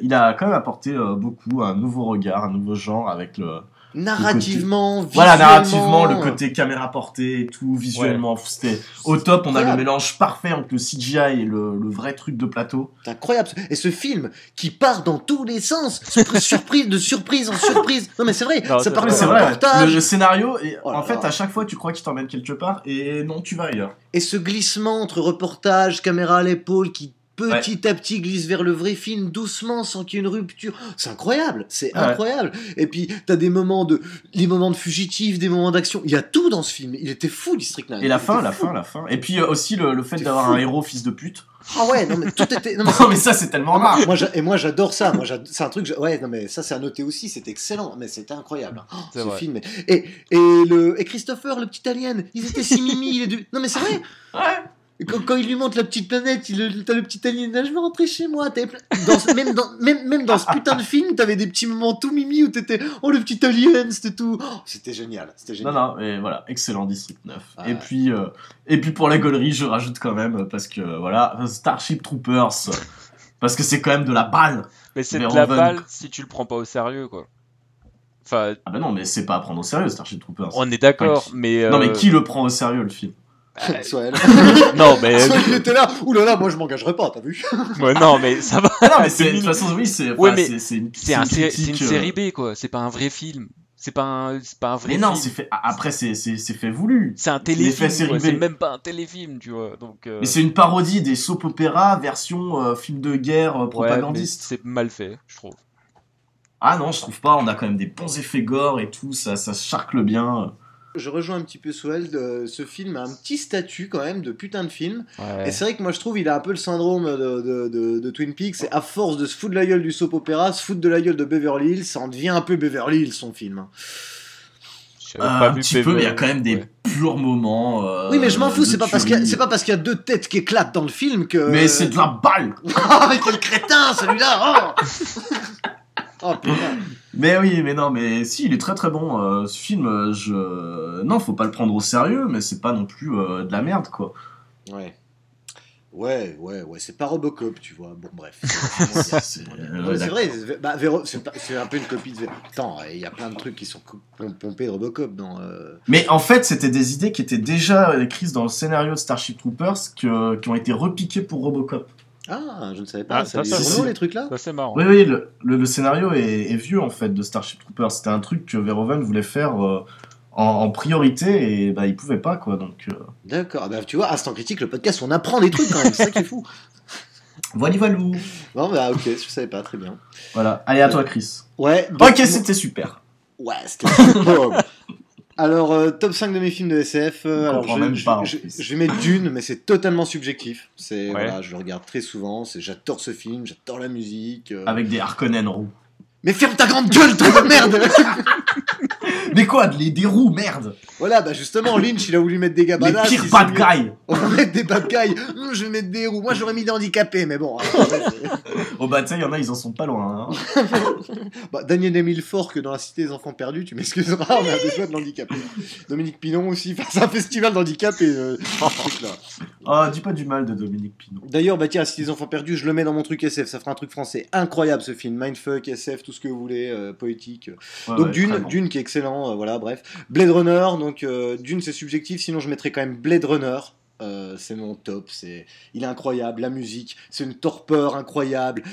il a quand même apporté beaucoup, un nouveau regard, un nouveau genre avec le... Narrativement, visuellement... Voilà, narrativement, le côté caméra portée et tout, visuellement, c'était au top. On a le mélange parfait entre le CGI et le vrai truc de plateau. C'est incroyable. Et ce film qui part dans tous les sens, de surprise en surprise. Non mais c'est vrai, ça part de reportage. Le scénario, en fait, à chaque fois, tu crois qu'il t'emmène quelque part et non, tu vas ailleurs. Et ce glissement entre reportage, caméra à l'épaule qui petit à petit glisse vers le vrai film doucement sans qu'il y ait une rupture. C'est incroyable, c'est incroyable. Et puis t'as des moments de fugitifs, des moments d'action. Il y a tout dans ce film. Il était fou, District 9. Et la fin. Et puis aussi le fait d'avoir un héros fils de pute. Ah ouais, non mais tout était. Non mais ça c'est tellement rare. Moi j'adore ça. C'est un truc. Ouais, non mais ça c'est à noter aussi. C'était excellent. Mais c'était incroyable. Ce film. Et Christopher, le petit alien, ils étaient si mimi. Non mais c'est vrai. Ouais. Quand il lui montre la petite planète, t'as le petit alien, là, je veux rentrer chez moi. Même dans ce putain de film, t'avais des petits moments tout mimi où t'étais, oh le petit alien, c'était tout. Oh, c'était génial. Non, et voilà, excellent District 9. Et puis pour la gaulerie, je rajoute quand même, parce que voilà, Starship Troopers, parce que c'est quand même de la balle. Mais c'est de la balle si tu le prends pas au sérieux, quoi. Enfin... Ah bah non, mais c'est pas à prendre au sérieux, Starship Troopers. On est d'accord, mais... Non, mais qui le prend au sérieux, le film? Soit elle. Non mais il était là. Ouh là là, moi je m'engagerai pas, t'as vu? Ouais, non mais ça va. Non mais de toute façon oui, c'est une série B quoi, c'est pas un vrai film. C'est pas un vrai film. Mais non, c'est fait voulu. C'est un téléfilm, quoi. C'est même pas un téléfilm, tu vois. Donc mais c'est une parodie des soap opéra version film de guerre propagandiste. C'est mal fait, je trouve. Ah non, je trouve pas, on a quand même des bons effets gore et tout, ça se charcle bien. Je rejoins un petit peu Swell, ce film a un petit statut quand même de putain de film. Ouais. Et c'est vrai que moi je trouve il a un peu le syndrome de Twin Peaks. C'est à force de se foutre de la gueule du soap opéra, se foutre de la gueule de Beverly Hills, ça en devient un peu Beverly Hills son film. Un petit peu, mais il y a quand même des purs moments. Oui, mais je m'en fous, c'est pas parce qu'il y a deux têtes qui éclatent dans le film que. Mais c'est de la balle. Ah, quel crétin celui-là. Oh putain. Mais oui, mais non, mais si, il est très très bon. Ce film, non, faut pas le prendre au sérieux, mais c'est pas non plus de la merde, quoi. Ouais, c'est pas Robocop, tu vois. Bon, bref. C'est vrai, c'est un peu une copie de... Attends, il y a plein de trucs qui sont pompés de Robocop dans... Mais en fait, c'était des idées qui étaient déjà écrites dans le scénario de Starship Troopers qui ont été repiquées pour Robocop. Ah, je ne savais pas. C'est les trucs là. Ça c'est marrant. Oui, le scénario est vieux en fait de Starship Troopers. C'était un truc que Verhoeven voulait faire en priorité et bah il pouvait pas quoi donc. D'accord. Bah tu vois, Instant Critique, le podcast, on apprend des trucs quand même. C'est ça qui est fou. Voilou. Bon bah ok, je savais pas, très bien. Voilà. Allez à toi Chris. Ouais. Ok, c'était super. Ouais, c'était super. Alors, top 5 de mes films de SF. Alors, je vais mettre Dune, mais c'est totalement subjectif. Voilà, je le regarde très souvent. J'adore ce film, j'adore la musique. Avec des Harkonnen roux. Mais ferme ta grande gueule, toi de merde. Mais quoi, des roues, merde. Voilà, bah justement, Lynch, il a voulu mettre des gars badass. Les pires bad guys. On va mettre des bad guys. Je vais mettre des roues. Moi, j'aurais mis des handicapés, mais bon. Oh bah, tu sais, il y en a, ils en sont pas loin. Hein. Bah, Daniel Emilfort, que dans La Cité des Enfants perdus, tu m'excuseras, on a des choix de l'handicapé. Dominique Pinon aussi, c'est un festival d'handicapés. Ah, dis pas du mal de Dominique Pinon. D'ailleurs, bah tiens, La Cité des Enfants perdus, je le mets dans mon truc SF, ça fera un truc français. Incroyable ce film, mindfuck, SF, tout ce que vous voulez, poétique. Donc Dune qui est excellent, voilà, bref. Blade Runner, donc Dune c'est subjectif, sinon je mettrais quand même Blade Runner. C'est mon top, il est incroyable, la musique, c'est une torpeur incroyable.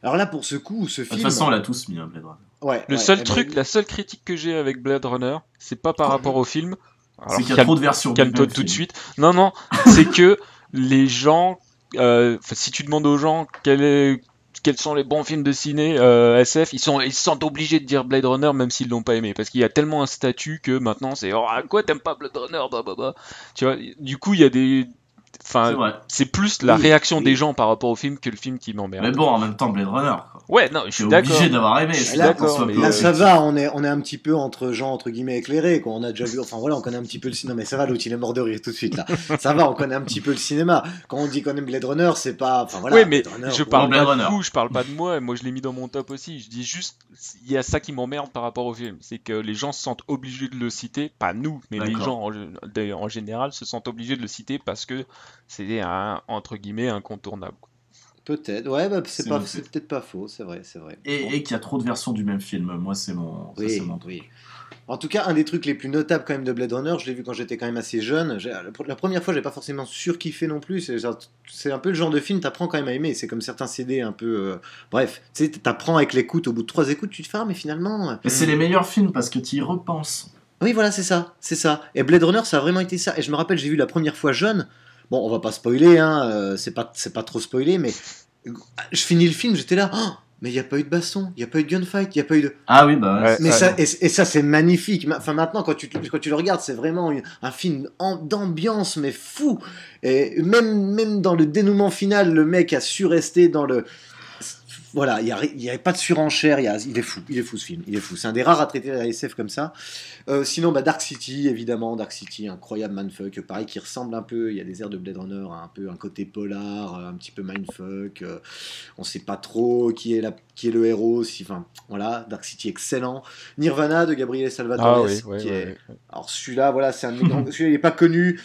Alors là pour ce coup, ce film. De toute façon, on l'a tous mis, Blade Runner. Ouais. La seule critique que j'ai avec Blade Runner, c'est pas par rapport au film. C'est qu'il y a trop de versions. Calme-toi tout de suite. Non, c'est que les gens, si tu demandes aux gens quels sont les bons films de ciné SF, ils se sentent obligés de dire Blade Runner même s'ils l'ont pas aimé parce qu'il y a tellement un statut que maintenant c'est quoi t'aimes pas Blade Runner tu vois, du coup il y a des c'est plus la réaction des gens par rapport au film que le film qui m'emmerde. Mais bon, en même temps, Blade Runner, quoi. Ouais, non, je suis d'accord. Obligé d'avoir aimé. Je suis d'accord. Là, ça va, on est un petit peu entre gens, entre guillemets, éclairés, quoi. On a déjà vu, enfin voilà, on connaît un petit peu le cinéma. Mais ça va, l'autre, il est mort de rire tout de suite, là. Ça va, on connaît un petit peu le cinéma. Quand on dit qu'on aime Blade Runner, c'est pas, enfin voilà. Oui, mais je parle pas de vous, je parle pas de moi. Moi, je l'ai mis dans mon top aussi. Je dis juste, il y a ça qui m'emmerde par rapport au film. C'est que les gens se sentent obligés de le citer. Pas nous, mais les gens en général se sentent obligés de le citer parce que c'est entre guillemets incontournable. Peut-être, ouais, bah, c'est peut-être pas faux, c'est vrai. Et qu'il y a trop de versions du même film, moi c'est mon... Oui. En tout cas, un des trucs les plus notables quand même de Blade Runner, je l'ai vu quand j'étais quand même assez jeune, la première fois j'ai pas forcément surkiffé non plus, c'est un peu le genre de film t'apprends quand même à aimer, c'est comme certains CD un peu... bref, tu sais, t'apprends avec l'écoute, au bout de 3 écoutes tu te fais, mais finalement... Mais c'est les meilleurs films parce que tu y repenses. Oui voilà, c'est ça. Et Blade Runner ça a vraiment été ça, et je me rappelle, j'ai vu la première fois jeune, Bon, on va pas spoiler, hein, c'est pas trop spoilé, mais je finis le film, j'étais là, oh, mais il n'y a pas eu de baston, il n'y a pas eu de gunfight, il n'y a pas eu de... Ah oui, bah... Ouais, mais ça, et ça, c'est magnifique. Enfin, maintenant, quand tu le regardes, c'est vraiment un film d'ambiance, mais fou. Et même dans le dénouement final, le mec a su rester dans le... Voilà, il n'y avait pas de surenchère, il est fou ce film, il est fou. C'est un des rares à traiter la SF comme ça. Sinon, Dark City, évidemment, Dark City, incroyable mindfuck, pareil, qui ressemble un peu, il y a des airs de Blade Runner, un peu un côté polar, un petit peu mindfuck, on sait pas trop qui est le héros, enfin, voilà, Dark City, excellent. Nirvana de Gabriele Salvatore, alors celui-là, voilà, c'est un de mes grands... celui-là, il n'est pas connu,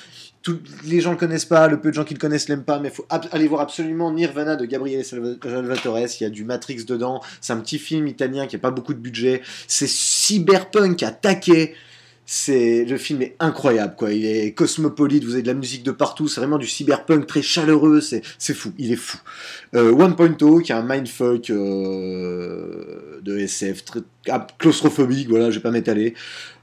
les gens le connaissent pas, le peu de gens qui le connaissent l'aiment pas, mais il faut aller voir absolument Nirvana de Gabriele Salvatore. Il y a du Matrix dedans, c'est un petit film italien qui a pas beaucoup de budget, c'est cyberpunk à taquet. Le film est incroyable, quoi. Il est cosmopolite, vous avez de la musique de partout, c'est vraiment du cyberpunk très chaleureux, c'est fou, il est fou. 1.0 qui est un mindfuck de SF très claustrophobique, voilà, je vais pas m'étaler.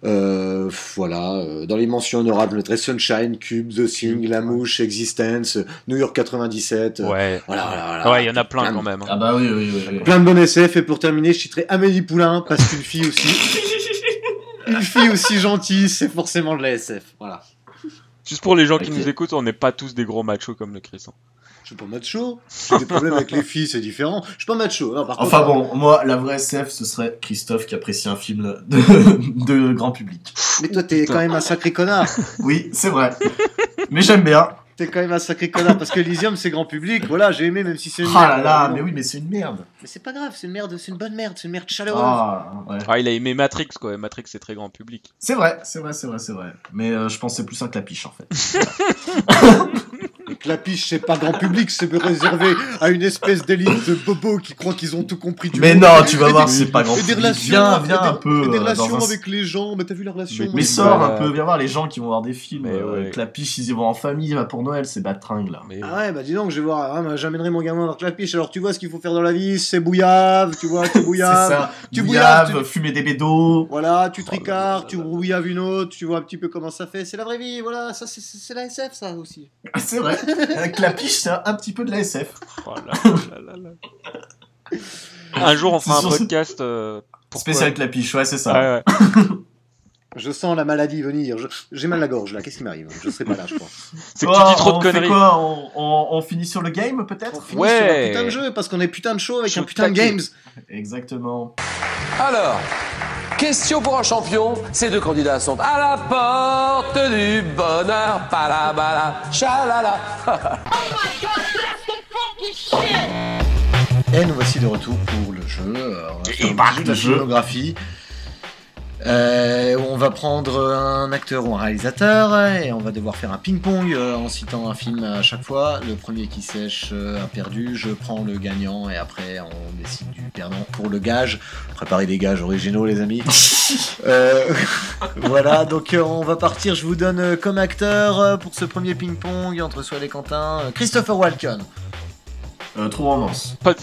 Voilà, dans les mentions honorables, je mettrais Sunshine, Cube, The Thing, La Mouche, Existence, New York 97. Ouais, voilà. Ouais, il y en a plein quand même. Ah bah oui. Plein de bonnes SF, et pour terminer, je citerai Amélie Poulain, parce qu'une fille aussi. Une fille aussi gentille, c'est forcément de la SF. Voilà. Juste pour les gens qui nous écoutent, on n'est pas tous des gros machos comme le Chris. Je suis pas macho. J'ai des problèmes avec les filles, c'est différent. Je suis pas macho. Non, par enfin contre, bon, moi, la vraie SF, ce serait Christophe qui apprécie un film de grand public. Mais toi, t'es quand même un sacré connard. Oui, c'est vrai. Mais j'aime bien. T'es quand même un sacré connard parce que Elysium c'est grand public. Voilà, j'ai aimé même si c'est une merde. Ah là là, mais oui, mais c'est une merde. Mais c'est pas grave, c'est une merde, c'est une bonne merde, c'est une merde chaleureuse. Il a aimé Matrix quoi. Matrix c'est très grand public. C'est vrai. Mais je pensais plus à Clapiche en fait. Et Clapiche c'est pas grand public, c'est réservé à une espèce d'élite de bobos qui croient qu'ils ont tout compris du monde. Mais non, tu vas voir, c'est pas grand public. Viens un peu. Et des relations avec les gens, mais t'as vu la relation. Mais sors un peu, viens voir les gens qui vont voir des films. Clapiche, ils y vont en famille, pour Noël, c'est batringue là. Ah ouais, bah dis donc, je vais voir, j'amènerai mon gamin dans Clapiche, alors tu vois ce qu'il faut faire dans la vie, c'est bouillave, tu vois, tu bouillaves. C'est ça, tu bouillave, fumer des bédos. Voilà, tu tricards, tu bouillaves une autre, tu vois un petit peu comment ça fait, c'est la vraie vie, voilà, ça c'est la SF ça aussi. C'est vrai, Clapiche c'est un petit peu de la SF. Oh là. Un jour on fera un podcast spécial Clapiche, ouais c'est ça. Ouais. Je sens la maladie venir. J'ai mal à la gorge là. Qu'est-ce qui m'arrive? Je serai pas là, je crois. C'est que tu dis trop de conneries. On fait quoi on finit sur le game peut-être? On finit sur un putain de jeu parce qu'on est putain de show avec un putain de games. Exactement. Alors, question pour un champion. Ces deux candidats sont à la porte du bonheur. Palabala, chalala. Et nous voici de retour pour le jeu. On va faire de la filmographie. On va prendre un acteur ou un réalisateur et on va devoir faire un ping-pong en citant un film à chaque fois. Le premier qui sèche a perdu, je prends le gagnant et après on décide du perdant pour le gage. Préparez des gages originaux les amis. Voilà, donc on va partir, je vous donne comme acteur pour ce premier ping-pong entre Soil et Quentin, Christopher Walken. True Romance. Pulp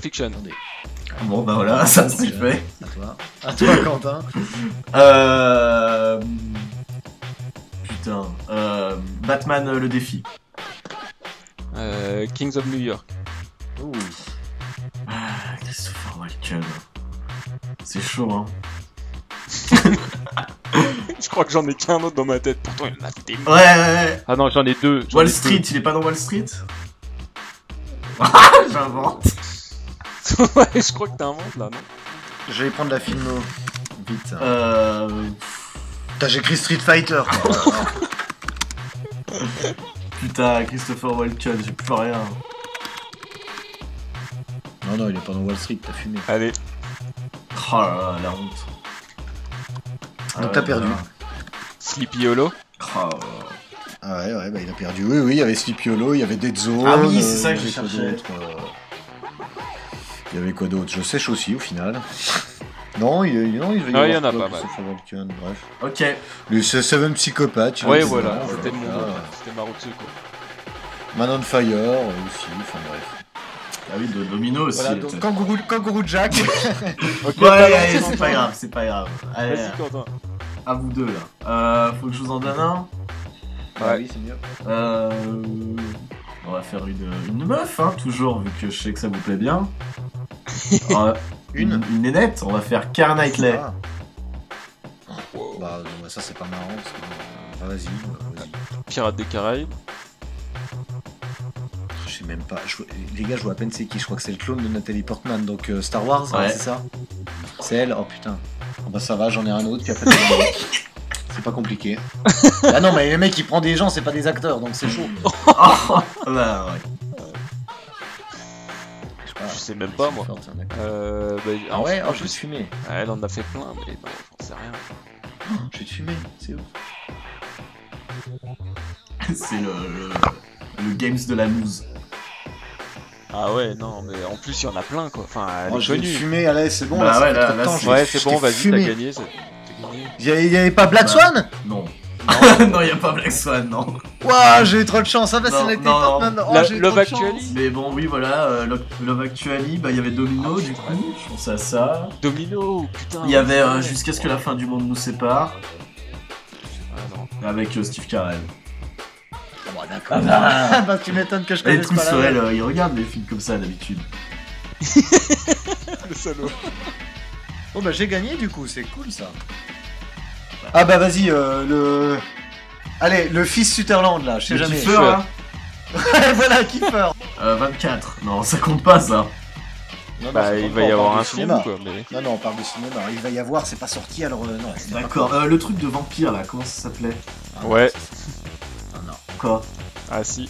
Fiction. Attendez. Bon bah voilà, ça c'est fait. À toi Quentin. Putain. Batman le défi. Kings of New York. Ouh. Christopher Walken. C'est chaud hein. Je crois que j'en ai qu'un autre dans ma tête, pourtant il y en a des... Ouais. Ah non, j'en ai deux. Wall Street, il est pas dans Wall Street? J'invente. Ouais, je crois que t'inventes là, non? Je vais prendre la filmo. Vite. Putain, j'ai écrit Street Fighter. Putain, Christopher Walken, j'ai plus rien. Non, il est pas dans Wall Street, t'as fumé. Allez. Oh là là, la honte. Donc t'as perdu. Sleepy Hollow. Ah ouais, bah il a perdu. Oui, il y avait Sleepy Hollow, il y avait Dead Zone. Ah oui, c'est ça que j'ai cherché. Il y avait quoi d'autre? Je sèche aussi au final. Non, il y en a pas mal. Bref. Ok. Le Seven Psychopathe. Ouais, voilà, c'était ma route quoi. Man on Fire aussi, enfin bref. Ah oui, de Domino aussi. Voilà, donc Kangourou Jack. Okay, ouais, c'est pas grave. Allez, vas-y, Quentin. À vous deux là. Faut que je vous en donne un. Ah oui, c'est mieux. On va faire une meuf, hein, toujours, vu que je sais que ça vous plaît bien. Une nénette, on va faire Keira Knightley. Ah. Bah, ça c'est pas marrant. Parce que... vas-y. Pirates des Caraïbes. Je sais même pas. Les gars, je vois à peine c'est qui. Je crois que c'est le clone de Nathalie Portman. Donc Star Wars, ouais. C'est ça. C'est elle. Oh putain. Oh, bah ça va, j'en ai un autre. Puis après, c'est pas compliqué. Ah non, mais le mec il prend des gens, c'est pas des acteurs, donc c'est chaud. Bah ouais. Je sais même pas moi. Ah ouais, je vais te fumer. Elle en a fait plein, mais non, j'en sais rien. Je vais te fumer, c'est ouf. C'est le Games de la news. Ah ouais, non, mais en plus il y en a plein quoi. Enfin, elle est Je vais te connue. fumer, allez, c'est bon. Bah ouais, là, ouais, c'est bon, vas-y, t'as gagné. Il y avait pas Black Swan? Non. Non, y a pas Black Swan, non. Waouh, j'ai eu trop de chance, ça c'est Nathalie Portman. Love Actually. Mais bon, oui, voilà, Love Actually, bah il y avait Domino, du coup, je pense à ça. Domino, putain. Il y avait Jusqu'à ce que la fin du monde nous sépare. Avec Steve Carell. Oh, bah, d'accord. Bah, tu m'étonnes que je connaisse pas la Sorel, il regarde des films comme ça d'habitude. Le salaud. Oh bah j'ai gagné du coup, c'est cool ça. Ah bah vas-y, Allez, le fils Sutherland là, je sais jamais. Kiefer, hein. Voilà, Kiefer. 24, non, ça compte pas ça. Non, bah il va y avoir un film quoi, mais... Non, on parle de cinéma, il va y avoir, c'est pas sorti alors non. D'accord, le truc de vampire là, comment ça s'appelait? Ouais. Non. Quoi? Ah si.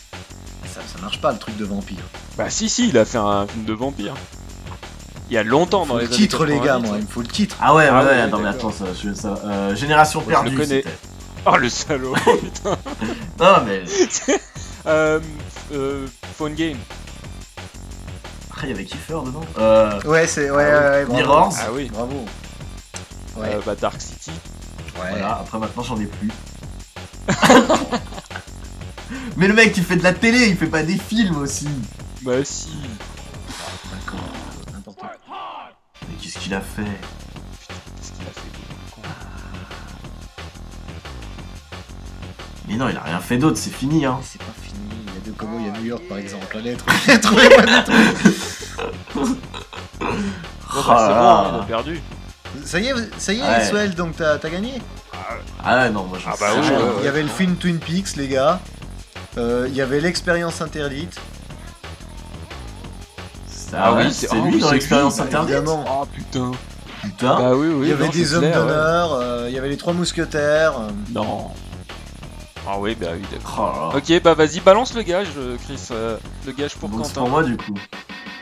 Ça marche pas le truc de vampire. Bah si, il a fait un film de vampire. Il y a longtemps dans les années 90. Le titre les gars, moi, il me faut le titre. Ah ouais, non mais attends, ça, Génération perdue. Je le connais. Oh le salaud, putain. Non mais... Phone Game. Ah, il y avait Kiefer dedans. Ouais, c'est... Ouais, Mirrors. Ah oui. Bravo. Ouais. Bah Dark City. Ouais. Voilà, après maintenant j'en ai plus. Mais le mec il fait de la télé, il fait pas des films aussi. Bah si. D'accord, n'importe quoi. Mais qu'est-ce qu'il a fait? Qu'est-ce qu'il a fait? Mais non, il a rien fait d'autre, c'est fini hein. C'est pas fini, il y a deux cowboys à New York par exemple. Allez, trouvez-moi des trucs. C'est bon, on a perdu. Ça y est, Ouais. Swell, donc t'as gagné. Ah ouais, non, moi je bah oui, Il y avait le film Twin Peaks, les gars. Il y avait l'expérience interdite. Ah oui, c'est lui dans l'expérience interdite. Évidemment. Oh putain. Putain. Bah oui, Il y avait non, des c'est hommes clair, d'honneur, il y avait les trois mousquetaires. Non. Ah oui, bah oui, d'accord. Oh là là. Ok, bah vas-y, balance le gage, Chris. Le gage pour Donc c'est Quentin. pour moi du coup.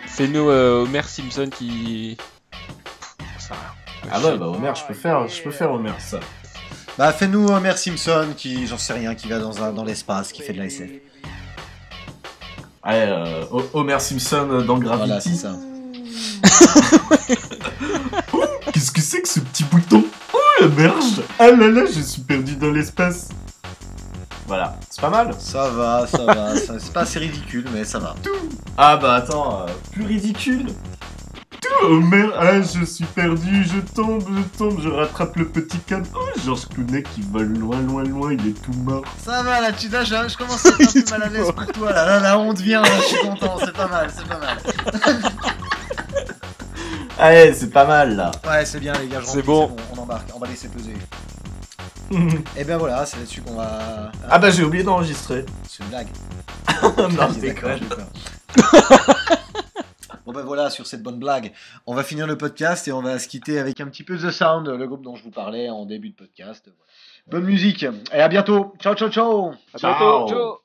Fais-nous Homer Simpson qui... Ça Ah ouais, bah Homer, je peux faire Homer, ça. Bah fais-nous Homer Simpson qui, j'en sais rien, qui va dans l'espace, qui fait de la SF. Allez, Homer Simpson dans Gravity. Voilà, c'est ça. Qu'est-ce que c'est que ce petit bouton? Oh la berge! Ah là là, je suis perdu dans l'espace. Voilà, c'est pas mal. Ça va, c'est pas assez ridicule, mais ça va. Ah bah attends, plus ridicule. Homer, ah je suis perdu, je tombe, je rattrape le petit cadre. Oh, George Clooney qui vole loin, il est tout mort. Ça va là, je commence à être un peu mal à l'aise pour toi là, la honte vient, là, je suis content, c'est pas mal. Allez, c'est pas mal là. Ouais, c'est bien les gars, c'est bon, on embarque, on va laisser peser. Et ben voilà, c'est là-dessus qu'on va... Ah bah j'ai oublié d'enregistrer. C'est une blague. Non, je déconne. Bon ben voilà, sur cette bonne blague, on va finir le podcast et on va se quitter avec un petit peu The Sound, le groupe dont je vous parlais en début de podcast. Voilà. Bonne musique et à bientôt. Ciao. À bientôt. Ciao.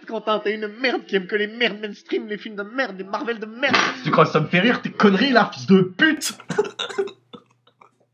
Quentin, t'es une merde qui aime que les merdes mainstream, les films de merde, les Marvel de merde. Tu crois que ça me fait rire tes conneries là, fils de pute?